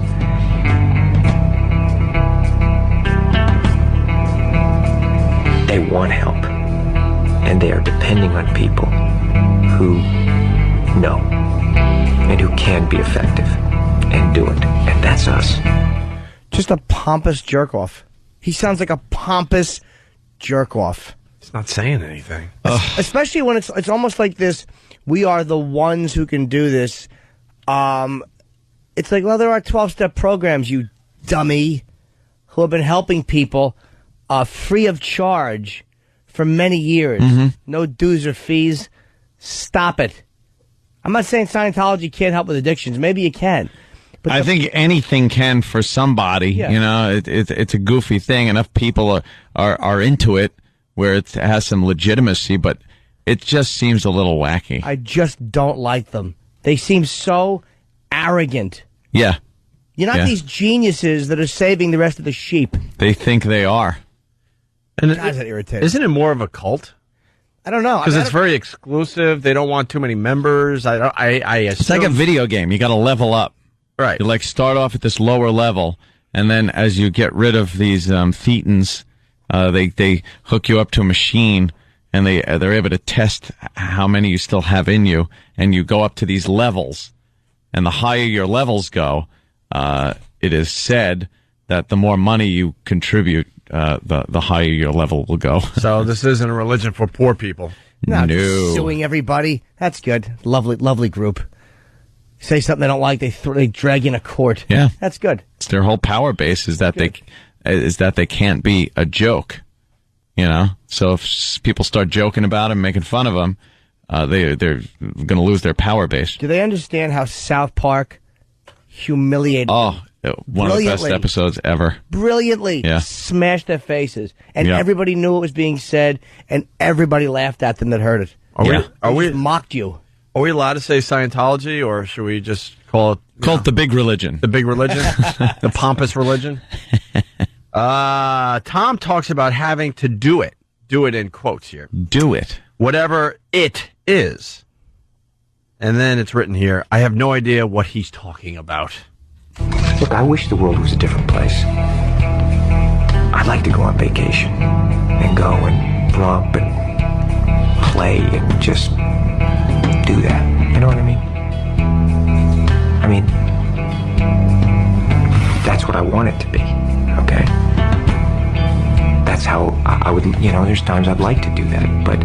They want help, and they are depending on people who know and who can be effective and do it, and that's us. Just a pompous jerk-off. He sounds like a pompous jerk-off. It's not saying anything. Especially when it's almost like this, we are the ones who can do this. It's like, well, there are 12-step programs, you dummy, who have been helping people free of charge for many years. Mm-hmm. No dues or fees. Stop it. I'm not saying Scientology can't help with addictions. Maybe you can. But I think anything can for somebody. Yeah. It's a goofy thing. Enough people are into it where it has some legitimacy, but it just seems a little wacky. I just don't like them. They seem so arrogant. Yeah. You're not these geniuses that are saving the rest of the sheep. They think they are. And God, that irritating. Isn't it more of a cult? I don't know. Because it's very exclusive. They don't want too many members. I assume. It's like a video game. You got to level up. Right. You start off at this lower level, and then as you get rid of these thetans, they hook you up to a machine, and they're able to test how many you still have in you, and you go up to these levels, and the higher your levels go, it is said that the more money you contribute, the higher your level will go. So this isn't a religion for poor people. No. Suing everybody. That's good. Lovely group. Say something they don't like, they drag in a court. Yeah. That's good. It's their whole power base is that they can't be a joke. So if people start joking about them, making fun of them, they're going to lose their power base. Do they understand how South Park humiliated them? One of the best episodes ever. Brilliantly smashed their faces. And everybody knew it was being said, and everybody laughed at them that heard it. Are we mocked you. Are we allowed to say Scientology, or should we just call it the big religion? The big religion? The pompous religion? Tom talks about having to do it. Do it in quotes here. Do it. Whatever it is. And then it's written here, I have no idea what he's talking about. Look, I wish the world was a different place. I'd like to go on vacation and go and romp and play and just do that. You know what I mean? I mean, that's what I want it to be, okay? That's how I would, there's times I'd like to do that, but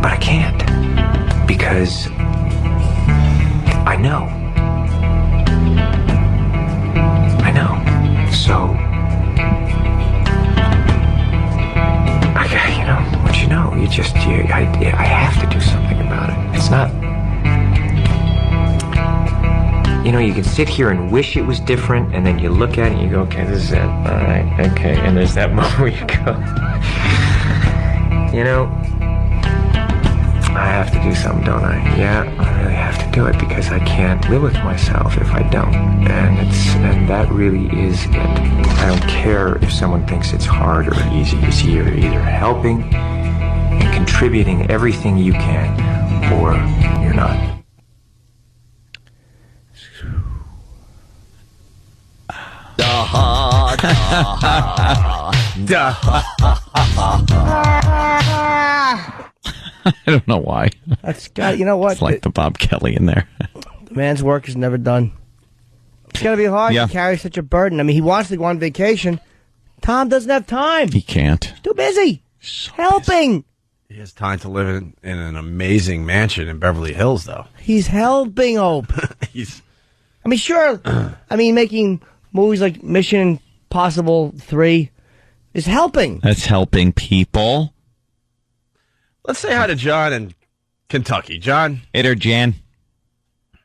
I can't, because I know. So, I have to do something about it. It's not, you can sit here and wish it was different, and then you look at it and you go, okay, this is it. All right, okay. And there's that moment where you go, I have to do something, don't I? Yeah, I really have to do it because I can't live with myself if I don't. And that really is it. I don't care if someone thinks it's hard or easy. You're either helping and contributing everything you can, or you're not. I don't know why. That's got, you know what? It's like the Bob Kelly in there. The man's work is never done. It's got to be hard to carry such a burden. I mean, he wants to go on vacation. Tom doesn't have time. He can't. Too busy. helping. He has time to live in an amazing mansion in Beverly Hills, though. He's helping Hope. I mean, sure. I mean, making movies like Mission Impossible 3 is helping. That's helping people. Let's say hi to John in Kentucky. John. Hey there, Jan.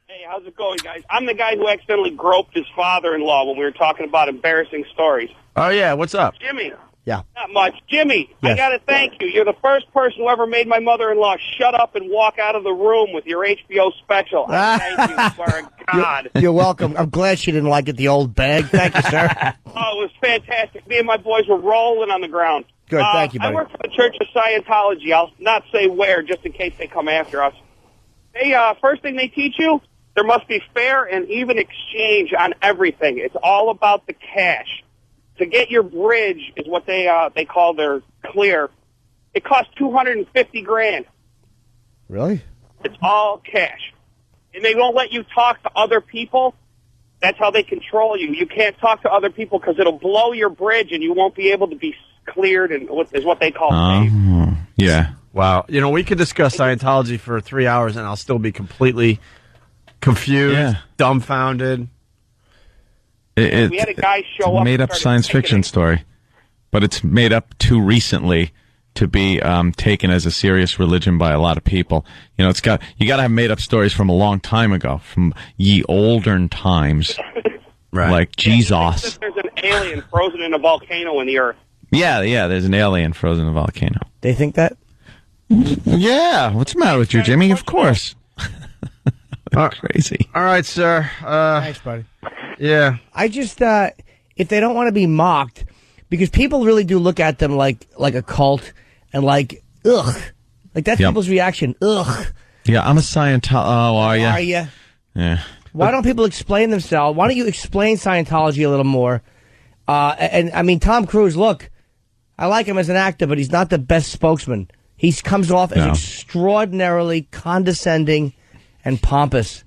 Hey, how's it going, guys? I'm the guy who accidentally groped his father-in-law when we were talking about embarrassing stories. Oh, yeah. What's up? Jimmy. Yeah. Not much. Jimmy, Yes. I got to thank you. You're the first person who ever made my mother-in-law shut up and walk out of the room with your HBO special. I thank you, swear to God. You're welcome. I'm glad she didn't like it, the old bag. Thank you, sir. Oh, it was fantastic. Me and my boys were rolling on the ground. Good, thank you, buddy. I work for the Church of Scientology. I'll not say where, just in case they come after us. They first thing they teach you, there must be fair and even exchange on everything. It's all about the cash. To get your bridge is what they call their clear. It costs $250,000. Really? It's all cash, and they won't let you talk to other people. That's how they control you. You can't talk to other people because it'll blow your bridge, and you won't be able to be cleared. And is what they call saved. Yeah. Wow. You know, we could discuss Scientology for 3 hours, and I'll still be completely confused, dumbfounded. We had a guy show up. Made up science fiction story, but it's made up too recently to be taken as a serious religion by a lot of people. You know, you got to have made up stories from a long time ago, from ye olden times, right? Like Jesus. There's an alien frozen in a volcano in the earth. Yeah. There's an alien frozen in a volcano. They think that? Yeah. What's the matter with you, Jimmy? Of course. Crazy. All right, sir. Thanks, buddy. Yeah. I just, if they don't want to be mocked, because people really do look at them like a cult and like, ugh. Like, that's people's reaction. Ugh. Yeah, I'm a Scientologist. Oh, are you? Are you? Yeah. Why don't people explain themselves? Why don't you explain Scientology a little more? And I mean, Tom Cruise, look, I like him as an actor, but he's not the best spokesman. He comes off as extraordinarily condescending and pompous.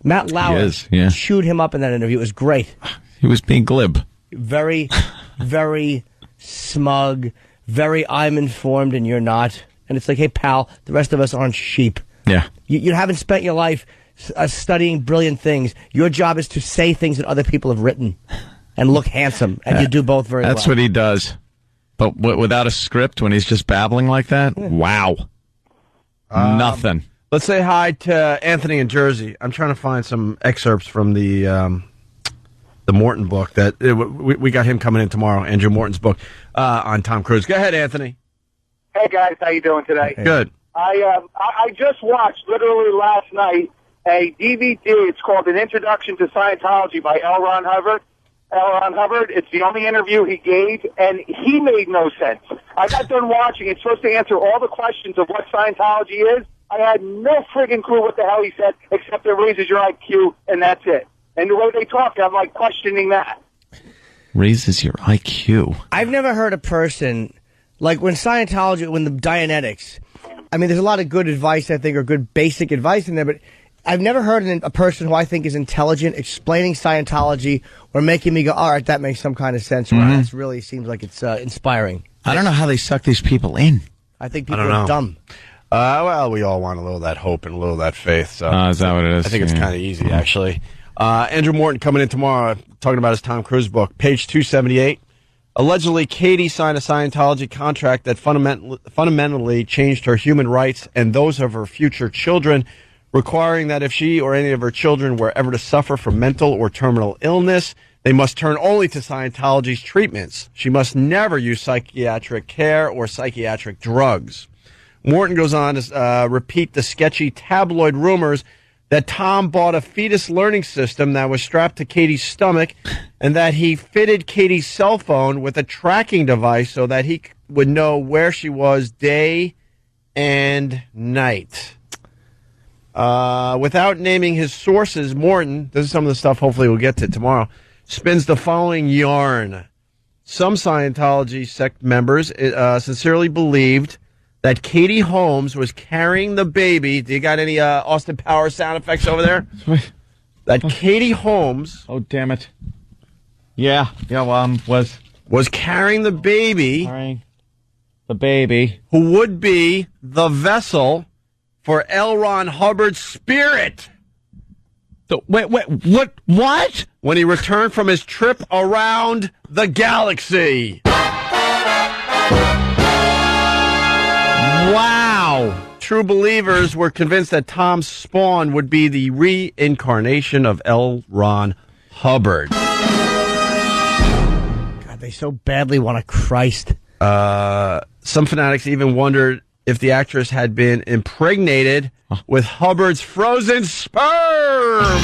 Matt Lauer chewed him up in that interview. It was great. He was being glib. Very, very smug. Very, I'm informed and you're not. And it's like, hey, pal, the rest of us aren't sheep. Yeah. You haven't spent your life studying brilliant things. Your job is to say things that other people have written and look handsome. And you do both very well. That's what he does. But without a script, when he's just babbling like that, wow. Nothing. Let's say hi to Anthony in Jersey. I'm trying to find some excerpts from the Morton book that we got him coming in tomorrow. Andrew Morton's book on Tom Cruise. Go ahead, Anthony. Hey guys, how you doing today? Good. I just watched literally last night a DVD. It's called An Introduction to Scientology by L. Ron Hubbard. It's the only interview he gave, and he made no sense. I got done watching. It's supposed to answer all the questions of what Scientology is. I had no friggin' clue what the hell he said, except it raises your IQ, and that's it. And the way they talk, I'm like questioning that. Raises your IQ. I've never heard a person, like when Scientology, when the Dianetics, I mean, there's a lot of good advice, I think, or good basic advice in there, but I've never heard a person who I think is intelligent explaining Scientology or making me go, all right, that makes some kind of sense. Or that really seems like it's inspiring. I don't know how they suck these people in. I think people are dumb. Well, we all want a little of that hope and a little of that faith. So is that what it is? I think it's kind of easy, actually. Andrew Morton coming in tomorrow, talking about his Tom Cruise book, page 278. Allegedly, Katie signed a Scientology contract that fundamentally changed her human rights and those of her future children, requiring that if she or any of her children were ever to suffer from mental or terminal illness, they must turn only to Scientology's treatments. She must never use psychiatric care or psychiatric drugs. Morton goes on to repeat the sketchy tabloid rumors that Tom bought a fetus learning system that was strapped to Katie's stomach and that he fitted Katie's cell phone with a tracking device so that he would know where she was day and night. Without naming his sources, Morton, this is some of the stuff hopefully we'll get to tomorrow, spins the following yarn. Some Scientology sect members sincerely believed that Katie Holmes was carrying the baby. Do you got any Austin Powers sound effects over there? That Katie Holmes... Oh, damn it. Yeah, was carrying the baby. Carrying the baby. Who would be the vessel for L. Ron Hubbard's spirit. Wait, what? When he returned from his trip around the galaxy. Wow. True believers were convinced that Tom's spawn would be the reincarnation of L. Ron Hubbard. God, they so badly want a Christ. Some fanatics even wondered if the actress had been impregnated with Hubbard's frozen sperm.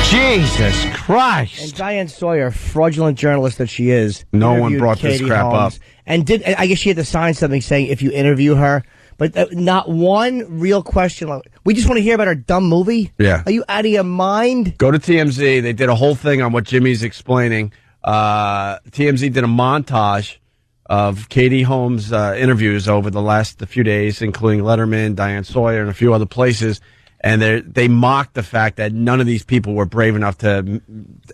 Jesus Christ. And Diane Sawyer, fraudulent journalist that she is. No one brought this crap up. And I guess she had to sign something saying if you interview her. But not one real question. We just want to hear about her dumb movie? Yeah. Are you out of your mind? Few to TMZ. They did a whole thing on what Jimmy's explaining. TMZ did a montage of Katie Holmes' interviews over the few days, including Letterman, Diane Sawyer, and a few other places. And they mocked the fact that none of these people were brave enough to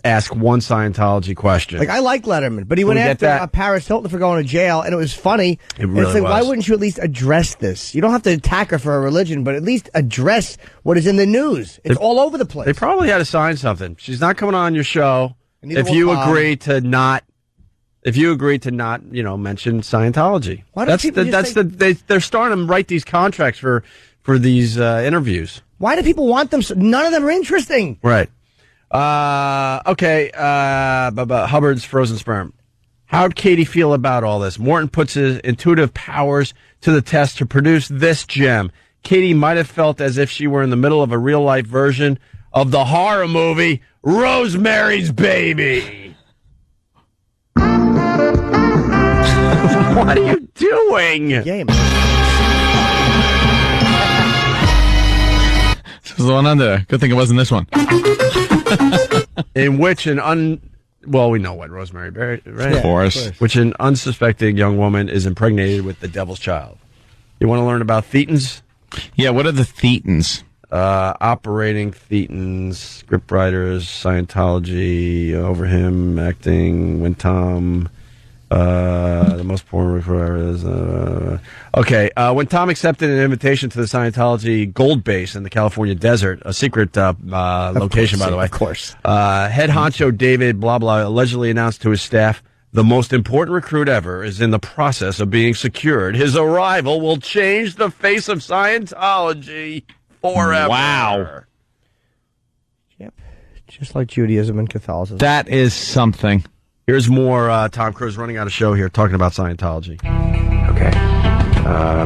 ask one Scientology question. Like, I like Letterman, but he went after Paris Hilton for going to jail, and it was funny. It really it's like, was. why wouldn't you at least address this? You don't have to attack her for her religion, but at least address what is in the news. It's all over the place. They probably had to sign something. She's not coming on your show if you will agree to not. If you agree to not, mention Scientology. Why don't people they're starting to write these contracts for these interviews. Why do people want them? None of them are interesting. Right. Okay. Hubbard's frozen sperm. How'd Katie feel about all this? Morton puts his intuitive powers to the test to produce this gem. Katie might have felt as if she were in the middle of a real-life version of the horror movie Rosemary's Baby. What are you doing? Game. This was the one under. Good thing it wasn't this one. In which we know what Rosemary Berry, right? Of course. Which an unsuspecting young woman is impregnated with the devil's child. You want to learn about thetans? Yeah, what are the thetans? Operating thetans, scriptwriters, Scientology, over him, acting, when Tom... the most important is when Tom accepted an invitation to the Scientology Gold Base in the California desert, a secret location, by the way. Of course. Head honcho David blah blah allegedly announced to his staff, the most important recruit ever is in the process of being secured. His arrival will change the face of Scientology forever. Wow. Yep. Just like Judaism and Catholicism. That is something. Here's more Tom Cruise running out of show here, talking about Scientology. Okay.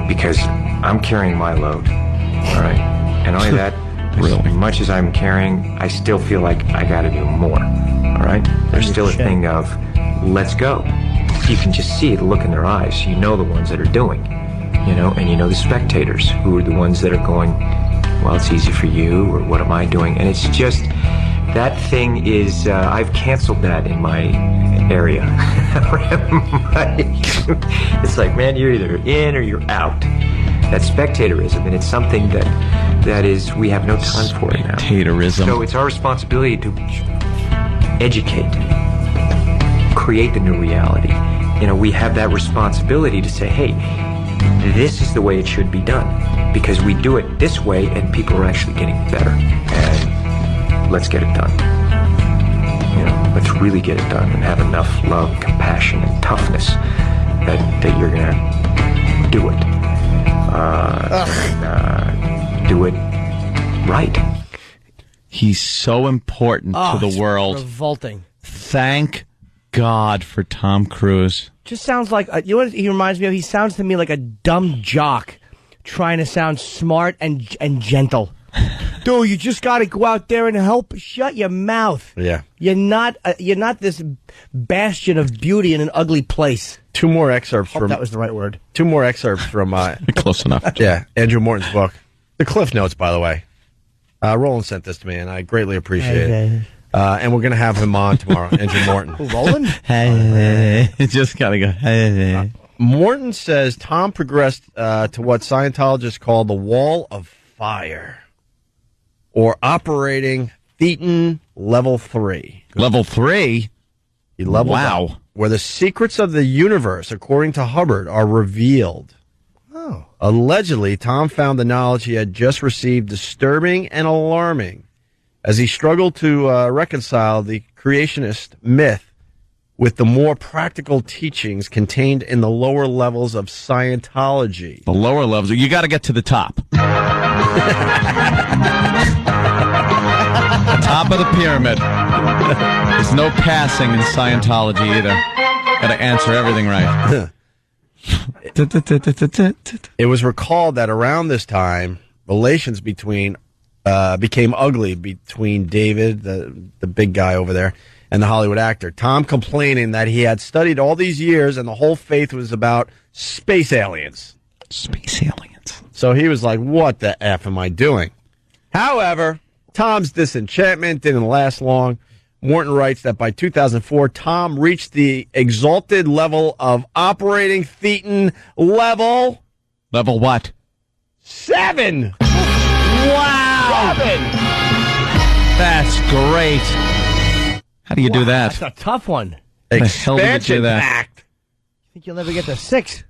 Because I'm carrying my load. All right. And only that, as much as I'm carrying, I still feel like I got to do more. All right. There's still a thing of, let's go. You can just see the look in their eyes. You know the ones that are doing, and you know the spectators who are the ones that are going, well, it's easy for you, or what am I doing? And it's just, that thing is, I've canceled that in my area. It's like, man, you're either in or you're out. That's spectatorism, and it's something that is, we have no time for it now. Spectatorism. So it's our responsibility to educate, create the new reality, we have that responsibility to say, hey, this is the way it should be done, because we do it this way and people are actually getting better, and let's get it done. Let's really get it done and have enough love, compassion, and toughness that you're going to do it. Do it right. He's so important to the world. Revolting. Thank God for Tom Cruise. Just sounds like, you know what he reminds me of? He sounds to me like a dumb jock trying to sound smart and gentle. Dude, you just got to go out there and help. Shut your mouth. Yeah. You're not this bastion of beauty in an ugly place. Two more excerpts Hope that was the right word. Two more excerpts from close enough. Yeah, Andrew Morton's book. The Cliff Notes, by the way. Roland sent this to me, and I greatly appreciate it. And we're going to have him on tomorrow, Andrew Morton. Who, Roland? Hey, just got to go. Hey. Morton says Tom progressed to what Scientologists call the Wall of Fire, or operating Thetan Level 3. Level 3? He leveled up, where the secrets of the universe, according to Hubbard, are revealed. Oh. Allegedly, Tom found the knowledge he had just received disturbing and alarming as he struggled to reconcile the creationist myth with the more practical teachings contained in the lower levels of Scientology. The lower levels? You got to get to the top. Top of the pyramid. There's no passing in Scientology either. Got to answer everything right. It was recalled that around this time, relations became ugly between David, the big guy over there, and the Hollywood actor. Tom complaining that he had studied all these years and the whole faith was about space aliens. Space aliens. So he was like, what the F am I doing? However, Tom's disenchantment didn't last long. Morton writes that by 2004, Tom reached the exalted level of operating Thetan level... Level what? 7! Wow! 7! That's great. How do you do that? That's a tough one. Expansion pack. I think you'll never get to 6.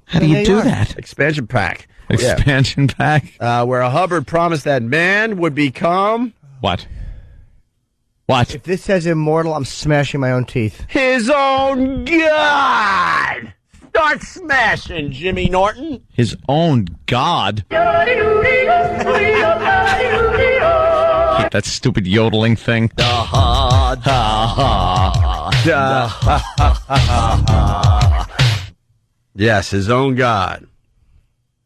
How do you do that? Expansion pack. Expansion pack? Where Hubbard promised that man would become... What? What? If this says immortal, I'm smashing my own teeth. His own God! Start smashing, Jimmy Norton. His own God? Hate that stupid yodeling thing. Yes, his own God.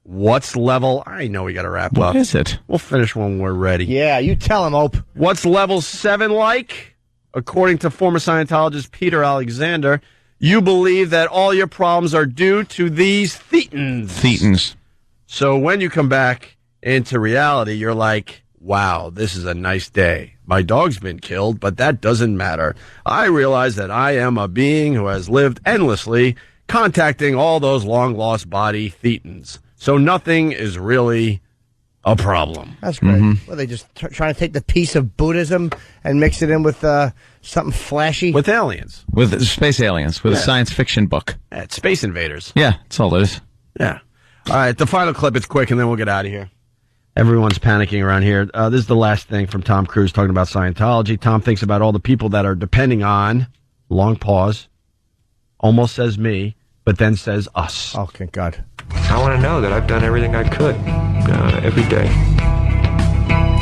What's level... I know we got to wrap up. What is it? We'll finish when we're ready. Yeah, you tell him, Ope. What's level 7 like? According to former Scientologist Peter Alexander, you believe that all your problems are due to these Thetans. Thetans. So when you come back into reality, you're like, wow, this is a nice day. My dog's been killed, but that doesn't matter. I realize that I am a being who has lived endlessly, contacting all those long-lost body Thetans. So nothing is really a problem. That's great. Mm-hmm. Well, they just trying to take the piece of Buddhism and mix it in with something flashy? With aliens. With space aliens, with a science fiction book. It's Space Invaders. Yeah, that's all it is. Yeah. All right, the final clip, it's quick, and then we'll get out of here. Everyone's panicking around here. This is the last thing from Tom Cruise talking about Scientology. Tom thinks about all the people that are depending on, long pause, almost says me, but then says us. Oh, thank God. I want to know that I've done everything I could every day.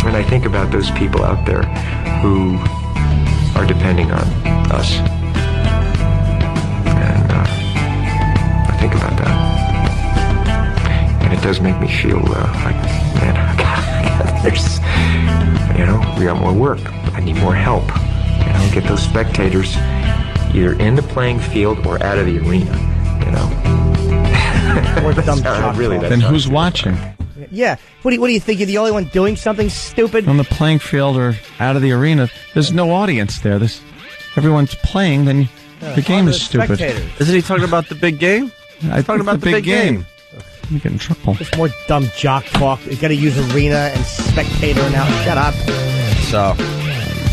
And I think about those people out there who are depending on us. And I think about that. And it does make me feel like, man, we got more work. I need more help. Get those spectators either in the playing field or out of the arena. Then who's watching? Yeah. What do you think? You're the only one doing something stupid? On the playing field or out of the arena, there's no audience there. Everyone's playing, then the game is stupid. Isn't he talking about the big game? I'm talking about the big game. You get in trouble. Just more dumb jock talk. You got to use arena and spectator now. Shut up. So,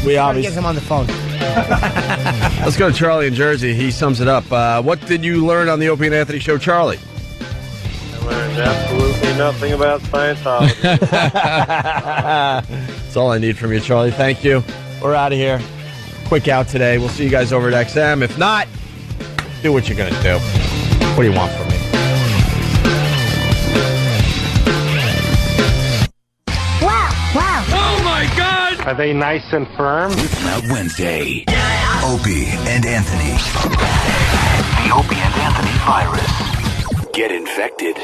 we obviously get him on the phone. Let's go to Charlie in Jersey. He sums it up. What did you learn on the Opie and Anthony show, Charlie? I learned absolutely nothing about Scientology. That's all I need from you, Charlie. Thank you. We're out of here. Quick out today. We'll see you guys over at XM. If not, do what you're going to do. What do you want from me? Wow. Oh, my God! Are they nice and firm? Out Wednesday. Opie and Anthony. The Opie and Anthony virus. Get infected.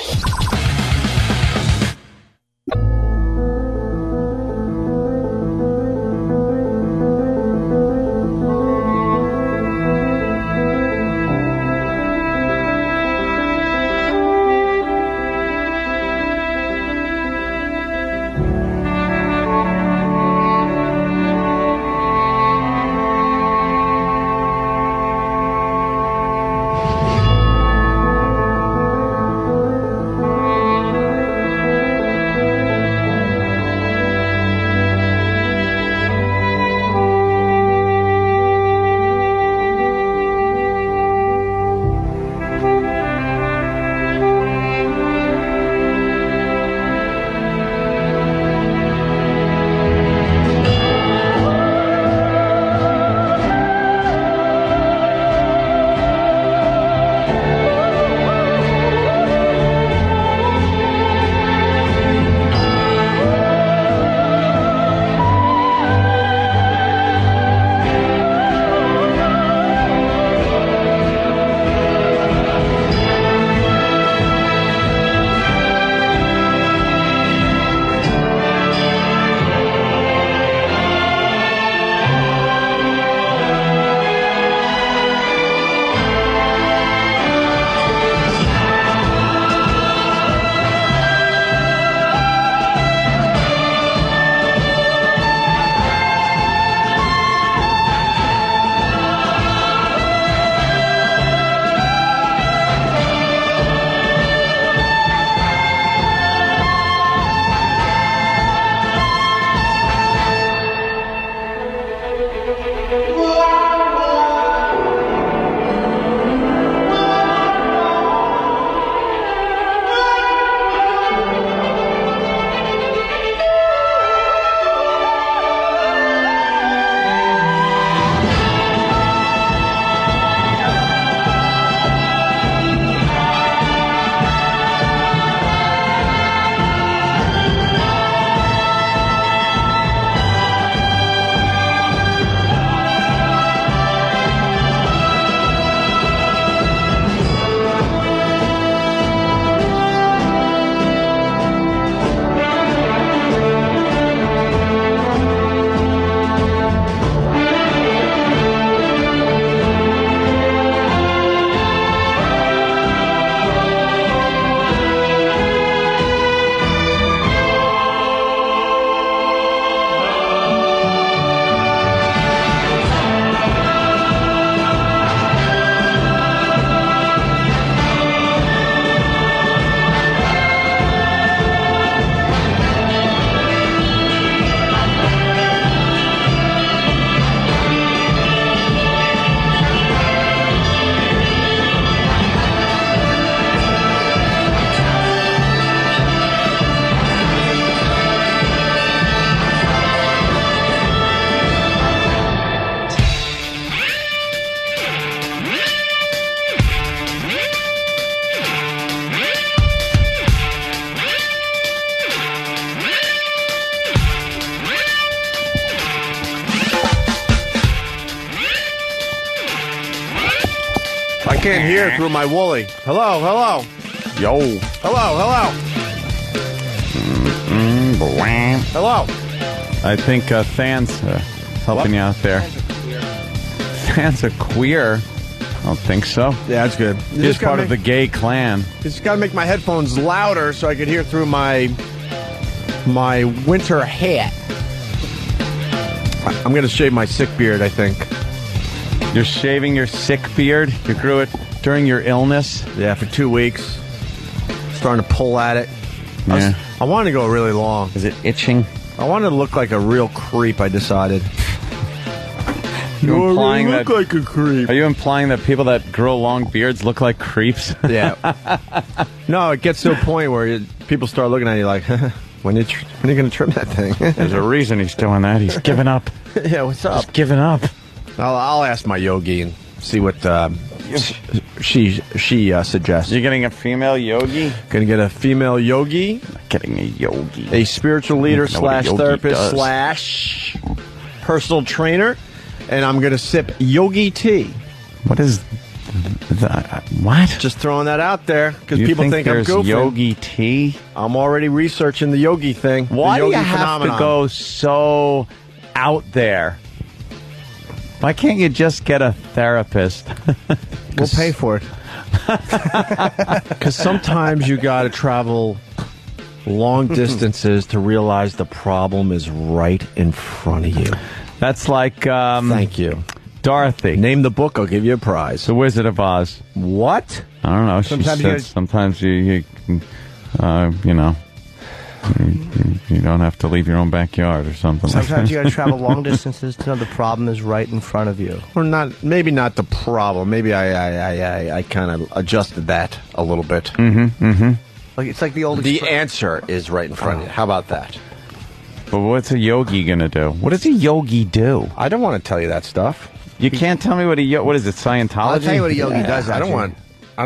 can't hear through my woolly. Hello, hello. Yo. Hello, hello. Hello. I think fans helping you out there. Fans are queer. I don't think so. Yeah, that's good. He's part of the gay clan. Just got to make my headphones louder so I can hear through my winter hat. I'm going to shave my sick beard, I think. You're shaving your sick beard? You grew it during your illness? Yeah, for 2 weeks. Starting to pull at it. Yeah. I wanted to go really long. Is it itching? I wanted to look like a real creep, I decided. you implying look like a creep. Are you implying that people that grow long beards look like creeps? Yeah. No, it gets to a point where people start looking at you like, when are you going to trim that thing? There's a reason he's doing that. He's giving up. Yeah, what's up? He's giving up. I'll ask my yogi and see what she suggests. You're getting a female yogi? Gonna get a female yogi. Getting a yogi. A spiritual leader / therapist / personal trainer. And I'm gonna sip yogi tea. What is that? What? Just throwing that out there because You people think I'm there's goofing. yogi tea? I'm already researching the yogi thing. Why the do yogi you have phenomenon. to go so out there? Why can't you just get a therapist? We'll pay for it. Because sometimes you got to travel long distances to realize the problem is right in front of you. That's like... Thank you. Dorothy. Name the book, I'll give you a prize. The Wizard of Oz. What? I don't know. Sometimes she said sometimes you know, you don't have to leave your own backyard or something. Sometimes you got to travel long distances to know the problem is right in front of you. Or not? Maybe not the problem. Maybe I kind of adjusted that a little bit. Like it's like the old. The answer is right in front of you. How about that? But what's a yogi gonna do? What does a yogi do? I don't want to tell you that stuff. You can't tell me what what is it? Scientology? I'll tell you what a yogi does. I don't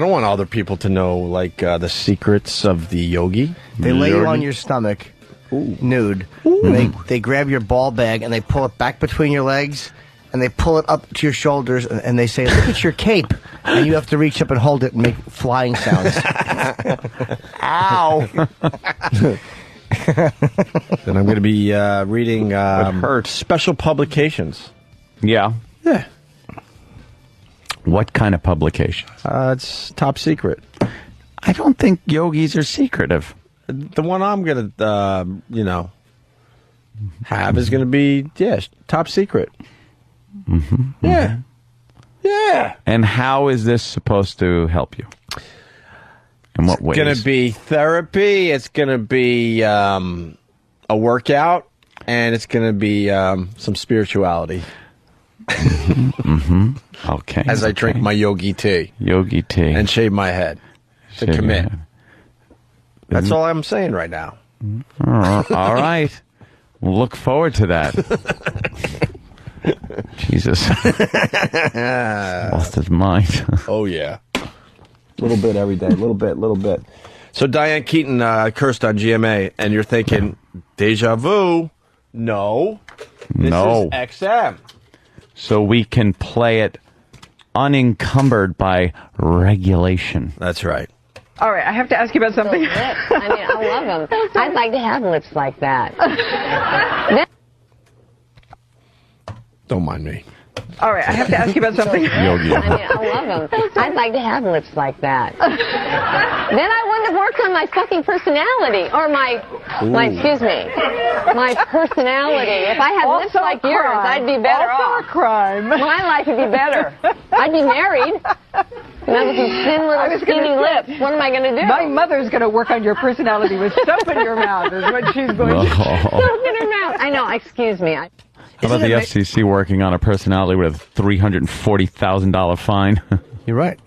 want other people to know like the secrets of the yogi. They lay you on your stomach, nude. And they grab your ball bag and they pull it back between your legs, and they pull it up to your shoulders, and they say, "Look at your cape," and you have to reach up and hold it and make flying sounds. Ow! Then I'm going to be reading special publications. Yeah. Yeah. What kind of publication? It's top secret. I don't think yogis are secretive. The one I'm going to, have is going to be, top secret. Yeah. Yeah. And how is this supposed to help you? In what ways? It's going to be therapy. It's going to be a workout. And it's going to be some spirituality. Okay. As I drink my yogi tea. Yogi tea. And shave my head. To Shave your commit. head. That's all I'm saying right now. All right. We'll look forward to that. Jesus. Lost his mind. Oh, yeah. A little bit every day. Little bit. So Diane Keaton cursed on GMA, and you're thinking, deja vu. No. This is XM. So we can play it unencumbered by regulation. That's right. All right, I have to ask you about something. Lips. I mean, I love them. I'd like to have lips like that. Don't mind me. All right, I have to ask you about something. Yogi. I mean, I love them. I'd like to have lips like that. Then I wouldn't have worked on my fucking personality, or my personality. If I had Also lips like a yours, crime. I'd be better Also off. a crime. My life would be better. I'd be married. Now with these thin little skinny lips, what am I going to do? My mother's going to work on your personality with soap in your mouth is what she's going to do. Soap in her mouth. I know, excuse me. How about the FCC working on a personality with a $340,000 fine? You're right.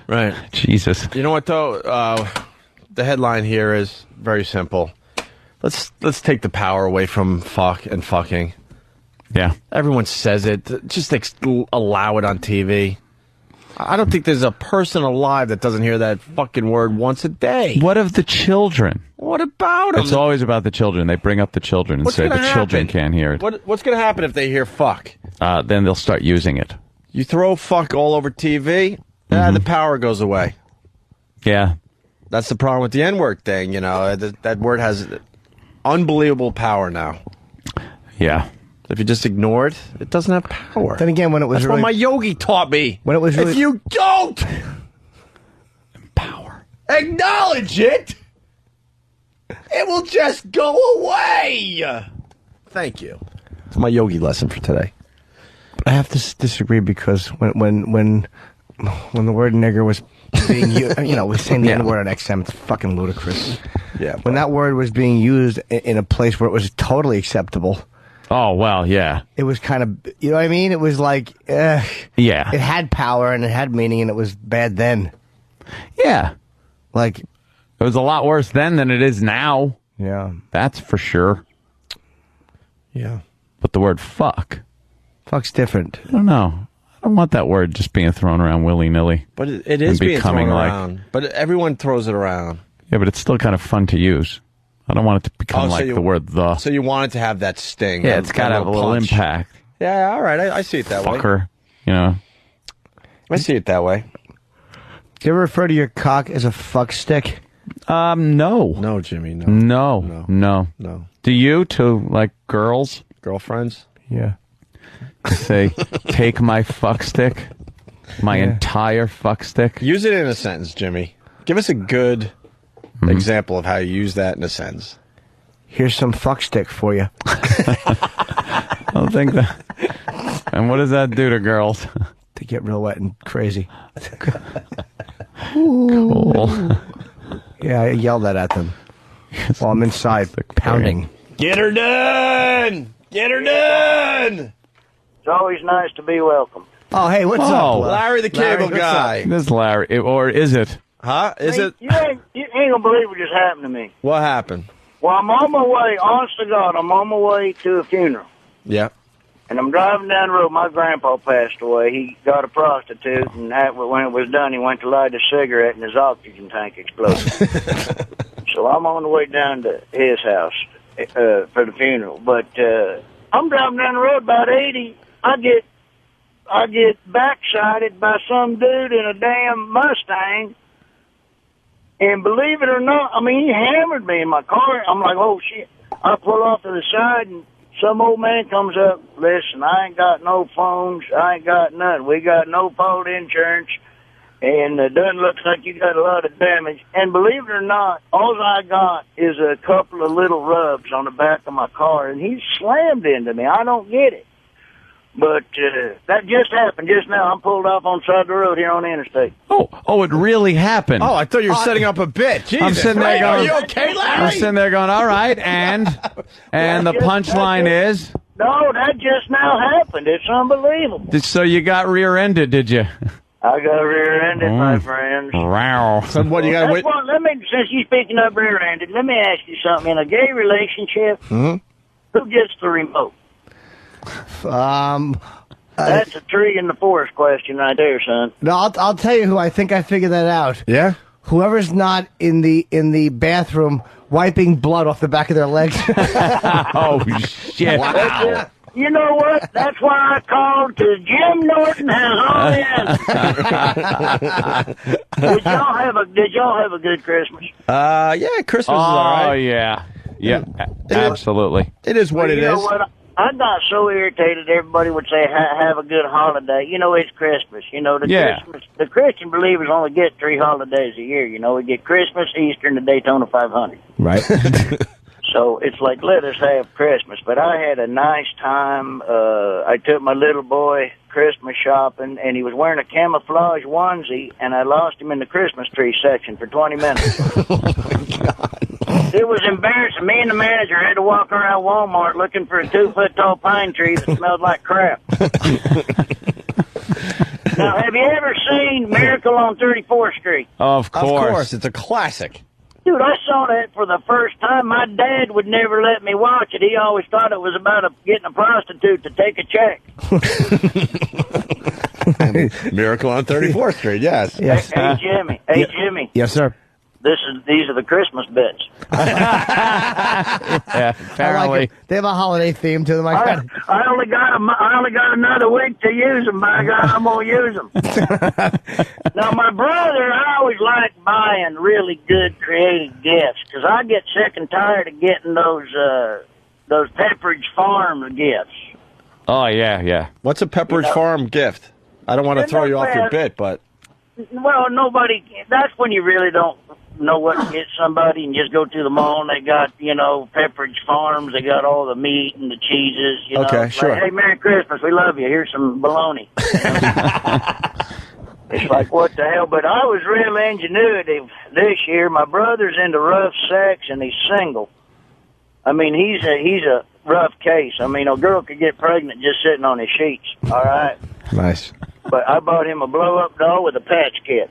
Right. Jesus. You know what, though? The headline here is very simple. Let's take the power away from fuck and fucking. Yeah. Everyone says it. Just allow it on TV. I don't think there's a person alive that doesn't hear that fucking word once a day. What of the children? What about them? It's always about the children. They bring up the children and What's say the gonna children happen? can't hear it. What's going to happen if they hear fuck? Then they'll start using it. You throw fuck all over TV, the power goes away. Yeah. That's the problem with the N-word thing, that word has unbelievable power now. Yeah. If you just ignore it, it doesn't have power. Then again, when it was That's really, what my yogi taught me. When it was really, if you don't acknowledge it, it will just go away. Thank you. It's my yogi lesson for today. I have to disagree because when the word nigger was being used, we're saying the N-word on XM, it's fucking ludicrous. Yeah. When that word was being used in a place where it was totally acceptable. Oh, well, yeah. It was kind of, you know what I mean? It was like, Yeah. It had power and it had meaning and it was bad then. Yeah. Like, it was a lot worse then than it is now. Yeah. That's for sure. Yeah. But the word fuck. Fuck's different. I don't know. I don't want that word just being thrown around willy-nilly. But it is being thrown around. But everyone throws it around. Yeah, but it's still kind of fun to use. I don't want it to become the word the. So you want it to have that sting. Yeah, it's got to have a little impact. Yeah, all right. I see it that way. Fucker, you know. I see it that way. Do you ever refer to your cock as a fuck stick? No. No, Jimmy, no. No. Do you, to, like, girls? Girlfriends? Yeah. Say, take my fuck stick? My entire fuck stick? Use it in a sentence, Jimmy. Give us a good example of how you use that in a sentence. Here's some fuck stick for you. I don't think that. And what does that do to girls? They get real wet and crazy. Cool. Yeah, I yelled that at them while I'm inside pounding. Get her done! Get her done! It's always nice to be welcome. Oh, hey, what's up? Larry the Cable Guy. This is Larry. Or is it? Huh? Is it? You ain't gonna believe what just happened to me. What happened? Well, I'm on my way, honest to God, I'm on my way to a funeral. Yeah. And I'm driving down the road. My grandpa passed away. He got a prostitute, and when it was done, he went to light a cigarette, and his oxygen tank exploded. So I'm on the way down to his house for the funeral. But I'm driving down the road about 80. I get backsided by some dude in a damn Mustang. And believe it or not, I mean, he hammered me in my car. I'm like, oh, shit. I pull off to the side, and some old man comes up. Listen, I ain't got no phones. I ain't got nothing. We got no fault insurance. And it doesn't look like you got a lot of damage. And believe it or not, all I got is a couple of little rubs on the back of my car. And he slammed into me. I don't get it. But that just happened just now. I'm pulled off on the side of the road here on the interstate. Oh, it really happened. Oh, I thought you were setting up a bit. Jesus. I'm sitting there going, are you okay, Larry? I'm sitting there going, all right, and the punchline is? No, that just now happened. It's unbelievable. So you got rear-ended, did you? I got rear-ended, my friends. Wow. So what, you got to wait? Since you're speaking of rear-ended, let me ask you something. In a gay relationship, who gets the remote? That's a tree in the forest question right there, son. No, I'll tell you who I think I figured that out. Yeah? Whoever's not in the bathroom wiping blood off the back of their legs. Oh, shit. Wow. You know what? That's why I called to Jim Norton has all in. Did y'all have a good Christmas? Yeah, Christmas is all right. Oh, yeah. Yeah, absolutely. It is what it is. You know what? I got so irritated. Everybody would say, "Have a good holiday." You know, it's Christmas. You know, the Christian believers only get 3 holidays a year. You know, we get Christmas, Easter, and the Daytona 500. Right. So it's like, let us have Christmas. But I had a nice time. I took my little boy Christmas shopping, and he was wearing a camouflage onesie, and I lost him in the Christmas tree section for 20 minutes. Oh, my God. It was embarrassing. Me and the manager had to walk around Walmart looking for a 2-foot-tall pine tree that smelled like crap. Now, have you ever seen Miracle on 34th Street? Of course. Of course. It's a classic. Dude, I saw that for the first time. My dad would never let me watch it. He always thought it was about getting a prostitute to take a check. Miracle on 34th Street, yes. Hey, Jimmy. Hey, Jimmy. Yes, sir. These are the Christmas bits. Yeah, apparently. Like they have a holiday theme to them. I only got another week to use them. By God, I'm gonna use them. Now, my brother, I always like buying really good, creative gifts because I get sick and tired of getting those Pepperidge Farm gifts. Oh yeah. What's a Pepperidge Farm gift? I don't want to throw you off your bit, but well, nobody. That's when you really don't know what to get somebody, and just go to the mall and they got, Pepperidge Farms. They got all the meat and the cheeses. Okay, sure. Like, hey, Merry Christmas. We love you. Here's some bologna. It's like, what the hell? But I was real ingenuitive this year. My brother's into rough sex, and he's single. I mean, he's a rough case. I mean, a girl could get pregnant just sitting on his sheets, all right? Nice. But I bought him a blow-up doll with a patch kit.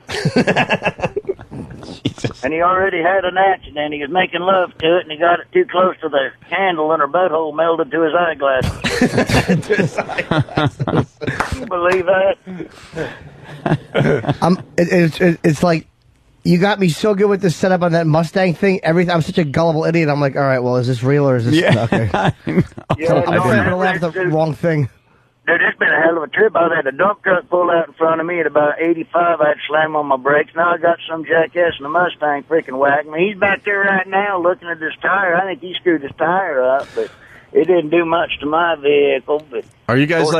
And he already had an accident. He was making love to it, and he got it too close to the handle, and her butthole melted to his eyeglasses. Can you believe that? It's like, you got me so good with the setup on that Mustang thing. I'm such a gullible idiot. I'm like, all right, well, is this real or is this... Yeah. Okay. I'm going to laugh at the wrong thing. Dude, it's been a hell of a trip. I've had a dump truck pull out in front of me at about 85. I had to slam on my brakes. Now I got some jackass in a Mustang freaking whacking me. He's back there right now looking at this tire. I think he screwed his tire up, but it didn't do much to my vehicle. But Are you guys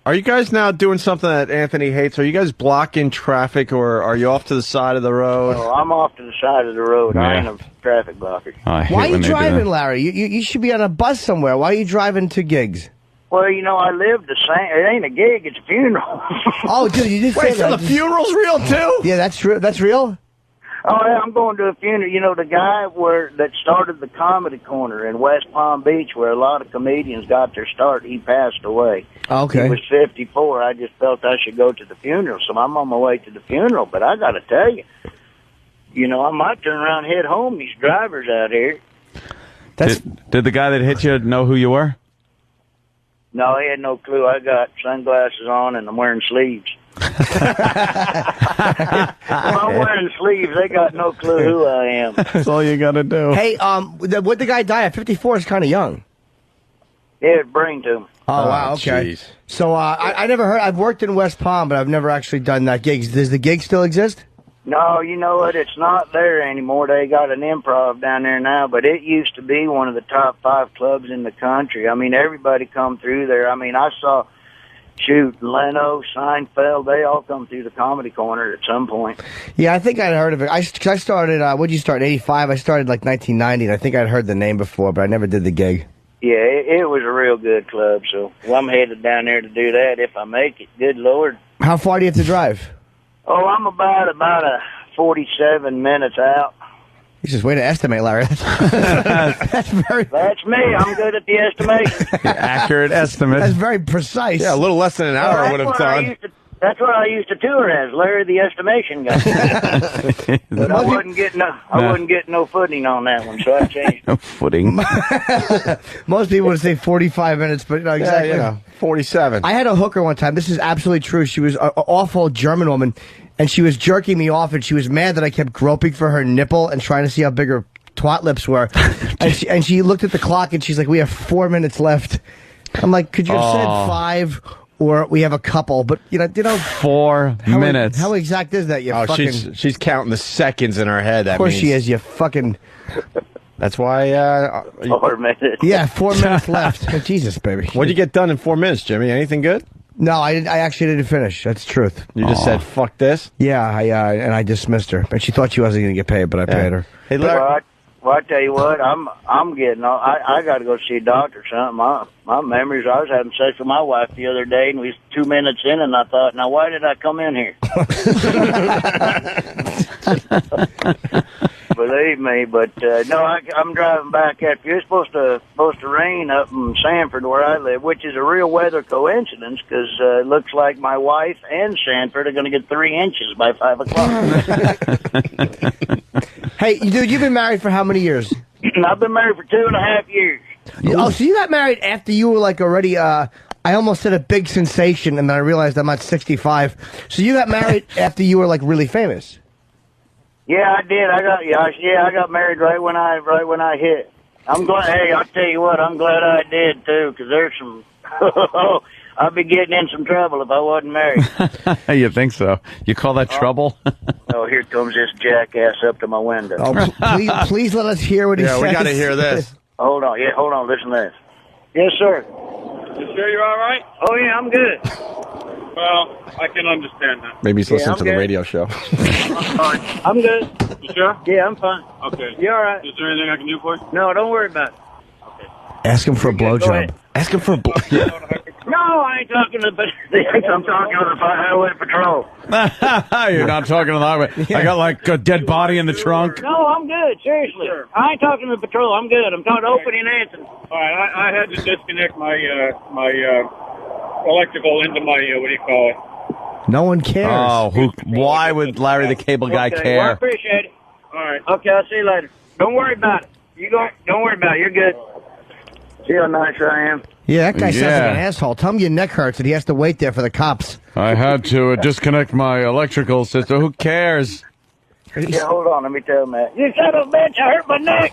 Are you guys now doing something that Anthony hates? Are you guys blocking traffic, or are you off to the side of the road? Oh, I'm off to the side of the road. Yeah. I ain't a traffic blocker. Why are you driving, Larry? You should be on a bus somewhere. Why are you driving to gigs? Well, you know, I live the same. It ain't a gig; it's a funeral. Oh, dude, you just Wait, said so that. the funeral's real too? Yeah, that's real. That's real. Oh, yeah, I'm going to a funeral. You know, the guy that started the Comedy Corner in West Palm Beach, where a lot of comedians got their start, he passed away. Okay. He was 54. I just felt I should go to the funeral, so I'm on my way to the funeral. But I got to tell you, you know, I might turn around and head home. These drivers out here. Did the guy that hit you know who you were? No, he had no clue. I got sunglasses on and I'm wearing sleeves. If I'm wearing sleeves, they got no clue who I am. That's all you got to do. Hey, what the guy die at 54 is kind of young. Yeah, it's brain tumor. Oh, wow, okay. Jeez. So I never heard. I've worked in West Palm, but I've never actually done that gig. Does the gig still exist? No, you know what? It's not there anymore. They got an improv down there now, but it used to be one of the top 5 clubs in the country. I mean, everybody come through there. I mean, I saw, Leno, Seinfeld, they all come through the Comedy Corner at some point. Yeah, I think I'd heard of it. I started, what'd you start, 85? I started like 1990, and I think I'd heard the name before, but I never did the gig. Yeah, it was a real good club, so I'm headed down there to do that if I make it. Good Lord. How far do you have to drive? Oh, I'm about 47 minutes out. You just way to estimate, Larry. That's me. I'm good at the estimation. Accurate estimate. That's very precise. Yeah, a little less than an hour would have done. That's what I used to tour as, Larry the Estimation Guy. But I wasn't getting no footing on that one, so I changed. No footing. Most people would say 45 minutes, but no, exactly. Yeah, 47. I had a hooker one time. This is absolutely true. She was an awful German woman, and she was jerking me off, and she was mad that I kept groping for her nipple and trying to see how big her twat lips were. and she looked at the clock, and she's like, "We have 4 minutes left." I'm like, "Could you have said 5? Or we have a couple?" But you know, 4 minutes. How exact is that? You fucking. She's counting the seconds in her head. Of course she is. You fucking. That's why. 4 minutes. Yeah, 4 minutes left. Oh, Jesus, baby. What'd you get done in 4 minutes, Jimmy? Anything good? No, I actually didn't finish. That's the truth. You just said "fuck this." Yeah, and I dismissed her, and she thought she wasn't going to get paid, but I paid her. Hey, Well, I tell you what, I'm getting. I got to go see a doctor or something. My memories. I was having sex with my wife the other day, and we was 2 minutes in, and I thought, now why did I come in here? Believe me, but no, I'm driving back after. It's supposed to rain up in Sanford where I live, which is a real weather coincidence because it looks like my wife and Sanford are going to get 3 inches by 5 o'clock. Hey, dude, you've been married for how many years? I've been married for 2.5 years. Oh, so you got married after you were like already, I almost said a big sensation, and then I realized I'm not 65. So you got married after you were like really famous? Yeah, I did. I got married right when I hit. I'm glad. Hey, I'll tell you what, I'm glad I did too, because there's some. I'd be getting in some trouble if I wasn't married. You think so? You call that trouble? Oh, here comes this jackass up to my window. Oh, please let us hear what he says. Yeah, we got to hear this. Hold on. Yeah, hold on. Listen to this. Yes, sir. You sure you're all right? Oh, yeah, I'm good. Well, I can understand that. Maybe he's listening I'm to the good. radio show. I'm good. You sure? Yeah, I'm fine. Okay. You all right? Is there anything I can do for you? No, don't worry about it. Ask him for a Go blowjob. ahead. Ask him for a No, No, I ain't talking to the I'm talking to the Highway Patrol. You're not talking to the highway. I got like a dead body in the trunk. No, I'm good. Seriously. I ain't talking to the patrol. I'm good. I'm talking to Opie and Anson. All right, I had to disconnect my electrical into my what do you call it? No one cares. Oh, why would Larry the Cable Guy care? Well, I appreciate it. All right. Okay, I'll see you later. Don't worry about it. Don't worry about it. You're good. See how nice I am. Yeah, that guy sounds like an asshole. Tell him your neck hurts and he has to wait there for the cops. I had to disconnect my electrical system. Who cares? Yeah, hold on. Let me tell him that. You son of a bitch, I hurt my neck.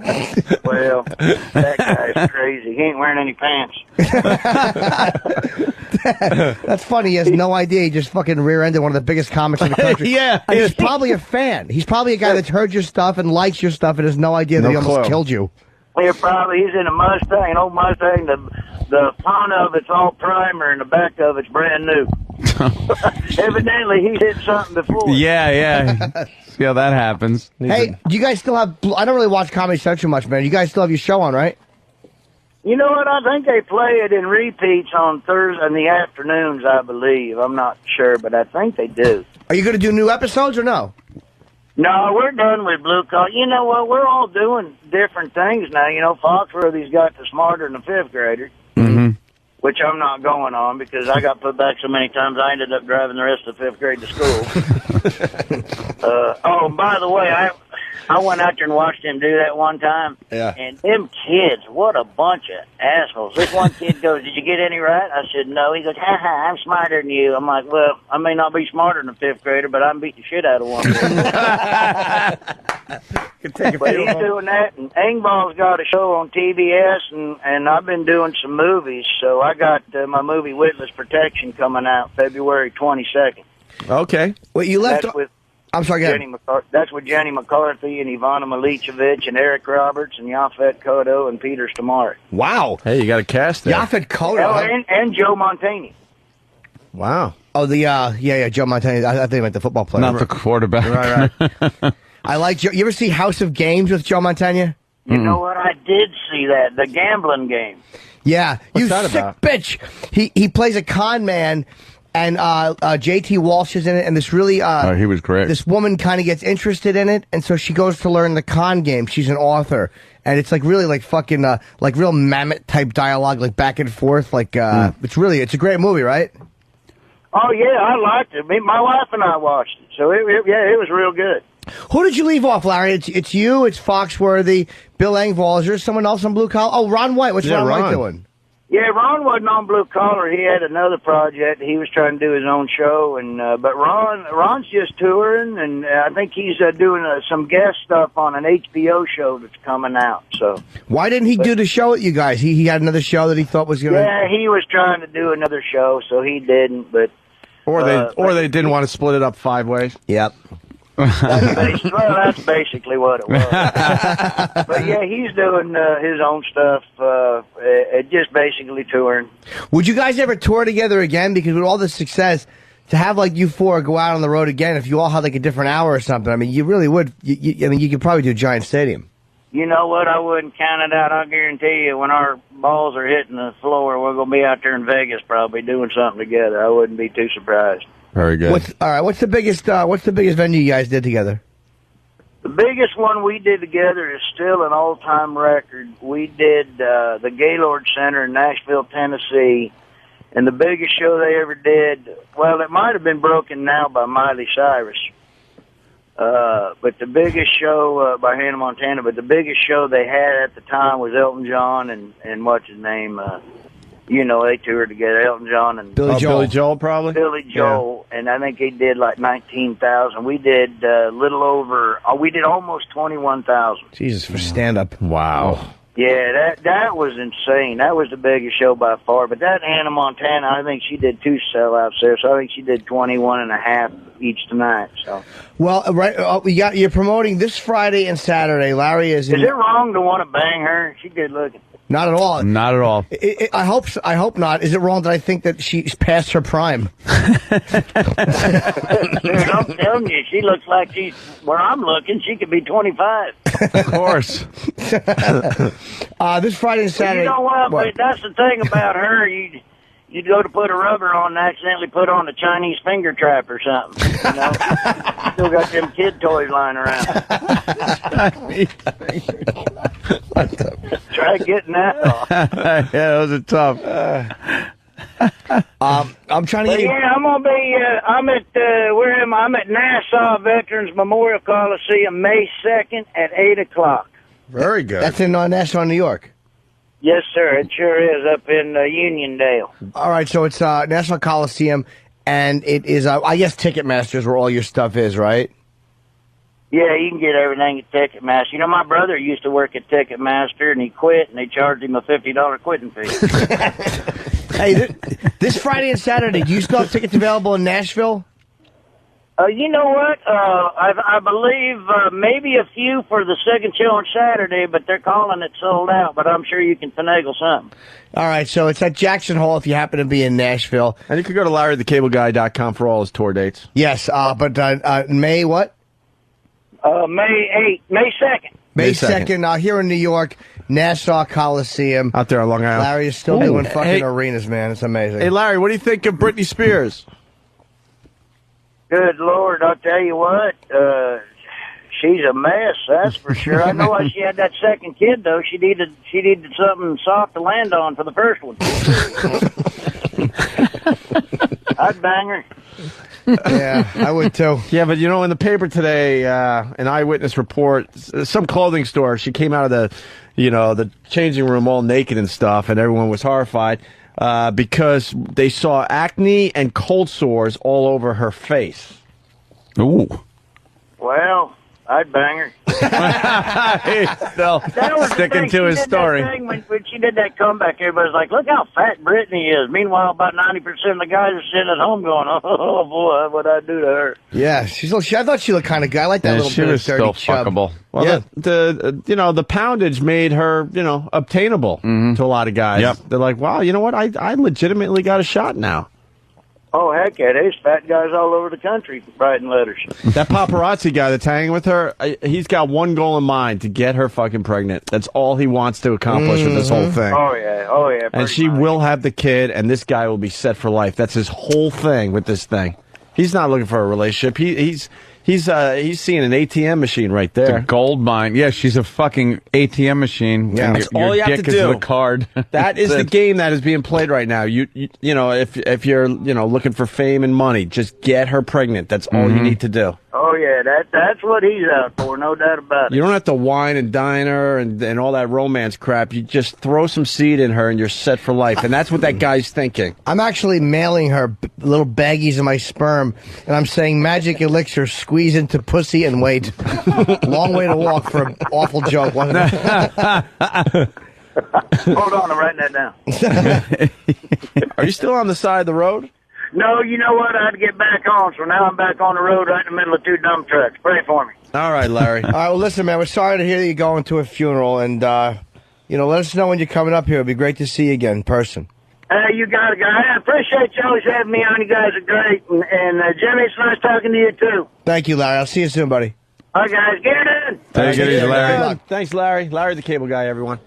Hey, well, that guy's crazy. He ain't wearing any pants. That's funny. He has no idea. He just fucking rear-ended one of the biggest comics in the country. Yeah. And he's probably a fan. He's probably a guy that's heard your stuff and likes your stuff and has no idea that he almost killed you. Yeah, probably. He's in a Mustang, an old Mustang. The front of it's all primer and the back of it's brand new. Evidently, he's hit something before. Yeah. See how that happens. Hey, do you guys still have... I don't really watch Comedy Central much, man. You guys still have your show on, right? You know what? I think they play it in repeats on Thursday in the afternoons, I believe. I'm not sure, but I think they do. Are you going to do new episodes or no? No, we're done with Blue Collar. You know what? We're all doing different things now. You know, Foxworthy's got the Smarter Than a Fifth Grader, which I'm not going on because I got put back so many times I ended up driving the rest of the fifth grade to school. Oh, by the way, I went out there and watched him do that one time. Yeah. And them kids, what a bunch of assholes. This one kid goes, "Did you get any right?" I said, "No." He goes, "Ha ha, I'm smarter than you." I'm like, "Well, I may not be smarter than a fifth grader, but I'm beating the shit out of one." But he's doing that, and Engball's got a show on TBS, and I've been doing some movies. So I got my movie Witless Protection coming out February 22nd. Okay. Well, you left... That's with I'm sorry, that's with Jenny McCarthy and Ivana Milicevic and Eric Roberts and Yaphet Kotto and Peter Stamari. Wow. Hey, you got a cast there. Yaphet Kotto. Oh, and Joe Montani. Wow. Oh, Joe Montana. I think he meant the football player. Not the quarterback. Right. I like Joe. You ever see House of Games with Joe Montana? You know what? I did see that. The gambling game. Yeah. What's you that sick about? bitch. He plays a con man, and J.T. Walsh is in it, and this really... he was great. This woman kind of gets interested in it, and so she goes to learn the con game. She's an author. And it's like really like fucking, like real mammoth type dialogue, like back and forth. Like, it's a great movie, right? Oh, yeah, I liked it. My wife and I watched it, so it was real good. Who did you leave off, Larry? It's you, it's Foxworthy, Bill Engvall. Is there someone else on Blue Collar? Oh, Ron White. What's Ron White doing? Yeah, Ron wasn't on Blue Collar. He had another project. He was trying to do his own show, and but Ron's just touring, and I think he's doing some guest stuff on an HBO show that's coming out. So why didn't he do the show with you guys? He had another show that he thought was going to... Yeah, he was trying to do another show, so he didn't, but... Or they didn't want to split it up 5 ways. Yep. That's basically what it was. But yeah, he's doing his own stuff, just basically touring. Would you guys ever tour together again? Because with all this success, to have like you four go out on the road again, if you all had like a different hour or something, I mean, you really would. I mean, you could probably do a giant stadium. You know what? I wouldn't count it out. I'll guarantee you, when our balls are hitting the floor, we're going to be out there in Vegas probably doing something together. I wouldn't be too surprised. Very good. What's the biggest venue you guys did together? The biggest one we did together is still an all-time record. We did the Gaylord Center in Nashville, Tennessee, and the biggest show they ever did, well, it might have been broken now by Miley Cyrus, but the biggest show by Hannah Montana, but the biggest show they had at the time was Elton John and what's his name, you know, they toured together, Elton John and Billy Joel. Billy Joel, probably? Billy Joel, and I think he did like 19,000. We did we did almost 21,000. Jesus, for stand-up. Wow. Yeah, that was insane. That was the biggest show by far. But that Hannah Montana, I think she did 2 sellouts there, so I think she did 21.5 each tonight. So. Well, you're promoting this Friday and Saturday. Larry is in... Is it wrong to want to bang her? She's good looking. Not at all. Not at all. I hope not. Is it wrong that I think that she's past her prime? Dude, I'm telling you, she looks like she's, where I'm looking, she could be 25. Of course. This Friday and Saturday. You know what? But that's the thing about her. You'd go to put a rubber on and accidentally put on a Chinese finger trap or something. You know? Still got them kid toys lying around. Try getting that off. Yeah, those are tough. I'm trying to get. Yeah, I'm gonna be. I'm at where am I? I'm at Nassau Veterans Memorial Coliseum, May 2nd at 8:00. Very good. That's in Nassau, New York. Yes, sir. It sure is up in Uniondale. All right, so it's Nassau Coliseum, and it is, I guess, Ticketmaster is where all your stuff is, right? Yeah, you can get everything at Ticketmaster. You know, my brother used to work at Ticketmaster, and he quit, and they charged him a $50 quitting fee. Hey, this Friday and Saturday, do you still have tickets available in Nashville? You know what? I believe maybe a few for the second show on Saturday, but they're calling it sold out. But I'm sure you can finagle something. All right, so it's at Jackson Hall if you happen to be in Nashville. And you can go to LarryTheCableGuy.com for all his tour dates. Yes, but May what? May 2nd. May 2nd, here in New York, Nassau Coliseum. Out there on Long Island. Larry is still doing fucking arenas, man. It's amazing. Hey, Larry, what do you think of Britney Spears? Good Lord, I'll tell you what, she's a mess, that's for sure. I know why she had that second kid, though. She needed something soft to land on for the first one. I'd bang her. Yeah, I would too. Yeah, but you know, in the paper today, an eyewitness report, some clothing store, she came out of the changing room all naked and stuff, and everyone was horrified. Because they saw acne and cold sores all over her face. Ooh. Well, I'd bang her. He's still sticking to his story. When she did that comeback, everybody's like, look how fat Britney is. Meanwhile, about 90% of the guys are sitting at home going, oh, boy, what'd I do to her? Yeah, I thought she looked kind of good. I like that little bit of dirty chub. Fuckable. Well, yeah. The poundage made her, obtainable to a lot of guys. Yep. They're like, wow, you know what? I legitimately got a shot now. Oh, heck yeah, there's fat guys all over the country writing letters. That paparazzi guy that's hanging with her, he's got one goal in mind, to get her fucking pregnant. That's all he wants to accomplish with this whole thing. Oh, yeah. And she will have the kid, and this guy will be set for life. That's his whole thing with this thing. He's not looking for a relationship. He's seeing an ATM machine right there. It's a gold mine. Yeah, she's a fucking ATM machine. Yeah, that's all you have to do. Is the card. That is the game that is being played right now. You know, if you're looking for fame and money, just get her pregnant. That's all you need to do. Oh yeah, that's what he's out for, no doubt about it. You don't have to wine and dine her and all that romance crap. You just throw some seed in her and you're set for life. And that's what that guy's thinking. I'm actually mailing her little baggies of my sperm, and I'm saying magic elixir, squeeze into pussy and wait. Long way to walk for an awful joke, wasn't it? Hold on, I'm writing that down. Are you still on the side of the road? No, you know what? I had to get back on, so now I'm back on the road right in the middle of two dump trucks. Pray for me. All right, Larry. All right, well, listen, man, we're sorry to hear that you're going to a funeral, and, let us know when you're coming up here. It'd be great to see you again in person. You got it, guy. I appreciate you always having me on. You guys are great. And Jimmy, it's nice talking to you, too. Thank you, Larry. I'll see you soon, buddy. All right, guys. Get it in. Take it easy, Larry. Thanks, Larry. Larry the Cable Guy, everyone.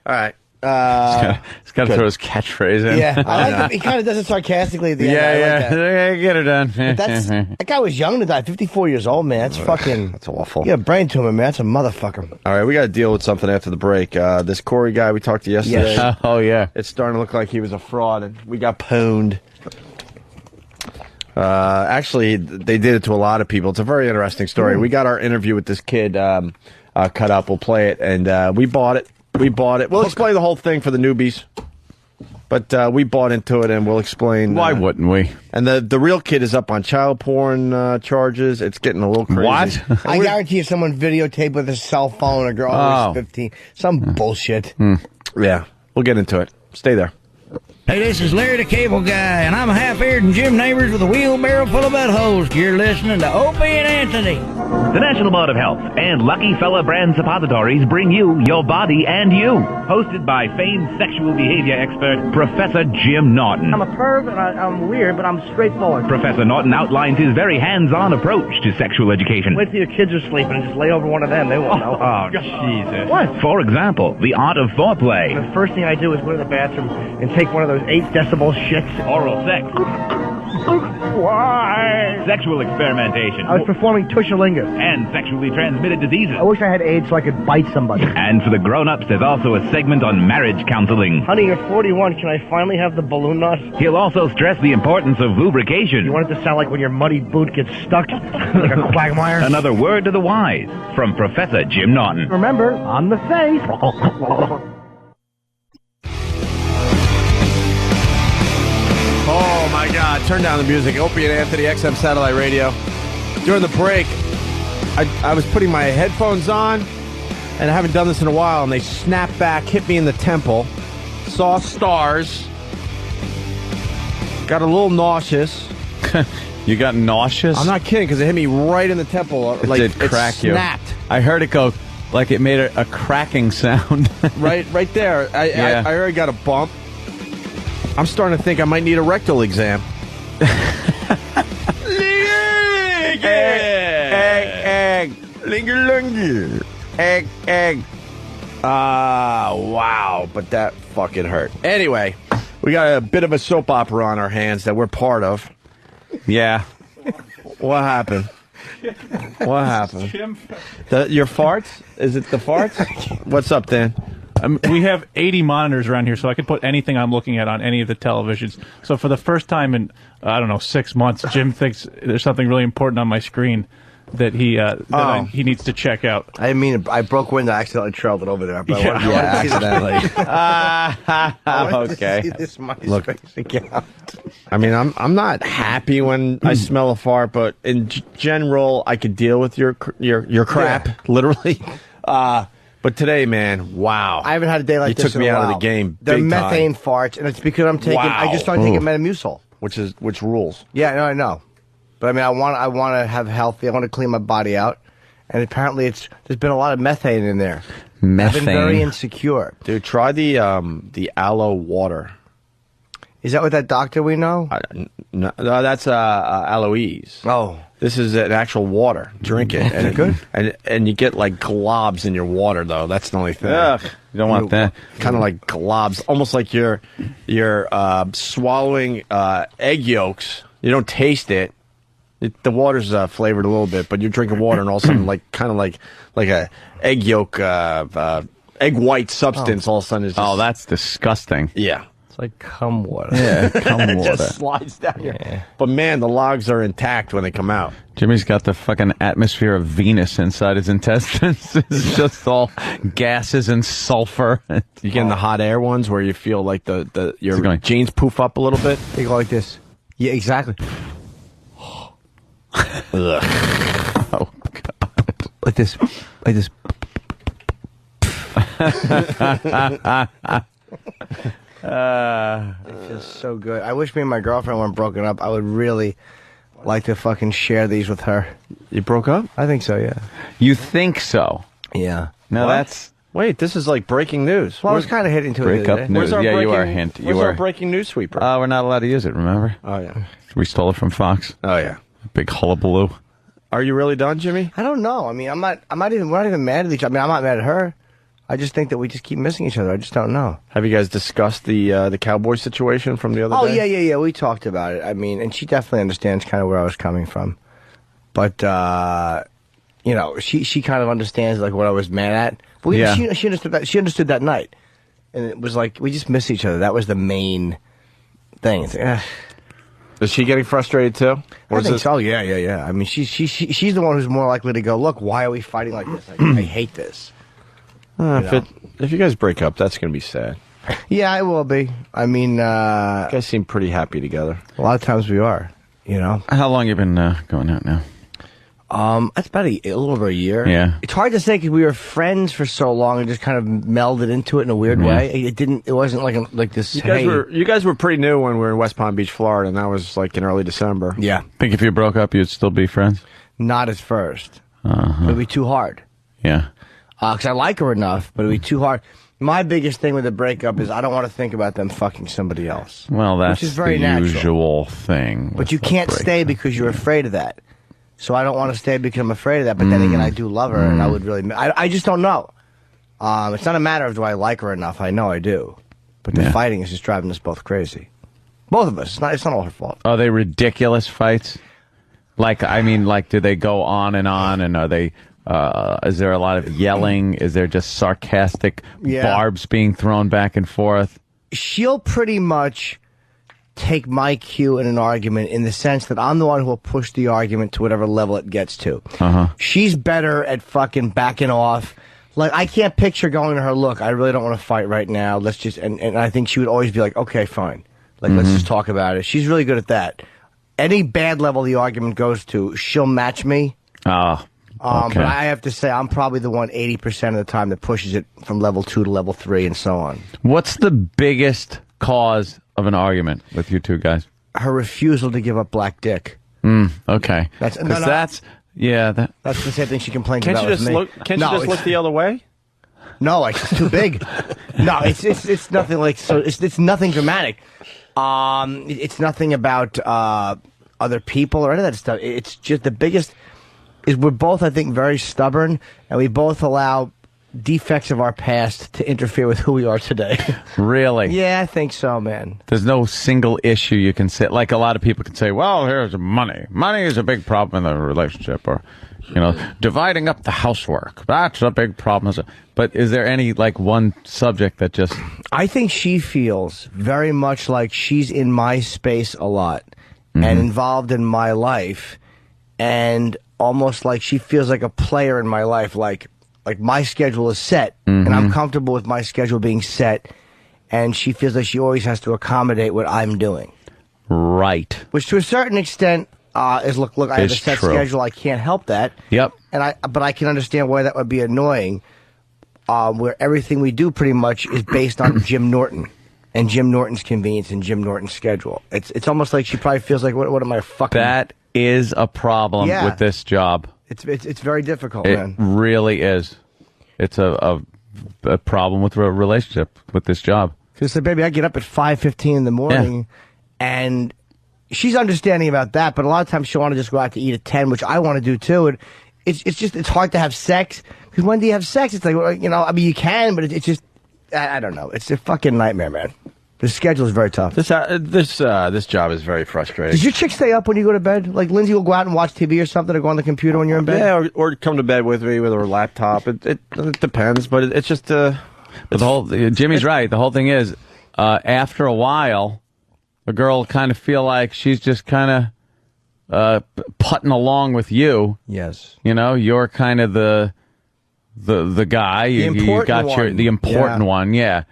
All right. He's got to throw his catchphrase in. Yeah, I like it. He kind of does it sarcastically at the end. Yeah. Get her done. But that guy was young to die, 54 years old, man. That's fucking... That's awful. You got a brain tumor, man. That's a motherfucker. All right, we got to deal with something after the break. This Corey guy we talked to yesterday. Yes. Oh, yeah. It's starting to look like he was a fraud, and we got pwned. Actually, they did it to a lot of people. It's a very interesting story. We got our interview with this kid cut up. We'll play it, and we bought it. We'll explain the whole thing for the newbies. But we bought into it, and we'll explain. Why wouldn't we? And the real kid is up on child porn charges. It's getting a little crazy. What? I guarantee you someone videotaped with a cell phone, a girl who's 15. Some bullshit. Yeah, we'll get into it. Stay there. Hey, this is Larry the Cable Guy, and I'm a half-eared and Jim Neighbors with a wheelbarrow full of buttholes. You're listening to Opie and Anthony. The National Board of Health and Lucky Fella brand suppositories bring you Your Body and You. Hosted by famed sexual behavior expert Professor Jim Norton. I'm a perv and I'm weird, but I'm straightforward. Professor Norton outlines his very hands-on approach to sexual education. Wait till your kids are sleeping and just lay over one of them. They won't know. Oh, Jesus. What? For example, the art of foreplay. The first thing I do is go to the bathroom and take one of those 8 decibel shits. Oral sex. Why? Sexual experimentation. I was performing Tushalinga. And sexually transmitted diseases. I wish I had AIDS so I could bite somebody. And for the grown-ups, there's also a segment on marriage counseling. Honey, you're 41. Can I finally have the balloon knot? He'll also stress the importance of lubrication. You want it to sound like when your muddy boot gets stuck like a quagmire? Another word to the wise from Professor Jim Norton. Remember, on the face. Oh, my God. Turn down the music. Opie and Anthony, XM Satellite Radio. During the break, I was putting my headphones on, and I haven't done this in a while, and they snapped back, hit me in the temple, saw stars, got a little nauseous. You got nauseous? I'm not kidding, because it hit me right in the temple. It did crack you. Snapped. I heard it go, like it made a cracking sound. right there. I already got a bump. I'm starting to think I might need a rectal exam. Egg. Linger. Egg. Wow. But that fucking hurt. Anyway, we got a bit of a soap opera on our hands that we're part of. Yeah. What happened? What happened? Your farts? Is it the farts? What's up, Dan? We have 80 monitors around here, so I can put anything I'm looking at on any of the televisions. So for the first time in, 6 months, Jim thinks there's something really important on my screen that he needs to check out. I mean, I broke window, I accidentally trailed it over there. But accidentally. Okay. Look, I mean, I'm not happy when I smell a fart, but in general, I could deal with your crap, literally. But today, man, wow. I haven't had a day like you this took me in a out while. of the game. They're big methane time. farts, and it's because I just started taking Metamucil. Which rules. Yeah, no, I know. But I mean, I want to have healthy. I want to clean my body out, and apparently there's been a lot of methane in there. Methane. I've been very insecure. Dude, try the aloe water. Is that what that doctor we know? No, that's Aloes. Oh. This is an actual water. Drink it. And good? And you get like globs in your water, though. That's the only thing. Ugh, you don't want that. Kind of like globs. Almost like you're swallowing egg yolks. You don't taste it. The water's flavored a little bit, but you're drinking water and all of a sudden kind of like a egg yolk, egg white substance all of a sudden is just... Oh, that's disgusting. Yeah. Like cum water. Yeah, cum water. It just slides down here. But man, the logs are intact when they come out. Jimmy's got the fucking atmosphere of Venus inside his intestines. It's just all gases and sulfur. You getting the hot air ones where you feel like your jeans poof up a little bit? They go like this. Yeah, exactly. Ugh. Oh God. Like this. It feels so good. I wish me and my girlfriend weren't broken up. I would really like to fucking share these with her. You broke up? I think so, yeah. You think so? Yeah. No, that's... Wait, this is like breaking news. Well, I was kind of hitting to break it. Up news. Yeah, you are hint. Where's our breaking news sweeper? We're not allowed to use it, remember? Oh, yeah. We stole it from Fox. Oh, yeah. Big hullabaloo. Are you really done, Jimmy? I don't know. I mean, we're not even mad at each other. I mean, I'm not mad at her. I just think that we just keep missing each other. I just don't know. Have you guys discussed the cowboy situation from the other day? Oh, yeah. We talked about it. I mean, and she definitely understands kind of where I was coming from. But, she kind of understands, like, what I was mad at. But she understood that. She understood that night. And it was like, we just miss each other. That was the main thing. It's like, Is she getting frustrated, too? I think so. Yeah. I mean, she's the one who's more likely to go, look, why are we fighting like this? I hate this. If you guys break up, that's going to be sad. Yeah, it will be. I mean... you guys seem pretty happy together. A lot of times we are, you know? How long have you been going out now? That's about a little over a year. Yeah. It's hard to say because we were friends for so long and just kind of melded into it in a weird way. It wasn't like this... You guys were pretty new when we were in West Palm Beach, Florida, and that was like in early December. Yeah. Think if you broke up, you'd still be friends? Not at first. Uh-huh. It'll be too hard. Yeah. Because I like her enough, but it'll be too hard. My biggest thing with a breakup is I don't want to think about them fucking somebody else. Well, that's which is very the natural. usual thing. But you can't stay because you're afraid of that. So I don't want to stay because I'm afraid of that. But then again, I do love her, and I would really. I just don't know. It's not a matter of do I like her enough. I know I do. But the fighting is just driving us both crazy. Both of us. It's not all her fault. Are they ridiculous fights? Like, I mean, like, do they go on, and are they? Is there a lot of yelling? Is there just sarcastic barbs being thrown back and forth? She'll pretty much take my cue in an argument in the sense that I'm the one who will push the argument to whatever level it gets to. She's better at fucking backing off. Like, I can't picture going to her, look, I really don't want to fight right now. Let's just, and I think she would always be like, okay, fine. Like, let's just talk about it. She's really good at that. Any bad level the argument goes to, she'll match me. Okay. But I have to say, I'm probably the one 80% of the time that pushes it from level 2 to level 3 and so on. What's the biggest cause of an argument with you two guys? Her refusal to give up black dick. Okay. That's that's the same thing she complains about with me. Can't you just look the other way? No, it's too big. No, it's nothing like so. It's nothing dramatic. It's nothing about other people or any of that stuff. It's just the biggest is we're both, I think, very stubborn, and we both allow defects of our past to interfere with who we are today. Really? Yeah, I think so, man. There's no single issue you can say. Like a lot of people can say, well, here's money. Money is a big problem in the relationship. Or, dividing up the housework. That's a big problem. But is there any, like, one subject that just... I think she feels very much like she's in my space a lot and involved in my life, and almost like she feels like a player in my life, like my schedule is set, and I'm comfortable with my schedule being set, and she feels like she always has to accommodate what I'm doing. Right. Which, to a certain extent, is look. I have a set schedule. I can't help that. Yep. But I can understand why that would be annoying. Where everything we do pretty much is based on Jim Norton and Jim Norton's convenience and Jim Norton's schedule. It's almost like she probably feels like, what am I fucking? That is a problem with this job. It's very difficult, man. It really is. It's a problem with a relationship with this job. Because, baby, I get up at 5:15 in the morning, and she's understanding about that. But a lot of times she'll want to just go out to eat at 10, which I want to do too. And it's hard to have sex because when do you have sex? It's like, I mean, you can, but it's just I don't know. It's a fucking nightmare, man. The schedule is very tough. This job is very frustrating. Does your chick stay up when you go to bed? Like Lindsay will go out and watch TV or something, or go on the computer when you're in bed? Yeah, or come to bed with me with her laptop. It depends, but it's just. Jimmy's right. The whole thing is, after a while, the girl kind of feel like she's just kind of putting along with you. Yes. You're kind of the guy. You got the important one. Yeah.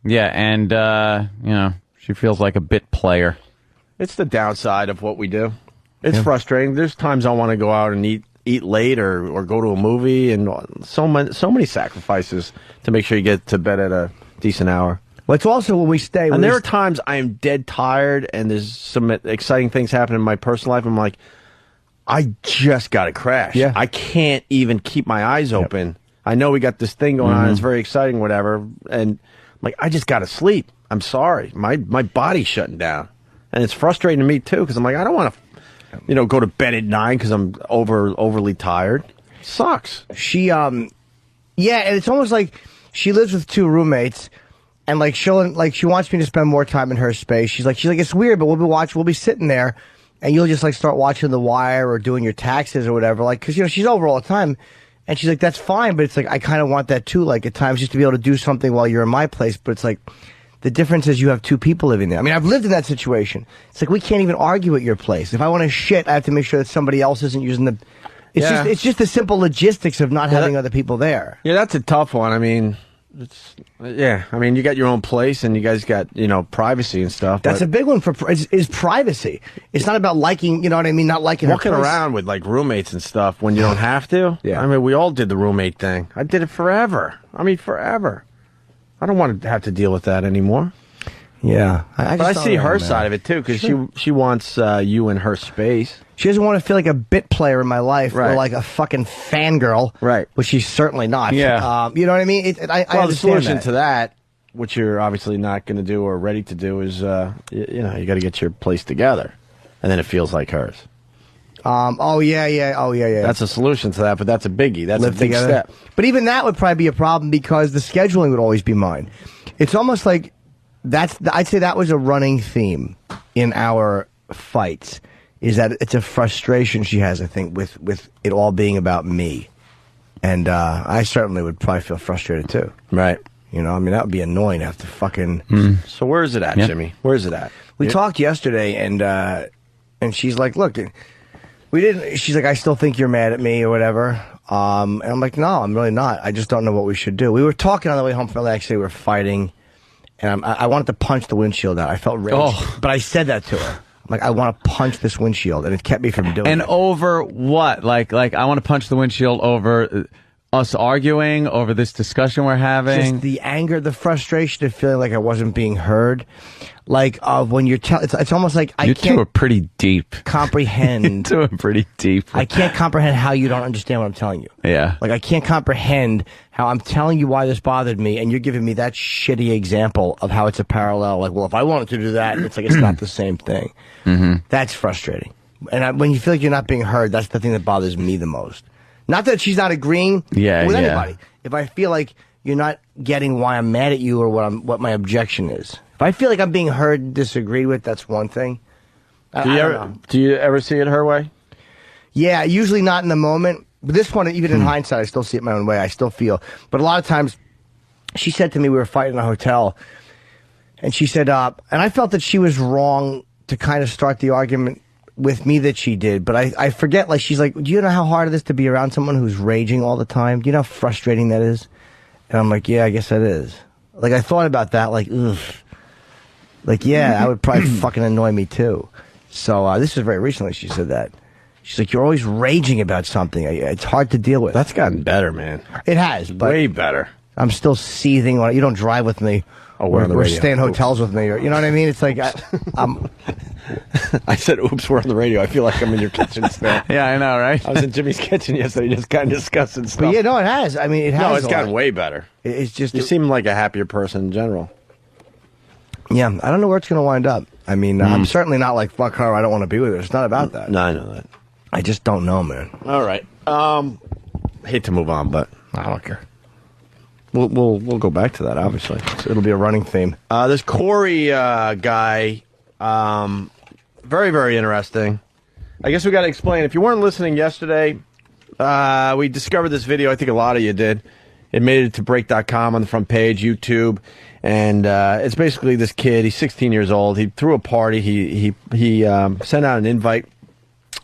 Yeah, and, she feels like a bit player. It's the downside of what we do. It's frustrating. There's times I want to go out and eat late or go to a movie, and so many sacrifices to make sure you get to bed at a decent hour. Well, it's also when we stay. And there are times I am dead tired, and there's some exciting things happening in my personal life. I'm like, I just got to crash. Yeah. I can't even keep my eyes open. I know we got this thing going on. It's very exciting, whatever, and... like, I just got to sleep. I'm sorry. My body's shutting down. And it's frustrating to me, too, because I'm like, I don't want to, go to bed at 9 because I'm overly tired. It sucks. She, and it's almost like she lives with 2 roommates, and, she wants me to spend more time in her space. She's like, it's weird, but we'll be sitting there, and you'll just, start watching The Wire or doing your taxes or whatever, because, she's over all the time. And she's like, that's fine, but it's like, I kind of want that too, at times, just to be able to do something while you're in my place. But it's like, the difference is you have 2 people living there. I mean, I've lived in that situation. It's like, we can't even argue at your place. If I want to shit, I have to make sure that somebody else isn't using the... It's just the simple logistics of not having other people there. Yeah, that's a tough one. I mean... you got your own place, and you guys got, privacy and stuff. That's a big one is privacy. It's not about liking, not liking walking around with, roommates and stuff when you don't have to. Yeah. I mean, we all did the roommate thing. I did it forever. Forever. I don't want to have to deal with that anymore. Yeah. But I see her side of it, too, because she wants you in her space. She doesn't want to feel like a bit player in my life or like a fucking fangirl. Right. Which she's certainly not. Yeah. You know what I mean? I Well, the understand solution that. to that, which you're obviously not going to do or ready to do, is, you got to get your place together. And then it feels like hers. Oh, yeah. That's a solution to that, but that's a biggie. That's Live a big together. step. But even that would probably be a problem because the scheduling would always be mine. It's almost like I'd say that was a running theme in our fights, is that it's a frustration she has, I think, with it all being about me. And I certainly would probably feel frustrated, too. Right. You know, I mean, that would be annoying to have to fucking... So where is it at, Jimmy? Where is it at? We talked yesterday, and she's like, look, she's like, I still think you're mad at me or whatever. And I'm like, no, I'm really not. I just don't know what we should do. We were talking on the way home from LA, we were fighting, and I wanted to punch the windshield out. I felt rage, but I said that to her. I'm like, I want to punch this windshield, and it kept me from doing it. And over what? Like I want to punch the windshield over us arguing, over this discussion we're having? Just the anger, the frustration of feeling like I wasn't being heard. Like, when you're it's almost like I You can't... two are pretty deep. Comprehend. You two are pretty deep. I can't comprehend how you don't understand what I'm telling you. Yeah. Like, I can't comprehend how I'm telling you why this bothered me, and you're giving me that shitty example of how it's a parallel. Like, well, if I wanted to do that, it's like it's not the same thing. That's frustrating. And when you feel like you're not being heard, that's the thing that bothers me the most. Not that she's not agreeing with anybody. If I feel like you're not getting why I'm mad at you or what my objection is. If I feel like I'm being heard and disagreed with, that's one thing. Do you ever see it her way? Yeah, usually not in the moment. But this one, even in hindsight, I still see it my own way. I still feel. But a lot of times, she said to me, we were fighting in a hotel, and she said, and I felt that she was wrong to kind of start the argument with me that she did. But I forget, like, she's like, do you know how hard it is to be around someone who's raging all the time? Do you know how frustrating that is? And I'm like, yeah, I guess that is. Like, I thought about that, like, ugh. Like, yeah, that would probably fucking annoy me, too. So, this was very recently she said that. She's like, you're always raging about something. It's hard to deal with. That's gotten better, man. It has, but... Way better. I'm still seething. You don't drive with me. Or stay in hotels with me. Or, you know what I mean? It's like, I'm... I said, oops, we're on the radio. I feel like I'm in your kitchen still. Yeah, I know, right? I was in Jimmy's kitchen yesterday just kind of discussing stuff. But yeah, no, it has. I mean, it has. No, it's gotten way better. It's just... You seem like a happier person in general. Yeah, I don't know where it's going to wind up. I mean, I'm certainly not like, fuck her, I don't want to be with her. It's not about that. No, I know that. I just don't know, man. All right. Hate to move on, but I don't care. We'll go back to that, obviously. It'll be a running theme. This Corey guy, very, very interesting. I guess we got to explain. If you weren't listening yesterday, we discovered this video. I think a lot of you did. It made it to break.com on the front page, YouTube. And it's basically this kid. He's 16 years old. He threw a party. He sent out an invite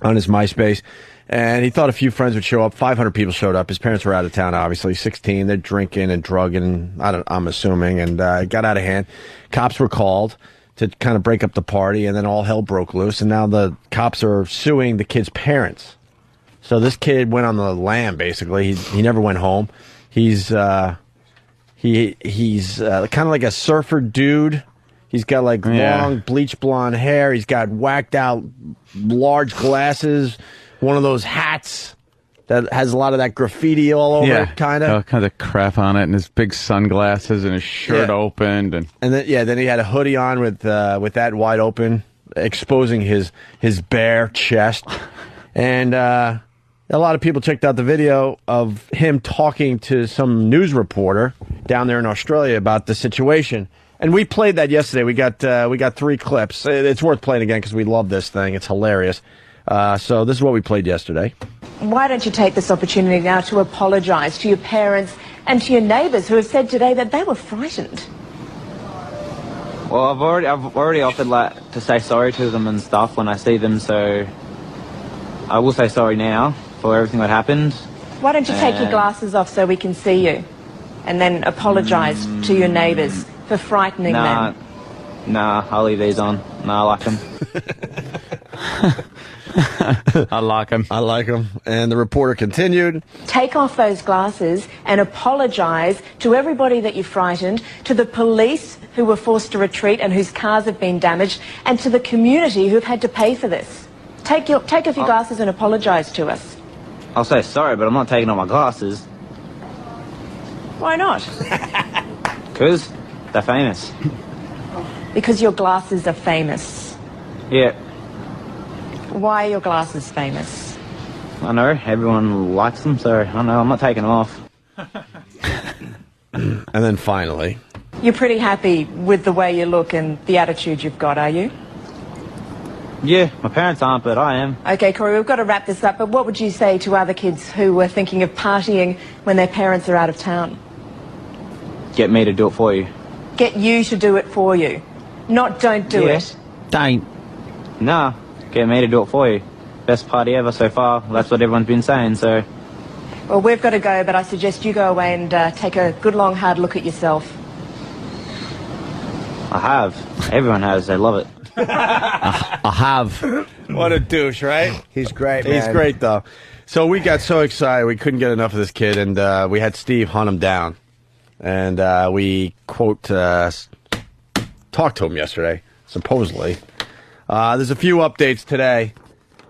on his MySpace. And he thought a few friends would show up. 500 people showed up. His parents were out of town, obviously. 16. They're drinking and drugging, I'm assuming. And it got out of hand. Cops were called to kind of break up the party. And then all hell broke loose. And now the cops are suing the kid's parents. So this kid went on the lam, basically. He never went home. He's kind of like a surfer dude. He's got like long bleach blonde hair. He's got whacked out large glasses. One of those hats that has a lot of that graffiti all over it, kind of. All kinds of crap on it, and his big sunglasses, and his shirt opened, and then he had a hoodie on with that wide open, exposing his bare chest, and a lot of people checked out the video of him talking to some news reporter down there in Australia about the situation. And we played that yesterday. We got 3 clips. It's worth playing again because we love this thing. It's hilarious. So this is what we played yesterday. Why don't you take this opportunity now to apologise to your parents and to your neighbours who have said today that they were frightened? Well, I've already offered to say sorry to them and stuff when I see them, so I will say sorry now for everything that happened. Why don't you take your glasses off so we can see you, and then apologise to your neighbours for frightening them? Nah, I'll leave these on. Nah, I like them. I like him. I like him. And the reporter continued. Take off those glasses and apologise to everybody that you frightened, to the police who were forced to retreat and whose cars have been damaged, and to the community who've had to pay for this. Take off your glasses and apologise to us. I'll say sorry, but I'm not taking off my glasses. Why not? Because they're famous. Because your glasses are famous. Yeah, Why are your glasses famous? I know. Everyone likes them, so I know. I'm not taking them off. And then finally... You're pretty happy with the way you look and the attitude you've got, are you? Yeah, my parents aren't, but I am. Okay, Corey, we've got to wrap this up, but what would you say to other kids who were thinking of partying when their parents are out of town? Get me to do it for you. Get you to do it for you. Not don't do it. Don't. Nah, get me to do it for you. Best party ever so far. That's what everyone's been saying, so... Well, we've got to go, but I suggest you go away and take a good long hard look at yourself. I have. Everyone has. They love it. I have. What a douche, right? He's great, man. He's great, though. So we got so excited. We couldn't get enough of this kid, and we had Steve hunt him down. And we, quote, talked to him yesterday, supposedly. There's a few updates today.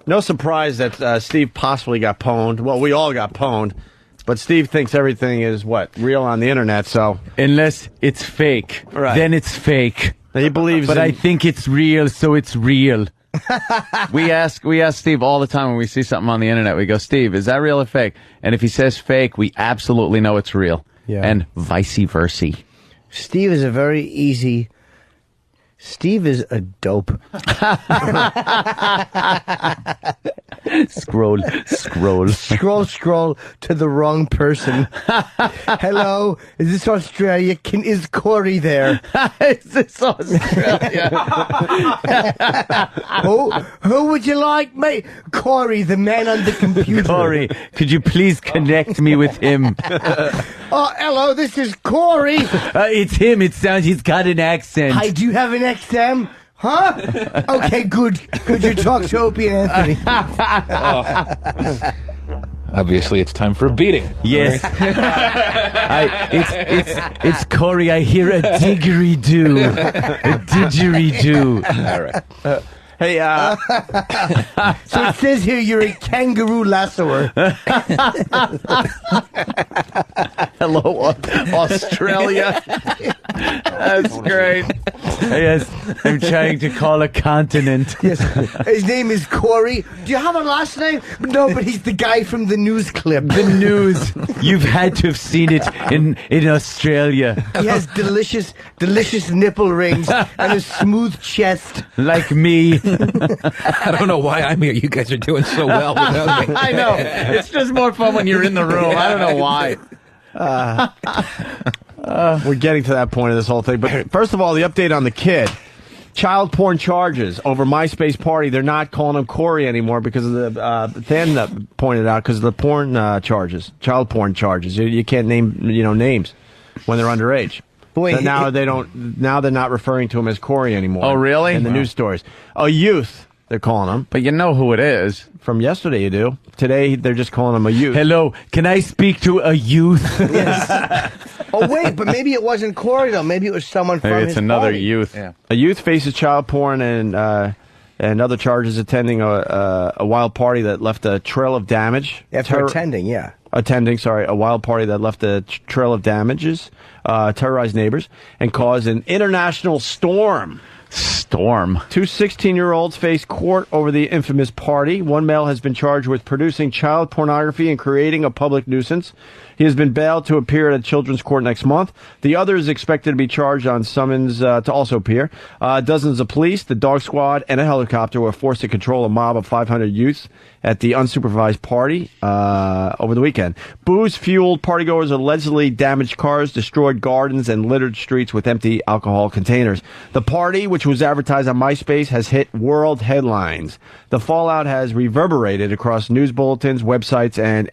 No surprise that Steve possibly got pwned. Well, we all got pwned. But Steve thinks everything is, real on the internet, so... Unless it's fake. Right. Then it's fake. He believes But I think it's real, so it's real. we ask Steve all the time when we see something on the internet. We go, Steve, is that real or fake? And if he says fake, we absolutely know it's real. Yeah. And vice versa. Steve is a very easy... Steve is a dope. Scroll to the wrong person. Hello, is this Australia? Is Corey there? Is this Australia? Who would you like, mate? Corey, the man on the computer. Corey, could you please connect me with him? Oh, hello, this is Corey. It's him. It sounds he's got an accent. Hi, do you have an XM? Huh? Okay, good. Could you talk to Opie and Anthony? Obviously, it's time for a beating. Yes. It's Corey. I hear a didgeridoo. A didgeridoo. All right. Hey, so it says here you're a kangaroo lassoer. Hello, Australia. That's great. Yes, I'm trying to call a continent. Yes, his name is Corey. Do you have a last name? No, but he's the guy from the news clip. The news. You've had to have seen it in Australia. He has delicious nipple rings and a smooth chest. Like me. I don't know why I'm here. You guys are doing so well without me. I know. It's just more fun when you're in the room. I don't know why. We're getting to that point of this whole thing. But first of all, the update on the kid. Child porn charges over MySpace party. They're not calling him Corey anymore because of the Than pointed out because of the porn charges, child porn charges. You can't name names when they're underage. Boy, so now they don't. Now they're not referring to him as Corey anymore. Oh, really? In the news stories, a youth. They're calling him. But you know who it is. From yesterday, you do. Today, they're just calling him a youth. Hello, can I speak to a youth? Yes. Oh, wait, but maybe it wasn't Corey, though. Maybe it was someone from Maybe his it's another party. youth. Yeah. A youth faces child porn and other charges attending a wild party that left a trail of damage. After attending, yeah. Attending, a wild party that left a trail of damages, terrorized neighbors, and caused an international storm. Two 16-year-olds face court over the infamous party. One male has been charged with producing child pornography and creating a public nuisance. He has been bailed to appear at a children's court next month. The other is expected to be charged on summons to also appear. Dozens of police, the dog squad, and a helicopter were forced to control a mob of 500 youths at the unsupervised party over the weekend. Booze-fueled partygoers allegedly damaged cars, destroyed gardens, and littered streets with empty alcohol containers. The party, which was advertised on MySpace, has hit world headlines. The fallout has reverberated across news bulletins, websites, and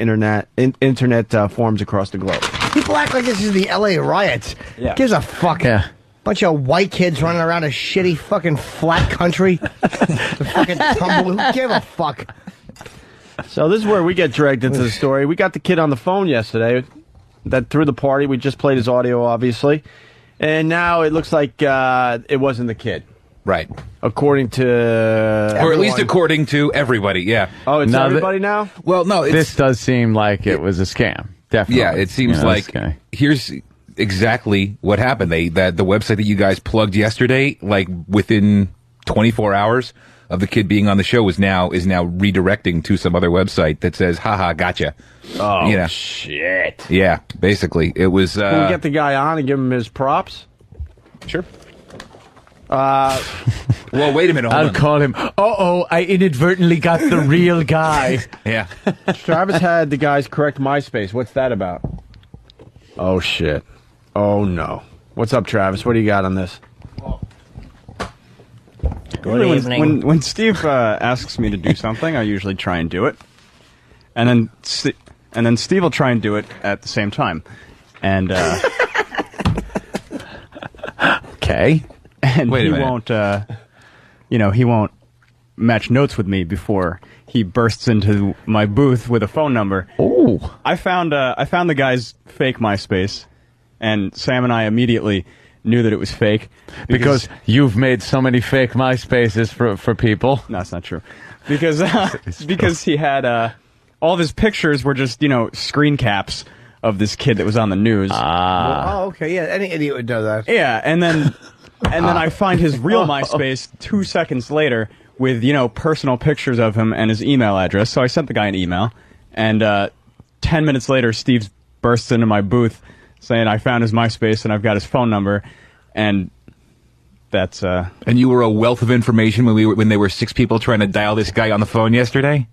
internet forums across the globe. People act like this is the L.A. riots. Yeah. Gives a fuck. Yeah. Bunch of white kids running around a shitty fucking flat country. The fucking tumble. Who give a fuck? So this is where we get dragged into the story. We got the kid on the phone yesterday that threw the party. We just played his audio, obviously. And now it looks like it wasn't the kid. Right. According to... Or at least according to everybody, yeah. Oh, it's everybody now? Well, no, this does seem like it was a scam. Definitely. Yeah, it seems like... Here's exactly what happened. The website that you guys plugged yesterday, like within 24 hours of the kid being on the show is now redirecting to some other website that says, haha, gotcha. Oh, shit. Yeah, basically. It was... Can we get the guy on and give him his props? Sure. Well, wait a minute. I'll call him. I inadvertently got the real guy. Yeah. Travis had the guys correct MySpace. What's that about? Oh, shit. Oh, no. What's up, Travis? What do you got on this? Good evening. When Steve asks me to do something, I usually try and do it. And then Steve will try and do it at the same time. And okay. And Wait a he minute. won't he won't match notes with me before he bursts into my booth with a phone number. Oh. I found the guy's fake MySpace, and Sam and I immediately knew that it was fake Because you've made so many fake MySpaces for people. No, that's not true. Because he had all of his pictures were just screen caps of this kid that was on the news. Oh, okay. Yeah, any idiot would know that. Yeah, and then I find his real MySpace 2 seconds later with personal pictures of him and his email address. So I sent the guy an email, and 10 minutes later, Steve bursts into my booth saying I found his MySpace and I've got his phone number, and that's And you were a wealth of information when there were 6 people trying to dial this guy on the phone yesterday?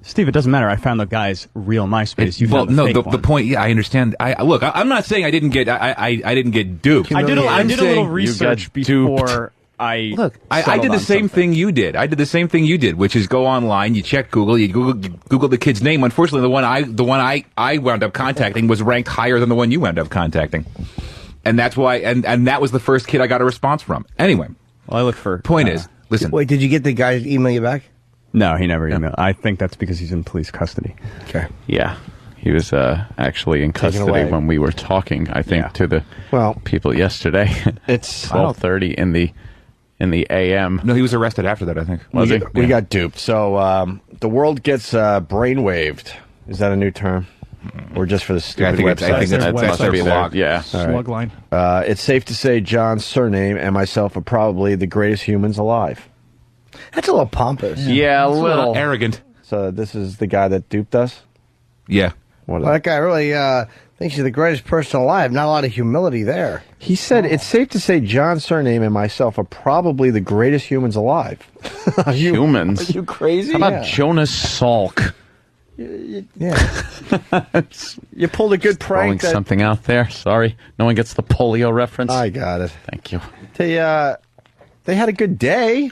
Steve, it doesn't matter. I found the guy's real MySpace. You found the point. Yeah, I understand. Look, I'm not saying I didn't get duped. I did a little research before I look. I did the same thing you did. I did the same thing you did, which is go online, you check Google, you Google the kid's name. Unfortunately, the one I wound up contacting was ranked higher than the one you wound up contacting, and that's why. And that was the first kid I got a response from. Anyway, well, I look for. Point is, listen. Wait, did you get the guy to email you back? No, he never emailed. I think that's because he's in police custody. Okay. Yeah. He was actually in custody when we were talking, I think, to the people yesterday. It's 12:30 in the AM. No, he was arrested after that, I think. Was he? We got duped. So the world gets brainwaved. Is that a new term? Or just for the stupid website? I think that's their blog. Yeah. Slug line. It's safe to say John's surname and myself are probably the greatest humans alive. That's a little pompous. Yeah, a little arrogant. So this is the guy that duped us? Yeah. Well, that guy really thinks he's the greatest person alive. Not a lot of humility there. He said, it's safe to say John's surname and myself are probably the greatest humans alive. Humans? Are you crazy? How about Jonas Salk? Yeah. You pulled a good prank. Throwing something out there. Sorry. No one gets the polio reference. I got it. Thank you. They had a good day.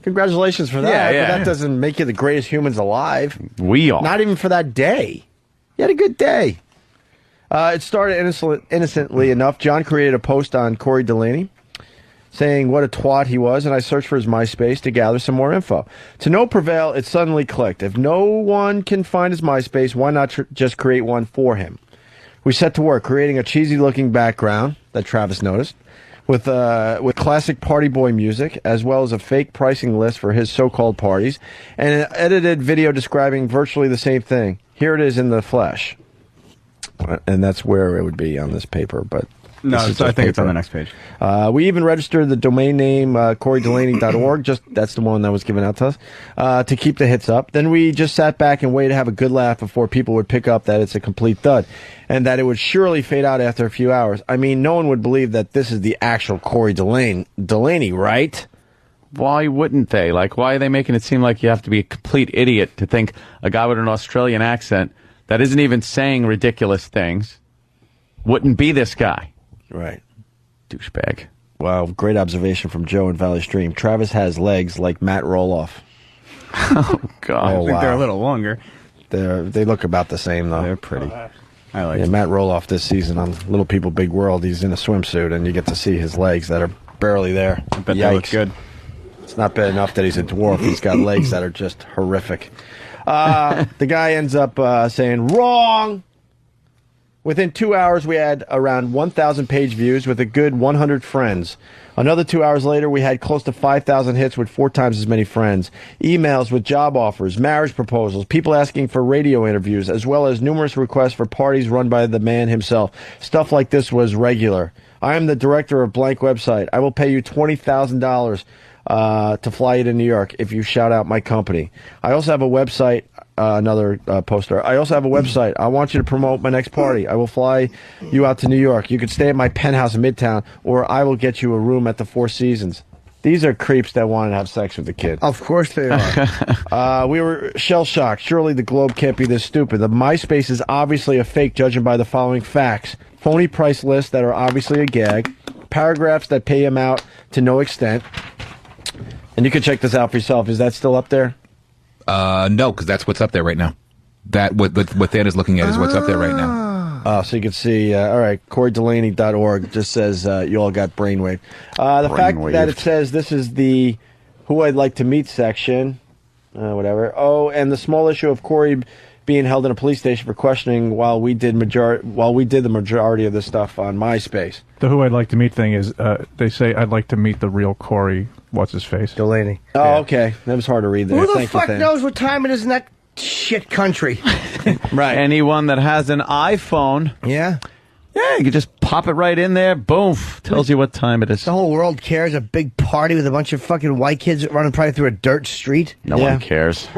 Congratulations for that. Yeah. But that doesn't make you the greatest humans alive. We are. Not even for that day. You had a good day. It started innocently enough. John created a post on Corey Delaney saying what a twat he was, and I searched for his MySpace to gather some more info. To no prevail, it suddenly clicked. If no one can find his MySpace, why not just create one for him? We set to work creating a cheesy-looking background that Travis noticed, with classic party boy music, as well as a fake pricing list for his so-called parties, and an edited video describing virtually the same thing. Here it is in the flesh. And that's where it would be on this paper, but... No, I think it's on the next page. We even registered the domain name CoreyDelaney.org. That's the one that was given out to us to keep the hits up. Then we just sat back and waited to have a good laugh before people would pick up that it's a complete dud and that it would surely fade out after a few hours. I mean, no one would believe that this is the actual Corey Delaney, right? Why wouldn't they? Like, why are they making it seem like you have to be a complete idiot to think a guy with an Australian accent that isn't even saying ridiculous things wouldn't be this guy? Right. Douchebag. Wow, great observation from Joe in Valley Stream. Travis has legs like Matt Roloff. Oh, God. I think they're a little longer. They look about the same, though. They're pretty. I like Matt Roloff this season on Little People Big World. He's in a swimsuit, and you get to see his legs that are barely there. I bet they look good. It's not bad enough that he's a dwarf. He's got legs that are just horrific. The guy ends up saying, wrong! Within 2 hours, we had around 1,000 page views with a good 100 friends. Another 2 hours later, we had close to 5,000 hits with 4 times as many friends. Emails with job offers, marriage proposals, people asking for radio interviews, as well as numerous requests for parties run by the man himself. Stuff like this was regular. I am the director of blank website. I will pay you $20,000 to fly you to New York if you shout out my company. I also have a website. Another poster. I also have a website. I want you to promote my next party. I will fly you out to New York. You could stay at my penthouse in Midtown, or I will get you a room at the Four Seasons. These are creeps that want to have sex with the kid. Of course they are. We were shell-shocked. Surely the Globe can't be this stupid. The MySpace is obviously a fake, judging by the following facts. Phony price lists that are obviously a gag. Paragraphs that pay him out to no extent. And you can check this out for yourself. Is that still up there? No, because that's what's up there right now. That what Dan is looking at is what's up there right now. So you can see, all right, CoreyDelaney.org just says you all got brainwave. The fact that it says this is the Who I'd Like to Meet section, whatever. Oh, and the small issue of Corey being held in a police station for questioning while we did the majority of the stuff on MySpace. The Who I'd Like to Meet thing is, they say, I'd like to meet the real Corey. What's his face? Delaney. Oh, okay. That was hard to read there. Who the fuck knows what time it is in that shit country? Right. Anyone that has an iPhone. Yeah. Yeah, you can just pop it right in there. Boom. Tells you what time it is. The whole world cares. A big party with a bunch of fucking white kids running probably through a dirt street. No one cares.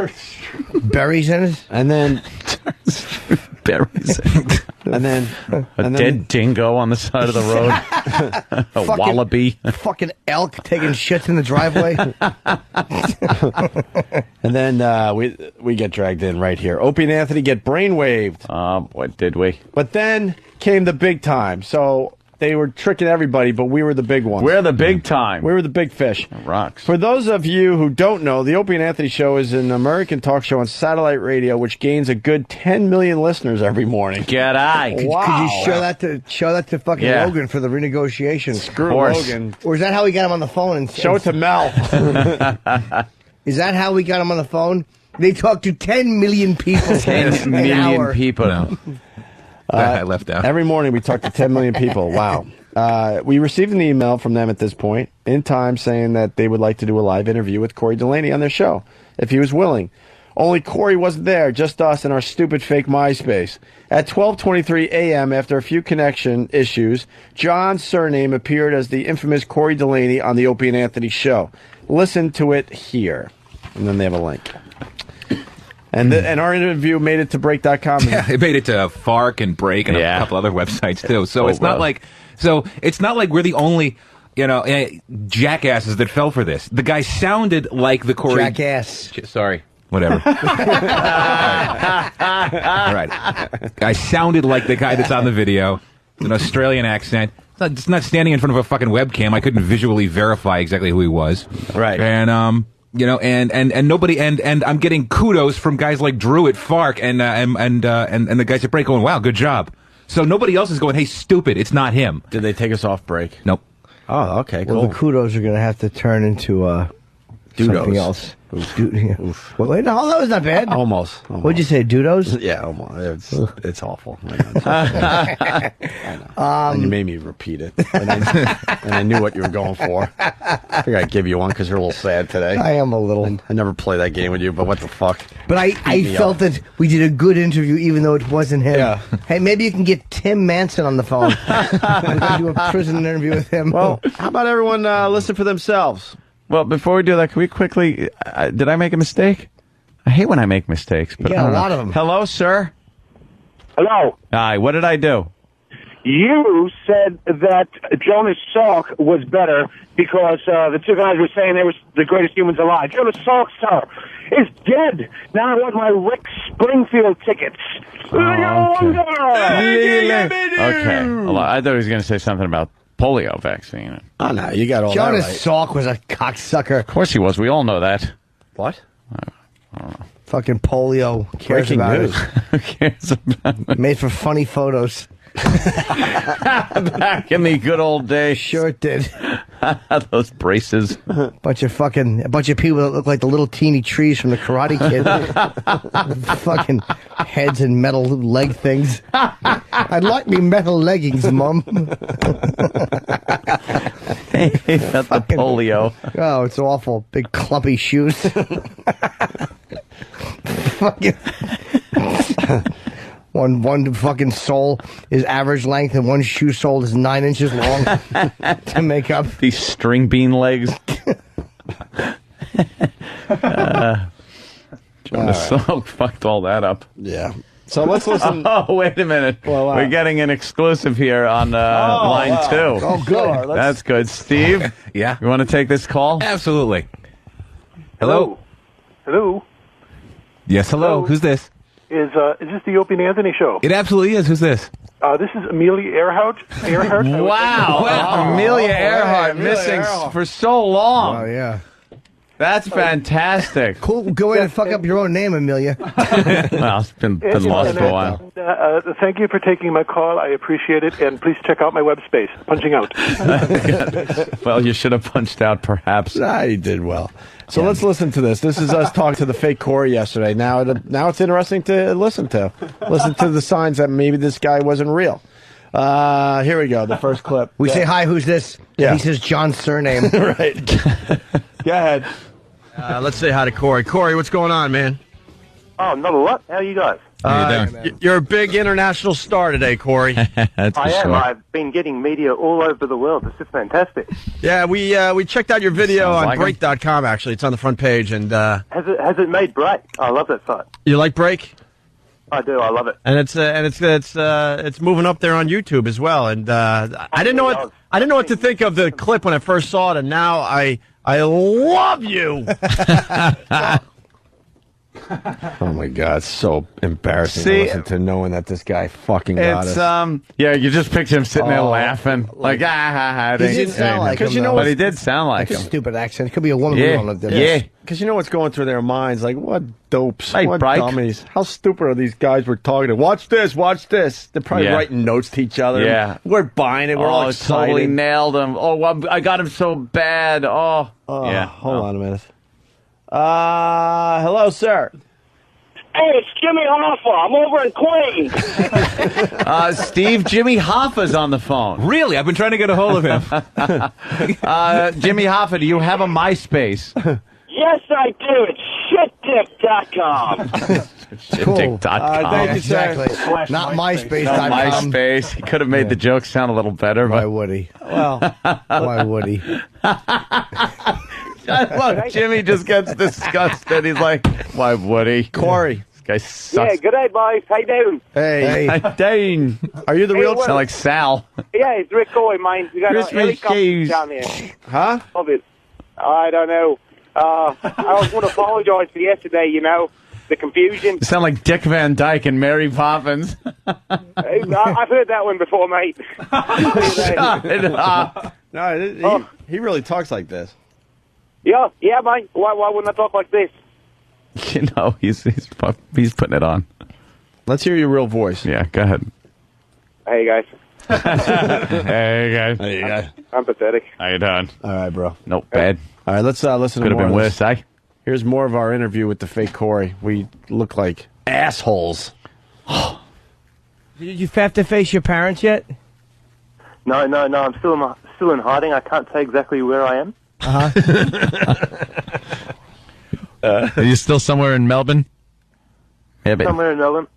Berries in it. And then... berries in it. And then... A dead dingo on the side of the road. A wallaby. Fucking elk taking shits in the driveway. And then we get dragged in right here. Opie and Anthony get brainwaved. Oh, boy, did we. But then came the big time. So they were tricking everybody, but we were the big ones. We're the big time. We were the big fish. Rocks. For those of you who don't know, the Opie and Anthony Show is an American talk show on satellite radio, which gains a good 10 million listeners every morning. G'day. Wow. Could you show that to fucking Logan for the renegotiation? Screw Logan. Or is that how we got him on the phone? Show it to Mel. Is that how we got him on the phone? They talked to 10 million people. 10 million people. No. I left out. Every morning we talk to 10 million people. Wow. We received an email from them at this point in time saying that they would like to do a live interview with Corey Delaney on their show, if he was willing. Only Corey wasn't there, just us and our stupid fake MySpace. At 12:23 a.m., after a few connection issues, John's surname appeared as the infamous Corey Delaney on the Opie and Anthony Show. Listen to it here. And then they have a link. And our interview made it to break.com. Yeah, it made it to Fark and Break and a couple other websites too. So it's not like we're the only jackasses that fell for this. The guy sounded like the Corey jackass. Sorry, whatever. All right, guy sounded like the guy that's on the video. An Australian accent. It's not standing in front of a fucking webcam. I couldn't visually verify exactly who he was. Right. And and nobody, and I'm getting kudos from guys like Drew at Fark and the guys at Break going, wow, good job. So nobody else is going, hey, stupid, it's not him. Did they take us off break? Nope. Oh, okay, cool. Well, the kudos are going to have to turn into something else. Oof. Well, wait, no, that was not bad. Almost. What'd you say, dudos? Yeah, almost. It's awful. I know. And you made me repeat it. And I knew what you were going for. I think I'd give you one because you're a little sad today. I am a little. I never play that game with you, but what the fuck? But I felt that we did a good interview even though it wasn't him. Yeah. Hey, maybe you can get Tim Manson on the phone. We can do a prison interview with him. Well, how about everyone listen for themselves? Well, before we do that, can we quickly... did I make a mistake? I hate when I make mistakes. But you got a lot of them. Hello, sir? Hello. Hi, what did I do? You said that Jonas Salk was better because the two guys were saying they were the greatest humans alive. Jonas Salk, sir, is dead. Now I want my Rick Springfield tickets. Okay. I thought he was going to say something about polio vaccine. Oh, no, you got all Jonas that right. Salk was a cocksucker. Of course he was. We all know that. What? I don't know. Fucking polio. Who cares Breaking about news. it? Who cares about it? Made for funny photos. Back in the good old days. Sure it did. Those braces. A bunch of people that look like the little teeny trees from the Karate Kid. Fucking heads and metal leg things. I'd like me metal leggings, Mom. Hey, that's the polio. Oh, it's awful. Big clumpy shoes. Fucking one fucking sole is average length, and one shoe sole is 9 inches long to make up these string bean legs. Jonas fucked all that up. Yeah. So let's listen. Oh, wait a minute. Well, we're getting an exclusive here on line 2. Oh, good. That's good. Steve? Yeah? You want to take this call? Absolutely. Hello? Hello. Yes, hello. Who's this? Is this the Opie and Anthony show? It absolutely is. Who's this? This is Amelia Earhart. Wow. Amelia Earhart missing for so long. Oh, yeah. That's fantastic. Cool. Go in and fuck up your own name, Amelia. Well, it's been lost for a while. Thank you for taking my call. I appreciate it. And please check out my web space, Punching Out. Well, you should have punched out, perhaps. You did well. So let's listen to this. This is us talking to the fake Corey yesterday. Now it's interesting to listen to. Listen to the signs that maybe this guy wasn't real. Here we go. The first clip. We say, hi, who's this? Yeah. And he says John's surname. Right. Go ahead. Let's say hi to Corey. Corey, what's going on, man? Oh, not a lot. How are you guys? You're a big international star today, Corey. That's I am. I've been getting media all over the world. This is fantastic. Yeah, we checked out your video Sounds on like Break.com, actually. It's on the front page. And Has it made Break? I love that site. you like Break? I do. I love it. And it's moving up there on YouTube as well. And I didn't know what to think of the clip when I first saw it, and now I love you. Oh my God, it's so embarrassing to listen to, knowing that this guy fucking got us. Yeah, you just picture him sitting there laughing, like He didn't sound like him, though. but he did sound like him. Stupid accent. Could be a woman. Yeah, who don't live there. yeah. Because you know what's going through their minds, like, what dopes, Hey, what Brike. dummies. How stupid are these guys we're talking to? Watch this, watch this. They're probably Yeah. writing notes to each other. Yeah. We're buying it, we're all excited. Totally nailed him. Oh, well, I got him so bad. Oh, yeah. Hold on a minute. Hello, sir. Hey, it's Jimmy Hoffa. I'm over in Queens. Steve, Jimmy Hoffa's on the phone. Really? I've been trying to get a hold of him. Jimmy Hoffa, do you have a MySpace? Yes, I do. It's shittip.com. Shitdick.com. Thank you, sir. Exactly. Not MySpace.com. MySpace. He could have made the joke sound a little better. Why But would he? Well, Why would he? look, Jimmy just gets disgusted. He's like, why would he? Corey. This guy sucks. Yeah, good day, boys. How you doing? Hey. Dane. Are you the real... Sound like Sal. Yeah, it's Rick Coy, mine. We got a Christmas helicopter shoes. down there. Huh? Love it. I don't know. I was going to apologize for yesterday, the confusion. You sound like Dick Van Dyke and Mary Poppins. I've heard that one before, mate. Shut it up. No, he really talks like this. Yeah, mate. Why wouldn't I talk like this? You know, he's putting it on. Let's hear your real voice. Yeah, go ahead. Hey, guys. Hey, guys. There you go. I'm pathetic. How you doing? All right, bro. Nope, bad. All right, let's listen Could to have more been of this. worse, eh? Here's more of our interview with the fake Corey. We look like assholes. Did you have to face your parents yet? No. I'm still in hiding. I can't say exactly where I am. Are you still somewhere in Melbourne? Yeah, but Somewhere in Melbourne.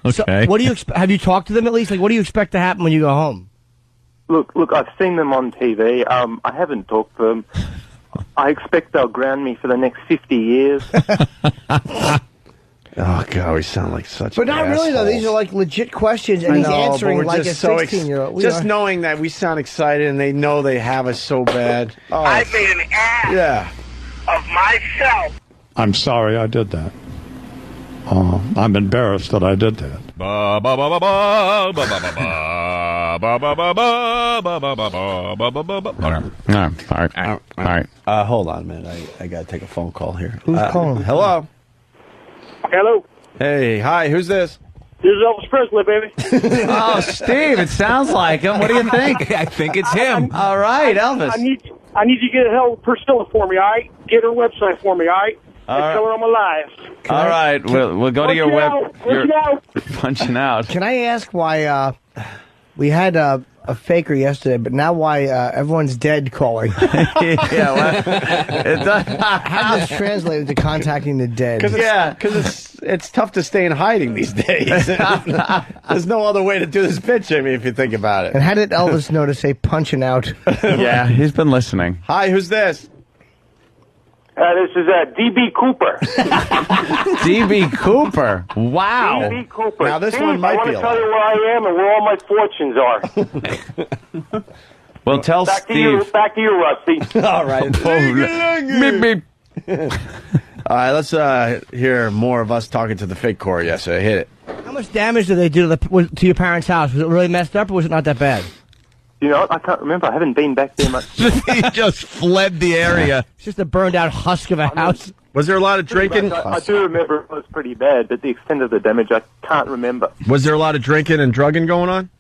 okay. So, what do you have you talked to them at least? Like, what do you expect to happen when you go home? Look, I've seen them on TV. I haven't talked to them. I expect they'll ground me for the next 50 years. Oh, God, we sound like such But not really, though. assholes. These are like legit questions, and I he's know, but answering we're like a just so 16-year-old. just knowing that we sound excited and they know they have us so bad. Oh, I made an ass yeah. of myself. I'm sorry I did that. I'm embarrassed that I did that. Ba ba ba ba ba ba ba ba ba ba ba ba ba ba ba ba. All right. Hold on a minute. I got to take a phone call here. Who's calling? Hello. Hello. Hey, hi, who's this? This is Elvis Presley, baby. Oh, Steve, it sounds like him. What do you think? I think it's him. All right, Elvis. I need you to get a hell of Priscilla for me, all right? Get her website for me, all right? And tell her I'm alive. All right, we'll go to your web. Punch out. Punching out. Can I ask why we had a faker yesterday, but now why everyone's dead calling? Yeah, well, how does this translate into contacting the dead? Because it's tough to stay in hiding these days. There's no other way to do this pitch, Jimmy, if you think about it. And how did Elvis know to say punching out? Yeah, he's been listening. Hi, who's this? This is DB Cooper. DB Cooper. Wow. DB Cooper. Now, this Steve, one might I want be to tell you where I am and where all my fortunes are. Well, tell back Steve. Back to you, Rusty. All right. Beep, beep. All right, let's hear more of us talking to the fake Corey yesterday. Hit it. How much damage did they do to your parents' house? Was it really messed up, or was it not that bad? You know, I can't remember. I haven't been back there much. He just fled the area. It's just a burned-out husk of a house. Was there a lot of drinking? I do remember it was pretty bad, but the extent of the damage I can't remember. Was there a lot of drinking and drugging going on?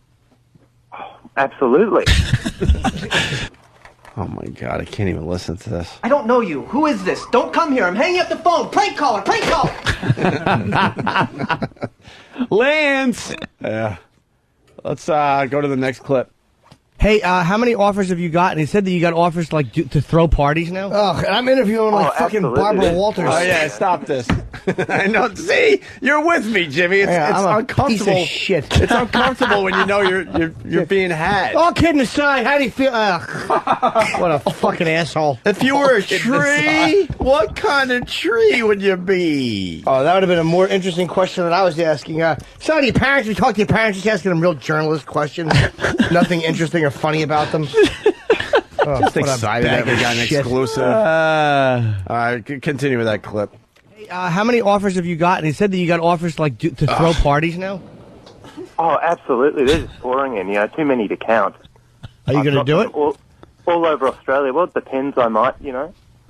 Absolutely. Oh, my God. I can't even listen to this. I don't know you. Who is this? Don't come here. I'm hanging up the phone. Prank caller. Prank caller. Lance. Yeah. Let's go to the next clip. Hey, how many offers have you gotten? He said that you got offers like to throw parties now. Oh, and I'm interviewing like fucking absolutely. Barbara Walters. Oh, yeah, stop this. I know. See? You're with me, Jimmy. It's I'm a uncomfortable. piece of shit. It's uncomfortable when you know you're being had. All kidding aside, how do you feel? What a fucking asshole. If you were a tree, what kind of tree would you be? Oh, that would have been a more interesting question than I was asking. So do your parents, we talk to your parents, just asking them real journalist questions. Nothing interesting or funny about them. Just excited that we got an exclusive. All right, continue with that clip. Hey, how many offers have you gotten? He said that you got offers like to throw parties now. Oh, absolutely. They're just pouring in. Too many to count. Are you going to do it? All over Australia. Well, it depends. I might,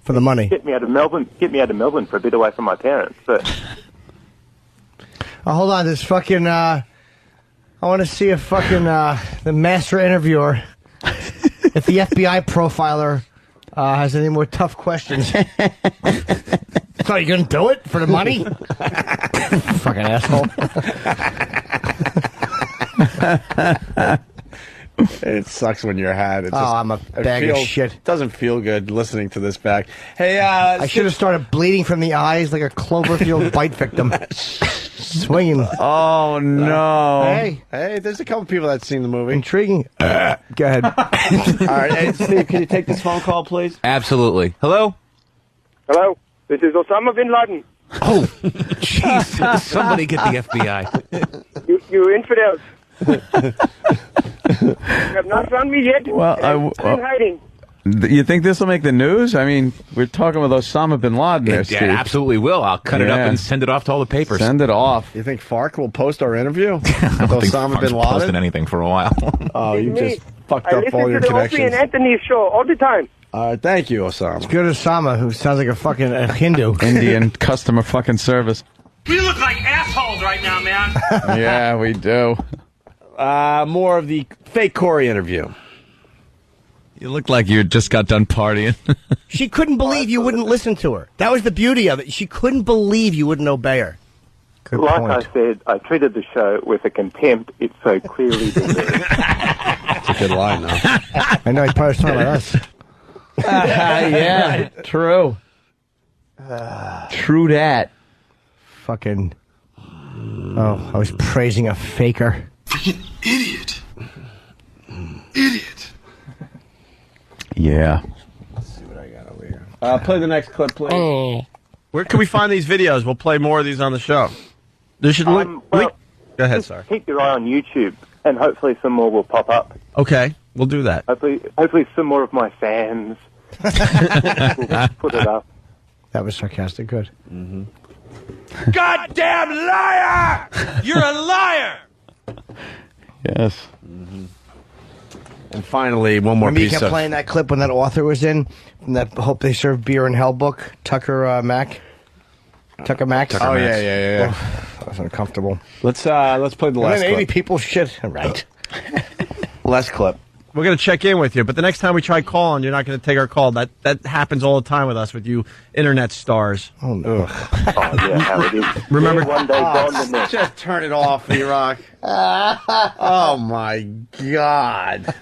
For the money. Get me out of Melbourne for a bit away from my parents. But Hold on, this fucking. I want to see if fucking the master interviewer, if the FBI profiler has any more tough questions. So you gonna do it for the money? Fucking asshole. It sucks when you're had. I'm a bag of shit. It doesn't feel good listening to this back. Hey, I should have started bleeding from the eyes like a Cloverfield bite victim. Swinging. Oh, no. Hey, there's a couple people that's seen the movie. Intriguing. Go ahead. All right, hey, Steve, can you take this phone call, please? Absolutely. Hello? Hello. This is Osama bin Laden. Oh, Jesus. Somebody get the FBI. You infidels. You have not found me yet. Well, I'm in hiding. You think this will make the news? I mean, we're talking with Osama bin Laden there, Steve. Yeah, absolutely will. I'll cut it up and send it off to all the papers. Send it off. You think Fark will post our interview with I don't think Osama Fark's bin Laden? posted anything for a while. Oh, you just fucked I up all your listen to the Opie connections. and Anthony's show all the time. All right, thank you, Osama. It's good Osama, who sounds like a fucking Hindu. Indian customer fucking service. We look like assholes right now, man. Yeah, we do. More of the fake Corey interview. You look like you just got done partying. She couldn't believe you wouldn't listen to her. That was the beauty of it. She couldn't believe you wouldn't obey her. Good like point. I said, I treated the show with a contempt it so clearly deserves. That's a good line, though. I know, he probably was talking about us. Yeah, true. True that. Fucking. Oh, I was praising a faker. Freaking idiot. Idiot. Yeah. Let's see what I got over here. Play the next clip, please. Oh. Where can we find these videos? We'll play more of these on the show. There should Well, Go ahead, sorry. Keep your eye on YouTube, and hopefully some more will pop up. Okay, we'll do that. Hopefully some more of my fans will put it up. That was sarcastic. Good. Mm-hmm. Goddamn liar! You're a liar! Yes. Mm-hmm. And finally, one more Remember you piece kept of... playing that clip when that author was in that Hope They Serve Beer in Hell book, Tucker Mack? Tucker Max. Oh yeah. That was uncomfortable. Let's play the last And then 80 clip. people shit. Right. Last clip. We're going to check in with you, but the next time we try calling, you're not going to take our call. That happens all the time with us, with you internet stars. Oh, no. yeah, how it is. Remember, One day gone the next. just turn it off, E-Rock. Oh, my God.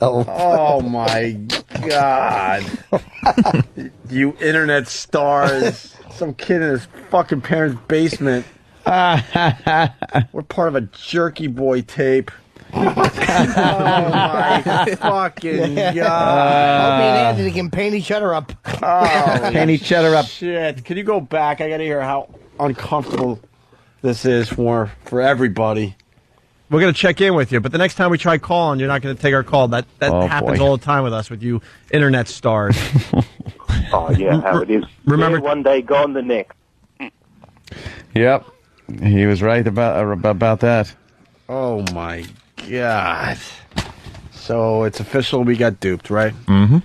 Oh, my God. You internet stars. Some kid in his fucking parents' basement. We're part of a Jerky Boy tape. Oh my fucking God. Opie and Andy can paint each other up. Oh, Paint each other up. Shit. Can you go back? I got to hear how uncomfortable this is for everybody. We're going to check in with you, but the next time we try calling, you're not going to take our call. That happens all the time with us, with you internet stars. Oh, yeah, how it is. Remember, one day gone the next. Yep. He was right about that. Oh, my God. So it's official. We got duped, right? Mm-hmm.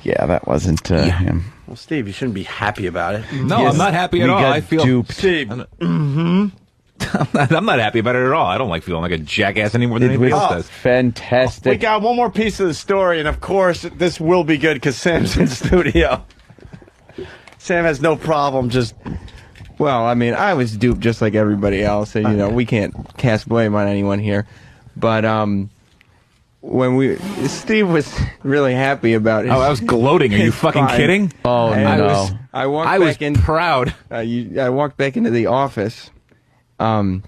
Yeah, that wasn't him. Well, Steve, you shouldn't be happy about it. No, I'm not happy at all. I feel duped. Steve. I'm not happy about it at all. I don't like feeling like a jackass anymore than anybody else does. Fantastic. We got one more piece of the story, and of course, this will be good because Sam's in studio. Sam has no problem just... Well, I mean, I was duped just like everybody else, and we can't cast blame on anyone here. But when Steve was really happy about it. Oh, I was gloating. Are you fucking kidding? Oh no! I was proud. I walked back into the office, and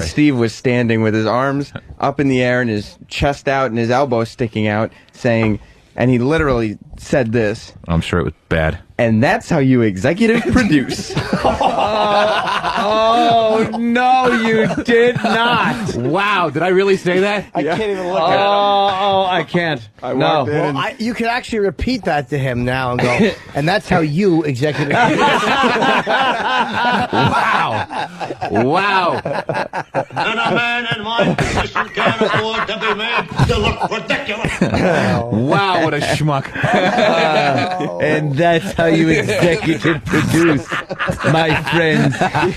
Steve was standing with his arms up in the air and his chest out and his elbows sticking out, saying, and he literally said this. I'm sure it was bad. And that's how you executive produce. Oh, no, you did not. Wow, did I really say that? I can't even look at it. Oh, I can't. No. Well, you can actually repeat that to him now and go, and that's how you executive produce. Wow. Wow. And a man in my position can't afford to be made to look ridiculous. Wow, what a schmuck. And that's how you executive produce, my friends.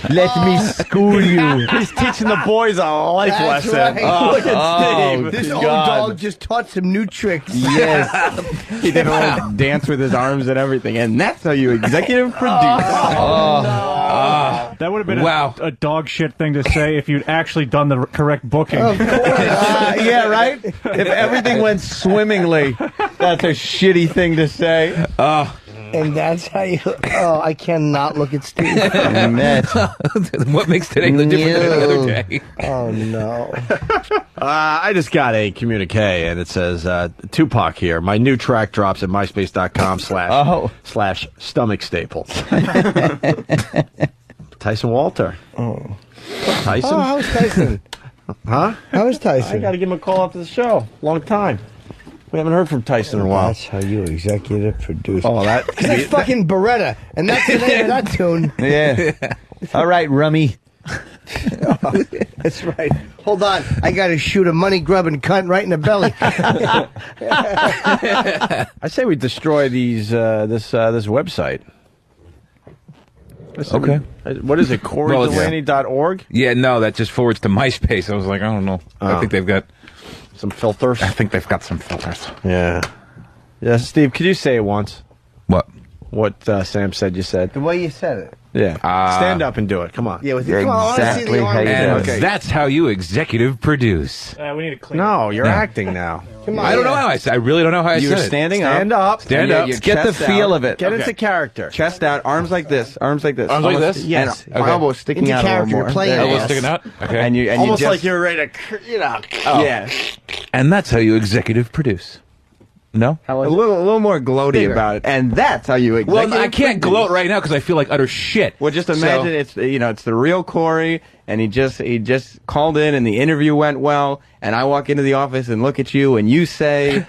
Let me school you. He's teaching the boys a life That's lesson. right. Look at Steve. This old dog just taught some new tricks. Yes. He did a little dance with his arms and everything. And that's how you executive produce. That would have been Wow. a dog shit thing to say if you'd actually done the correct booking. Yeah, right? If everything went swimmingly, that's a shitty thing to say. And that's how you... Oh, I cannot look at Steve. What makes today look different than the other day? Oh, no. I just got a communique, and it says, Tupac here. My new track drops at myspace.com/stomach staples. Tyson Walter. Oh. Tyson? Oh, how's Tyson? Huh? How is Tyson? I got to give him a call after the show. Long time. We haven't heard from Tyson in a while. That's how you executive produce. Oh, that... Because that's fucking Beretta, and that's the name of that tune. Yeah. All right, Rummy. That's right. Hold on. I got to shoot a money grubbing cunt right in the belly. I say we destroy these this website. Okay. What is it? CoreyDelaney.org? Yeah, no, that just forwards to MySpace. I was like, I don't know. I think they've got some filters. I think they've got some filters. Yeah. Yeah, Steve, could you say it once? What? What Sam said you said. The way you said it. Yeah. Stand up and do it. Come on. Yeah, with come on, I wanna see the arm. And that's how you executive produce. We need to clean No, you're acting now. Come on. I don't know how I said. I really don't know how I You're said it. standing up. Stand up. Stand And up. your Get the chest feel out. of it. Get Okay. into character. Chest out, arms like this, arms like this. Arms like Almost- this? Yes. And elbows sticking Into out a little character, more. you're playing There you Elbows go. sticking out. Okay. And you Almost just, like you're ready to, Yeah. And that's how you executive produce. No? A little more gloaty Bigger. about it. And that's how you executive Well, I can't produce. gloat right now because I feel like utter shit. Well, just imagine it's the real Corey, and he just called in, and the interview went well, and I walk into the office and look at you, and you say,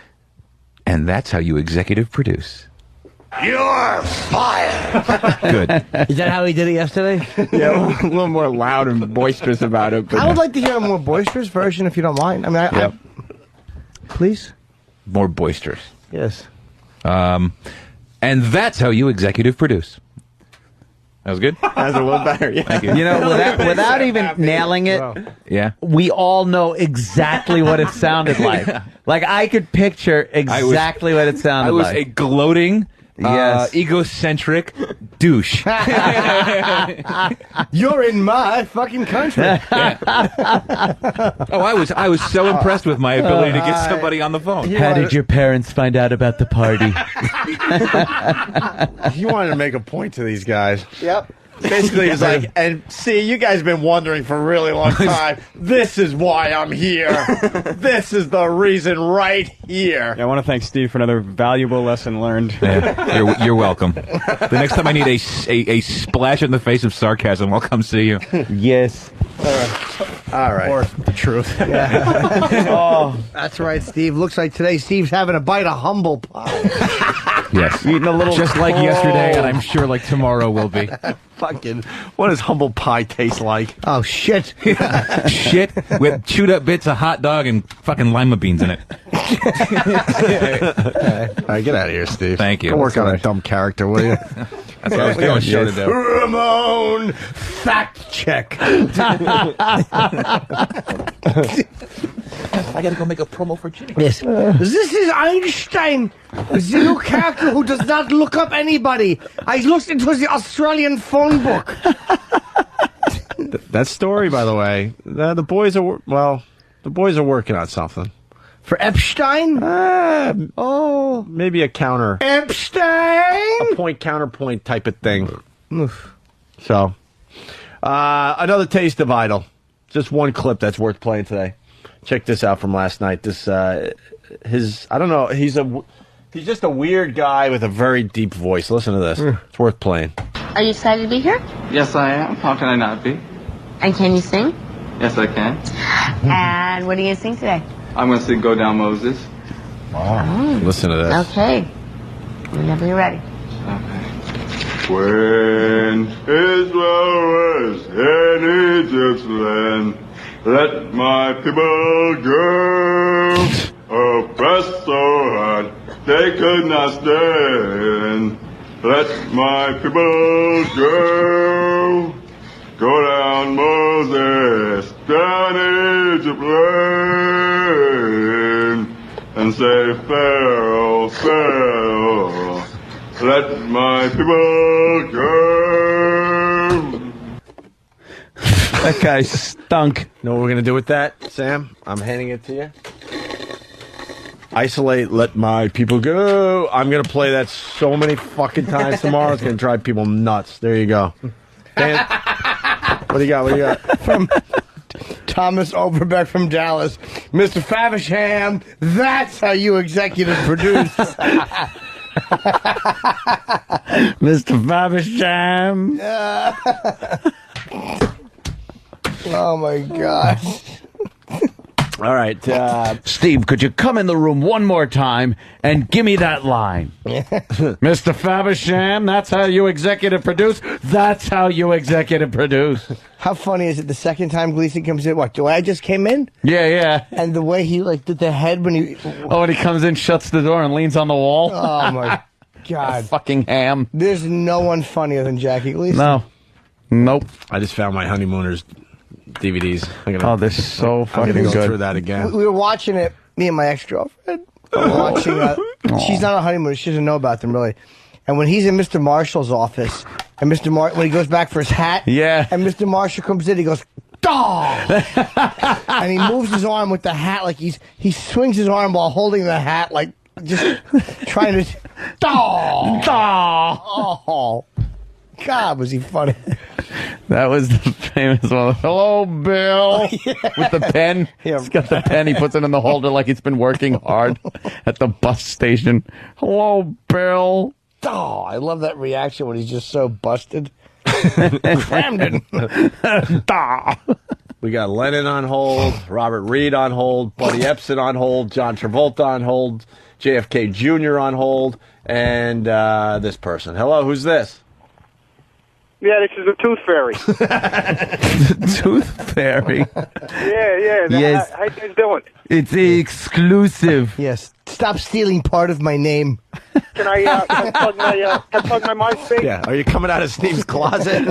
and that's how you executive produce. You're fired. Good. Is that how he did it yesterday? yeah, a little more loud and boisterous about it. But I would like to hear a more boisterous version if you don't mind. I mean, I please? More boisterous. Yes. And that's how you executive produce. That was good? That was a little better, yeah. Thank you. You know, without even nailing it, Yeah. we all know exactly what it sounded like. Like, I could picture exactly what it sounded I was like. a gloating, Yes. egocentric douche. You're in my fucking country. Oh, I was so impressed with my ability to get somebody on the phone. How did your parents find out about the party? You wanted to make a point to these guys. Yep. Basically, it's like, and see, you guys have been wondering for a really long time. This is why I'm here. This is the reason right here. I want to thank Steve for another valuable lesson learned. Yeah, you're welcome. The next time I need a splash in the face of sarcasm, I'll come see you. Yes. All right. Or the truth. Oh, that's right, Steve. Looks like today Steve's having a bite of humble pie. Yes. Eating a little just like yesterday, and I'm sure like tomorrow will be. Fucking, what does humble pie taste like? Oh, shit. Shit with chewed up bits of hot dog and fucking lima beans in it. All right, get out of here, Steve. Thank you. Go work on a dumb character, will you? That's what I was doing. Show to do. Ramon, fact check. I gotta go make a promo for Jimmy. Yes. This is Einstein, the new character who does not look up anybody. I looked into the Australian phone book. That story, by the way, the boys are, the boys are working on something. For Epstein? Maybe a counter. Epstein? A point counterpoint type of thing. So, another taste of Idol. Just one clip that's worth playing today. Check this out from last night. This, I don't know, he's just a weird guy with a very deep voice. Listen to this. It's worth playing. Are you excited to be here? Yes, I am. How can I not be? And can you sing? Yes, I can. And what are you going to sing today? I'm going to sing Go Down Moses. Wow. Listen to this. Okay. Whenever you're ready. When Israel was in Egypt's land, let my people go. Oppressed so hard, they could not stand. Let my people go. Go down, Moses, down Egypt land, and say, Pharaoh, Pharaoh, let my people go. That guy stunk. You know what we're going to do with that, Sam? I'm handing it to you. Isolate, let my people go. I'm going to play that so many fucking times tomorrow. It's going to drive people nuts. There you go. Dan, what do you got? What do you got? From Thomas Overbeck from Dallas. Mr. Favisham, that's how you executive produce. Mr. Favisham. Oh, my gosh. All right. Steve, could you come in the room one more time and give me that line? Mr. Faversham, that's how you executive produce. That's how you executive produce. How funny is it the second time Gleason comes in? What, the way I just came in? Yeah, yeah. And the way he, like, did the head when he... Oh, when he comes in, shuts the door, and leans on the wall? Oh, my God. Fucking ham. There's no one funnier than Jackie Gleason. No. Nope. I just found my Honeymooners DVDs. Oh, they're so fucking I'm gonna good. go through that again. We were watching it, me and my ex-girlfriend. Watching she's not a honeymoon. She doesn't know about them, really. And when he's in Mr. Marshall's office, and when he goes back for his hat, yeah, and Mr. Marshall comes in, he goes, "Dawg!" And he moves his arm with the hat, like he swings his arm while holding the hat, like just trying to, "Dawg! Dawg!" Oh, God, was he funny. That was the famous one. Hello, Bill. With the pen. Yeah. He's got the pen. He puts it in the holder like he's been working hard at the bus station. Hello, Bill. Oh, I love that reaction when he's just so busted. Cramden. We got Lennon on hold, Robert Reed on hold, Buddy Epson on hold, John Travolta on hold, JFK Jr. on hold, and this person. Hello, who's this? Yeah, this is the Tooth Fairy. Tooth Fairy. Yeah. Yes. How you guys doing? It's exclusive. Yes. Stop stealing part of my name. Can I plug my MySpace? Yeah. Are you coming out of Steve's closet?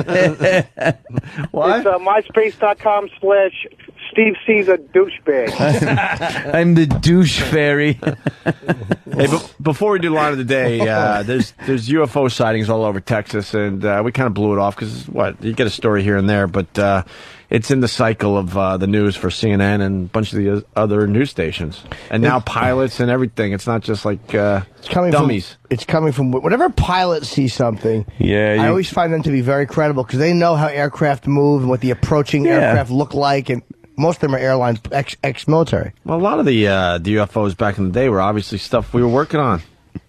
What? It's MySpace.com/Steve C's a douchebag. I'm the douche fairy. Hey, before we do line of the day, there's UFO sightings all over Texas, and we kind of blew it off because you get a story here and there, but it's in the cycle of the news for CNN and a bunch of the other news stations, and now pilots and everything. It's not just like dummies. It's coming from whenever pilots see something. Yeah, I always find them to be very credible because they know how aircraft move and what the approaching aircraft look like, and most of them are airlines ex-military. Well, a lot of the UFOs back in the day were obviously stuff we were working on.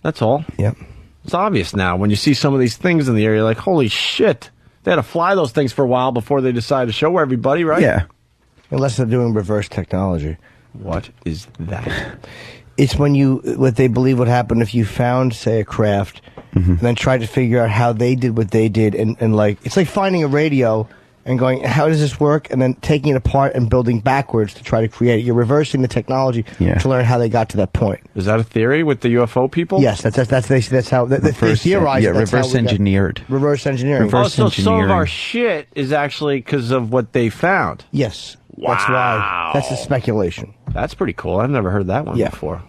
That's all. Yep. It's obvious now when you see some of these things in the air. You're like, holy shit! They had to fly those things for a while before they decided to show everybody, right? Yeah. Unless they're doing reverse technology. What is that? It's when what they believe would happen if you found, say, a craft, and then tried to figure out how they did what they did, and like, it's like finding a radio and going, how does this work? And then taking it apart and building backwards to try to create it. You're reversing the technology to learn how they got to that point. Is that a theory with the UFO people? Yes, that's how they theorize. Yeah, that's reverse engineered. Reverse engineering. So some of our shit is actually because of what they found. Yes. Wow. That's why. That's the speculation. That's pretty cool. I've never heard that one before.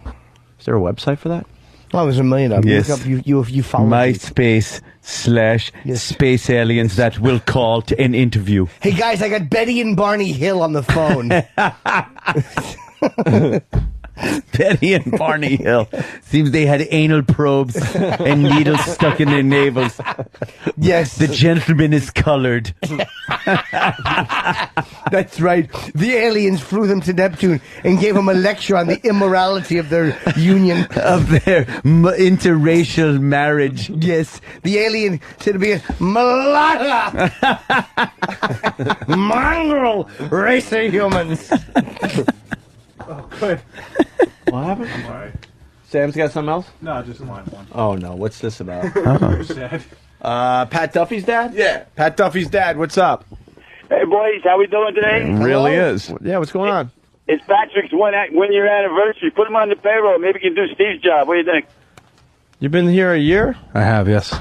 Is there a website for that? Well, there's a million of them. Yes. Look up, you follow MySpace/space aliens that will call to an interview. Hey guys, I got Betty and Barney Hill on the phone. Betty and Barney Hill. Seems they had anal probes and needles stuck in their navels. Yes. The gentleman is colored. That's right. The aliens flew them to Neptune and gave them a lecture on the immorality of their union. Of their interracial marriage. Yes. The alien said to be a mulatto. Mongrel race of humans. Oh, good. What happened? I'm all right. Sam's got something else? No, just line one. Oh, no. What's this about? Sad. Pat Duffy's dad? Yeah. Pat Duffy's dad. What's up? Hey, boys, how we doing today? It really is. Yeah, what's going on? It's Patrick's one-year anniversary. Put him on the payroll. Maybe we can do Steve's job. What do you think? You've been here a year? I have, yes.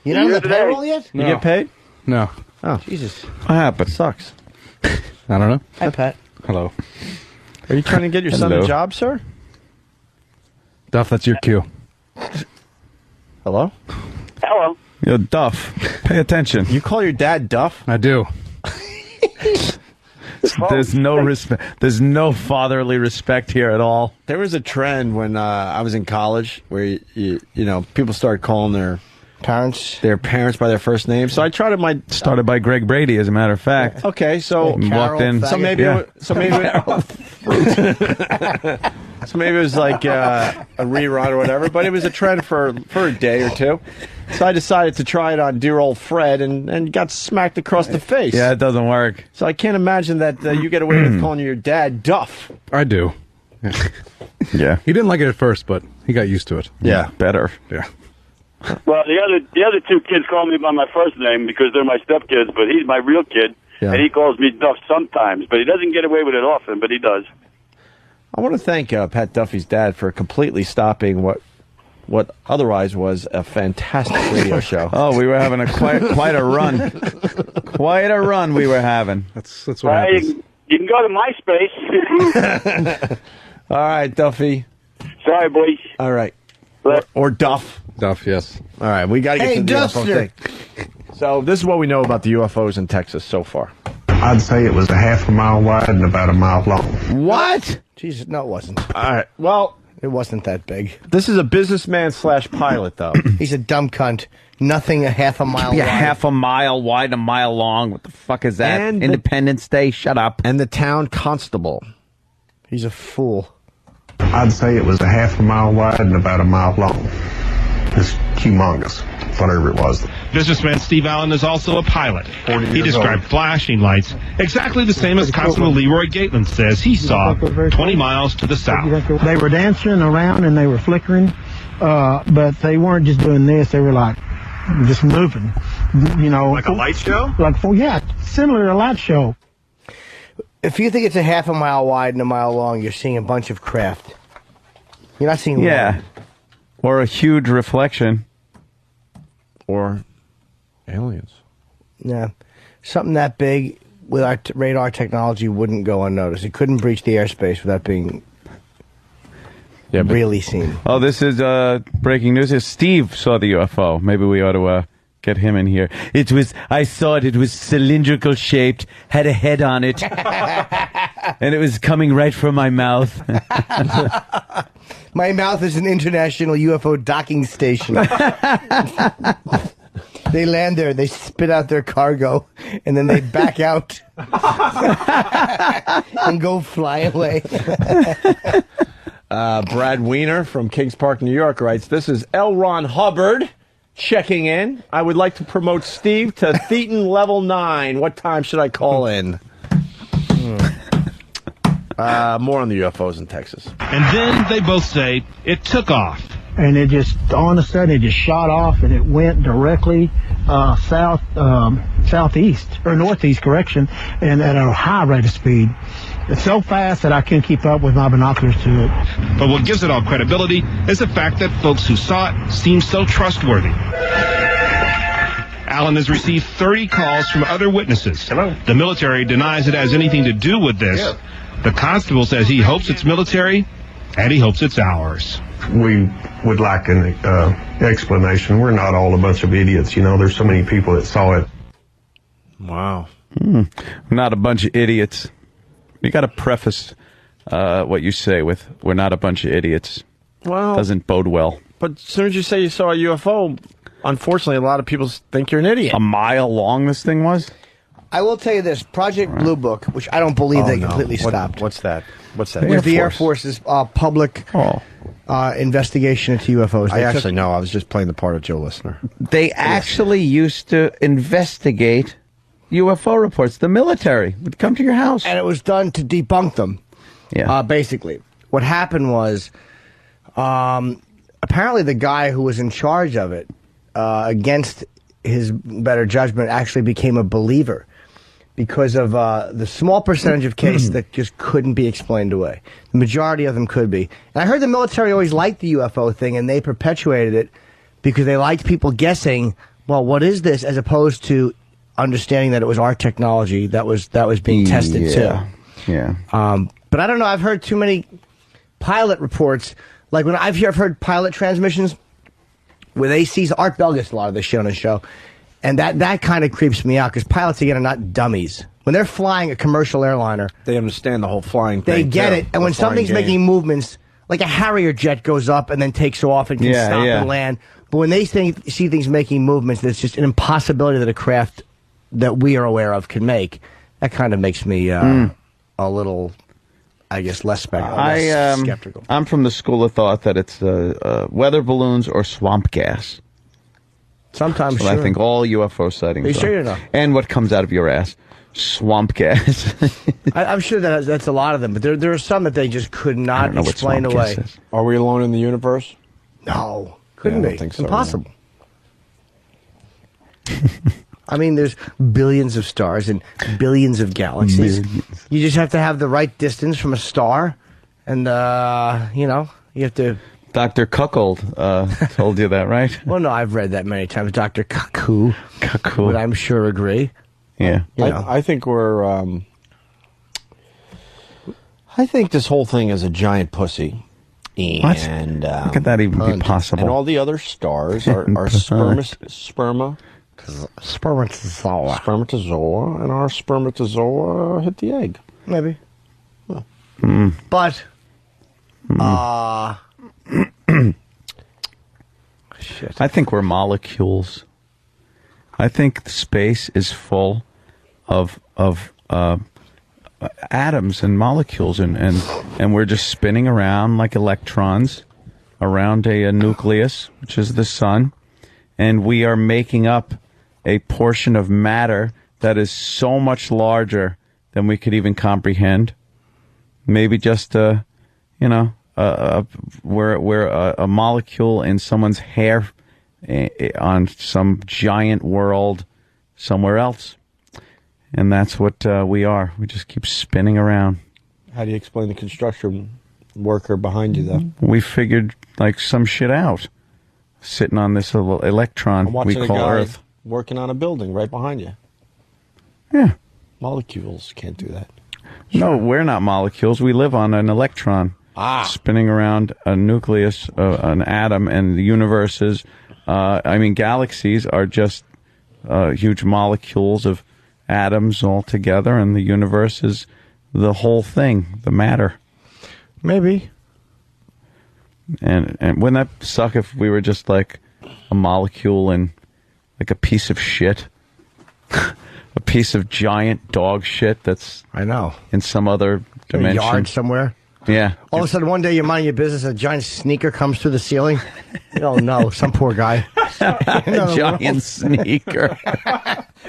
You're not on the payroll yet? You get paid? No. Oh, Jesus. What happened? Sucks. I don't know. Hi, Pat. Hello. Are you trying to get your son a job, sir? Duff, that's your cue. Hello? Hello. Yo, Duff, pay attention. You call your dad Duff? I do. There's no respect. There's no fatherly respect here at all. There was a trend when I was in college where you know people started calling their parents by their first name. So I tried it. Started by Greg Brady, as a matter of fact. Okay, so walked in. So maybe it was like a rerun or whatever. But it was a trend for a day or two. So I decided to try it on dear old Fred and got smacked across the face. Yeah, it doesn't work. So I can't imagine that you get away with calling your dad Duff. I do. Yeah. He didn't like it at first, but he got used to it. Yeah, better. Yeah. Well, the other two kids call me by my first name because they're my stepkids, but he's my real kid, and he calls me Duff sometimes, but he doesn't get away with it often, but he does. I want to thank Pat Duffy's dad for completely stopping what otherwise was a fantastic radio show. Oh, we were having quite a run. Quite a run we were having. That's what happens. You can go to MySpace. All right, Duffy. Sorry, boys. All right. Or Duff. Duff, yes. All right, we got to get to the UFO Duffster. thing. So this is what we know about the UFOs in Texas so far. I'd say it was a half a mile wide and about a mile long. What? Jesus, no, it wasn't. All right. Well, it wasn't that big. This is a businessman / pilot, though. He's a dumb cunt. Nothing a half a mile Be a wide. half a mile wide, a mile long. What the fuck is that? And Independence Day? Shut up. And the town constable. He's a fool. I'd say it was a half a mile wide and about a mile long. It's humongous, whatever it was. Businessman Steve Allen is also a pilot. He described flashing lights exactly the same as Constable Leroy Gatland says he saw 20 miles to the south. They were dancing around and they were flickering, but they weren't just doing this. They were like just moving. you know, Like a light show? Similar to a light show. If you think it's a half a mile wide and a mile long, you're seeing a bunch of craft. You're not seeing one. Or a huge reflection. Or aliens. Yeah. Something that big with our radar technology wouldn't go unnoticed. It couldn't breach the airspace without being really seen. Oh, this is breaking news. Steve saw the UFO. Maybe we ought to get him in here. I saw it. It was cylindrical shaped, had a head on it, and it was coming right from my mouth. My mouth is an international UFO docking station. They land there, they spit out their cargo, and then they back out and go fly away. Brad Wiener from Kings Park, New York writes, this is L. Ron Hubbard checking in. I would like to promote Steve to Thetan Level 9. What time should I call in? More on the UFOs in Texas. And then they both say it took off. And it just, all of a sudden, it just shot off, and it went directly southeast, or northeast, correction, and at a high rate of speed. It's so fast that I couldn't keep up with my binoculars to it. But what gives it all credibility is the fact that folks who saw it seem so trustworthy. Alan has received 30 calls from other witnesses. Hello. The military denies it has anything to do with this. Yeah. The constable says he hopes it's military, and he hopes it's ours. We would like an explanation. We're not all a bunch of idiots. You know, there's so many people that saw it. Wow. We're not a bunch of idiots. You got to preface what you say with, we're not a bunch of idiots. Well, doesn't bode well. But as soon as you say you saw a UFO, unfortunately, a lot of people think you're an idiot. A mile long this thing was? I will tell you this, Project Blue Book, which I don't believe they completely stopped. What's that? What's that? It was the Air Force's public investigation into UFOs. I actually know. I was just playing the part of Joe Listener. They actually used to investigate UFO reports. The military would come to your house. And it was done to debunk them. Yeah. Basically. What happened was, apparently the guy who was in charge of it, against his better judgment, actually became a believer because of the small percentage of cases that just couldn't be explained away. The majority of them could be. And I heard the military always liked the UFO thing, and they perpetuated it because they liked people guessing, well, what is this, as opposed to understanding that it was our technology that was being tested too. Yeah. But I don't know. I've heard too many pilot reports. Like when I've heard pilot transmissions where they see Art Bell gets a lot of this shit on his show, and that kind of creeps me out because pilots again are not dummies. When they're flying a commercial airliner, they understand the whole flying thing. They get too, it, and when something's making movements, like a Harrier jet goes up and then takes off and can stop and land. But when they see things making movements, that's just an impossibility that a craft that we are aware of can make. That kind of makes me a little, I guess, less skeptical. I'm from the school of thought that it's weather balloons or swamp gas. Sometimes, so I think all UFO sightings. Are you sure you're not? And what comes out of your ass? Swamp gas. I'm sure that's a lot of them, but there are some that they just could not explain away. Are we alone in the universe? No, couldn't be. I don't think so, impossible. I mean, there's billions of stars and billions of galaxies. You just have to have the right distance from a star, and you have to. Dr. Cuckold told you that, right? Well, no, I've read that many times. Dr. Cuckoo would, I'm sure, agree. Yeah. I think we're... I think this whole thing is a giant pussy. And how could that even be possible? And all the other stars are spermatozoa, and our spermatozoa hit the egg. Maybe. But... Shit. I think we're molecules. I think space is full of atoms and molecules, and we're just spinning around like electrons around a nucleus, which is the sun, and we are making up a portion of matter that is so much larger than we could even comprehend. Maybe just we're a molecule in someone's hair on some giant world somewhere else. And that's what we are. We just keep spinning around. How do you explain the construction worker behind you, though? We figured like some shit out. Sitting on this little electron I'm we watching a call guy Earth. working on a building right behind you. Yeah. Molecules can't do that. No, we're not molecules. We live on an electron spinning around a nucleus, an atom, and the universes. Galaxies are just huge molecules of atoms all together, and the universe is the whole thing, the matter. Maybe. And wouldn't that suck if we were just like a molecule in like a piece of shit? A piece of giant dog shit that's in some other dimension. A yard somewhere. Yeah. All of a sudden, one day you're minding your business, a giant sneaker comes through the ceiling. Oh no, some poor guy. A giant sneaker.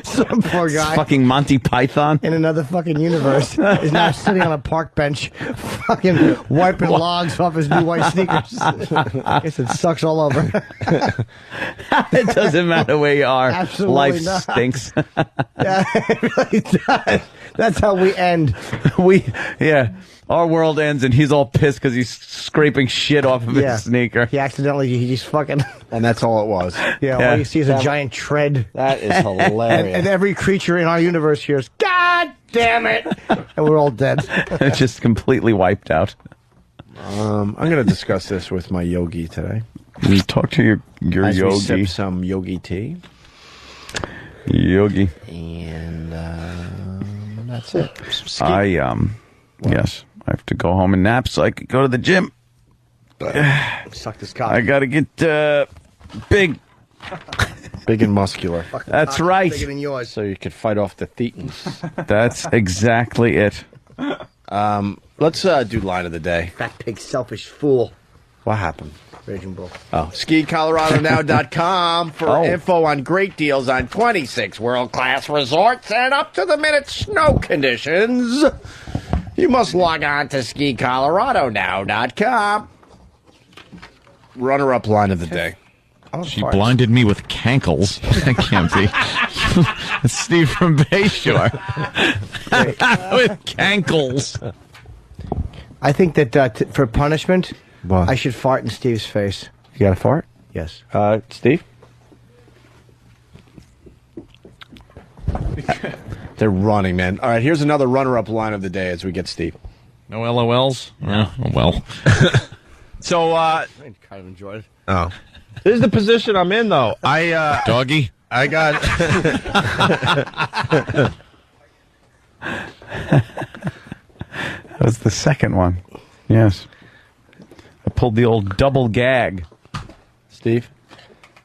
Some poor guy. It's fucking Monty Python. In another fucking universe is now sitting on a park bench, fucking wiping logs off his new white sneakers. I guess it sucks all over. It doesn't matter where you are. Absolutely Life not. stinks. Yeah, it really does. That's how we end. Our world ends and he's all pissed because he's scraping shit off of his sneaker. He just fucking... And that's all it was. Yeah, all you see is a giant tread. That is hilarious. And every creature in our universe hears, God damn it! And we're all dead. It's just completely wiped out. I'm going to discuss this with my yogi today. You talk to your As yogi. we sip some yogi tea. Yogi. And that's it. Yes, I have to go home and nap so I could go to the gym. Suck this cock. I got to get big. Big and muscular. That's right. Bigger than yours. So you could fight off the Thetans. That's exactly it. Let's do line of the day. Fat pig, selfish fool. What happened? Raging Bull. Oh, SkiColoradoNow.com for info on great deals on 26 world-class resorts and up-to-the-minute snow conditions. You must log on to SkiColoradoNow.com. Runner-up line of the day. She blinded me with cankles. That can't be. It's Steve from Bayshore. With cankles. I think that for punishment, I should fart in Steve's face. You got to fart? Yes. Steve? They're running, man. All right, here's another runner-up line of the day as we get Steve. No LOLs? Yeah, well. So, I kind of enjoyed it. Oh. This is the position I'm in, though. Doggy? I got... That was the second one. Yes. I pulled the old double gag. Steve?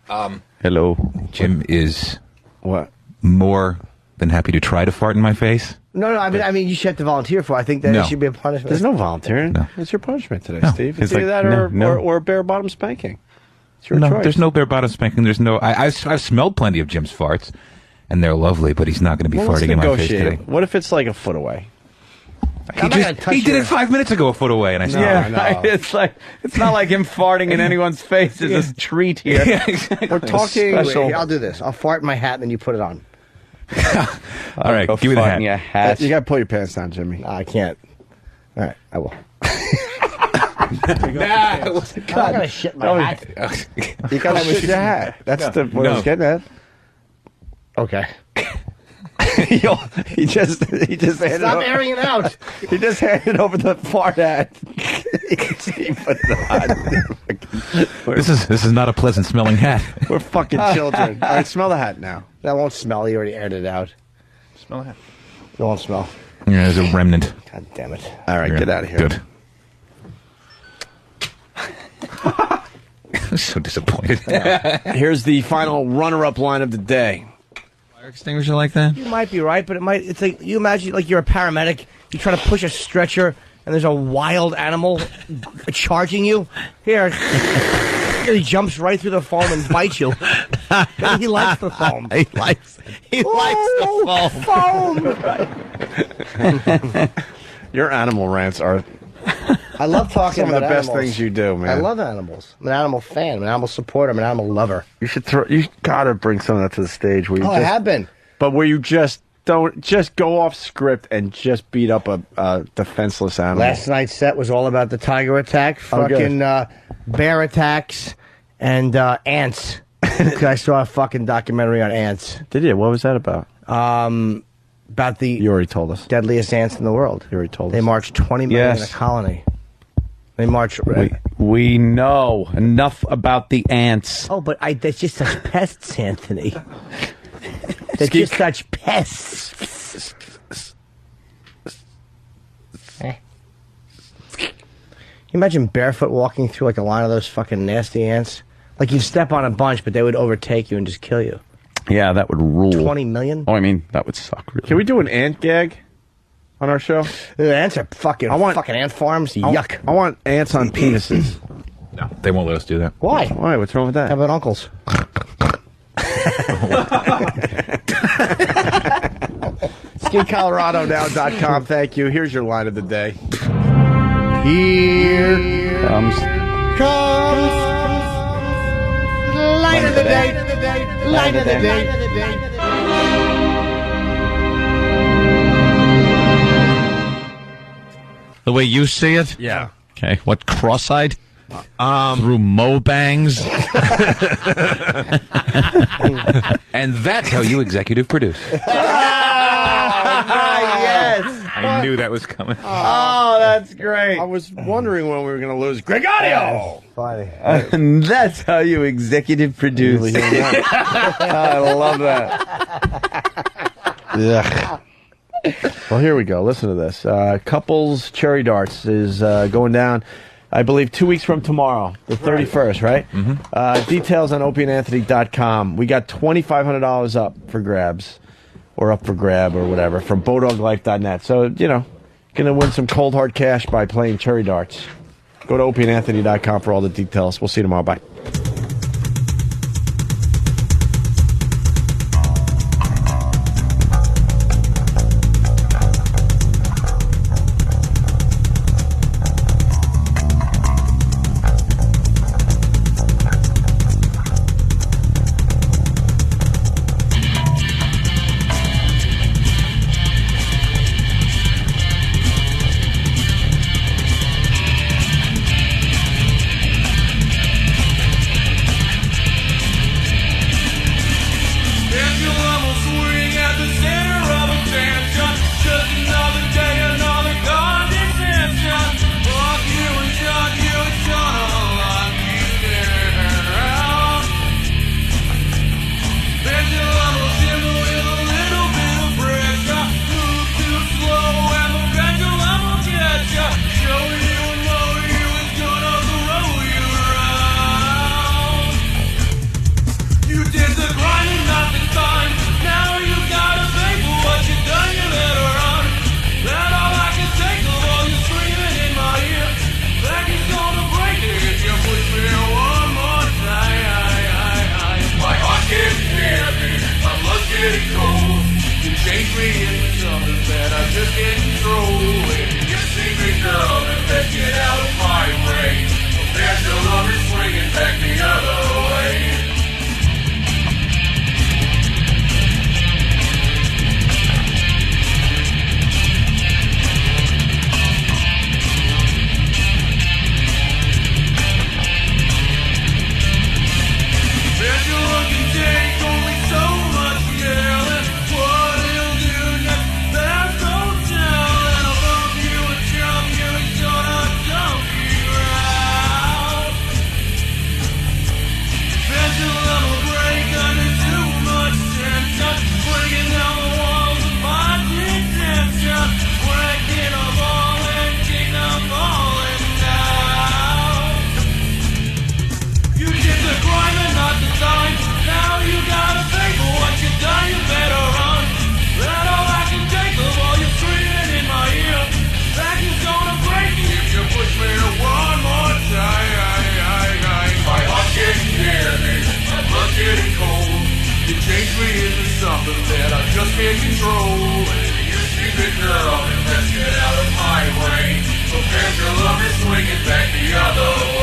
Hello. Jim is what more than happy to try to fart in my face. No, I mean, you should have to volunteer for it. I think that No. it should be a punishment. There's no volunteering. No. It's your punishment today, No. Steve. It's It's either like, that no. or a bare bottom spanking. It's your No, choice. there's no bare bottom spanking. There's no. I've smelled plenty of Jim's farts, and they're lovely. But he's not going to be Well, let's farting in my face negotiate. today. What if it's like a foot away? He did it 5 minutes ago, a foot away, and I said, Yeah, it's not like him farting in anyone's face is a treat here. Yeah, exactly. We're talking. Special. Wait, I'll do this. I'll fart in my hat, and then you put it on. All right, Go give me the fart hat. in your hat. You got to pull your pants down, Jimmy. No, I can't. All right, I will. Nah, what's the I'm not gonna shit my hat. You got to shit your hat. That's what I was getting at. Okay. Yo, he just handed Stop over, airing it out. He just handed over the fart hat. He put it on. This is not a pleasant smelling hat. We're fucking children. All right, smell the hat now. That won't smell. You already aired it out. Smell the hat. It won't smell. Yeah, there's a remnant. God damn it. All right, get out of here. Good. I'm so disappointed. Here's the final runner-up line of the day. Fire extinguisher like that? You might be right, but it's like, you imagine like you're a paramedic, you try to push a stretcher, and there's a wild animal charging you. Here, he jumps right through the foam and bites you. He likes the foam. He likes the foam. Your animal rants are I love talking Some of about the best animals. things you do, man. I love animals. I'm an animal fan. I'm an animal supporter. I'm an animal lover. You gotta bring some of that to the stage. Where you I have been. But where you just don't just go off script and just beat up a defenseless animal. Last night's set was all about the tiger attack, fucking bear attacks, and ants. 'Cause I saw a fucking documentary on ants. Did you? What was that about? About the You already told us. deadliest ants in the world. You already told us. They march 20 million in a Yes. colony. They march. We know enough about the ants. Oh, but they're just such pests, Anthony. They're just such pests. You imagine barefoot walking through like a line of those fucking nasty ants? Like you'd step on a bunch, but they would overtake you and just kill you. Yeah, that would rule. 20 million? Oh, I mean, that would suck, really. Can we do an ant gag on our show? The ants are fucking ant farms. Yuck. I want ants on penises. No, they won't let us do that. Why? Why? What's wrong with that? How about uncles? SkiColoradoNow.com. Thank you. Here's your line of the day. Here comes line of the day. Line of the day. The way you see it? Yeah. Okay. What, cross-eyed? Through mobangs? And that's how you executive produce. Yes. I knew that was coming. Oh, that's great. I was wondering when we were going to lose Gregorio. Funny. And that's how you executive produce. I love that. Ugh. Well, here we go. Listen to this. Couples Cherry Darts is going down, I believe, 2 weeks from tomorrow, the 31st, right? Mm-hmm. Details on opieandanthony.com. We got $2,500 up for grabs, or up for grab, or whatever, from BowDogLife.net. So, you know, going to win some cold hard cash by playing Cherry Darts. Go to opieandanthony.com for all the details. We'll see you tomorrow. Bye. Control. You see the girl, and let's get out of my way. Prepare pendulum is swinging back the other way.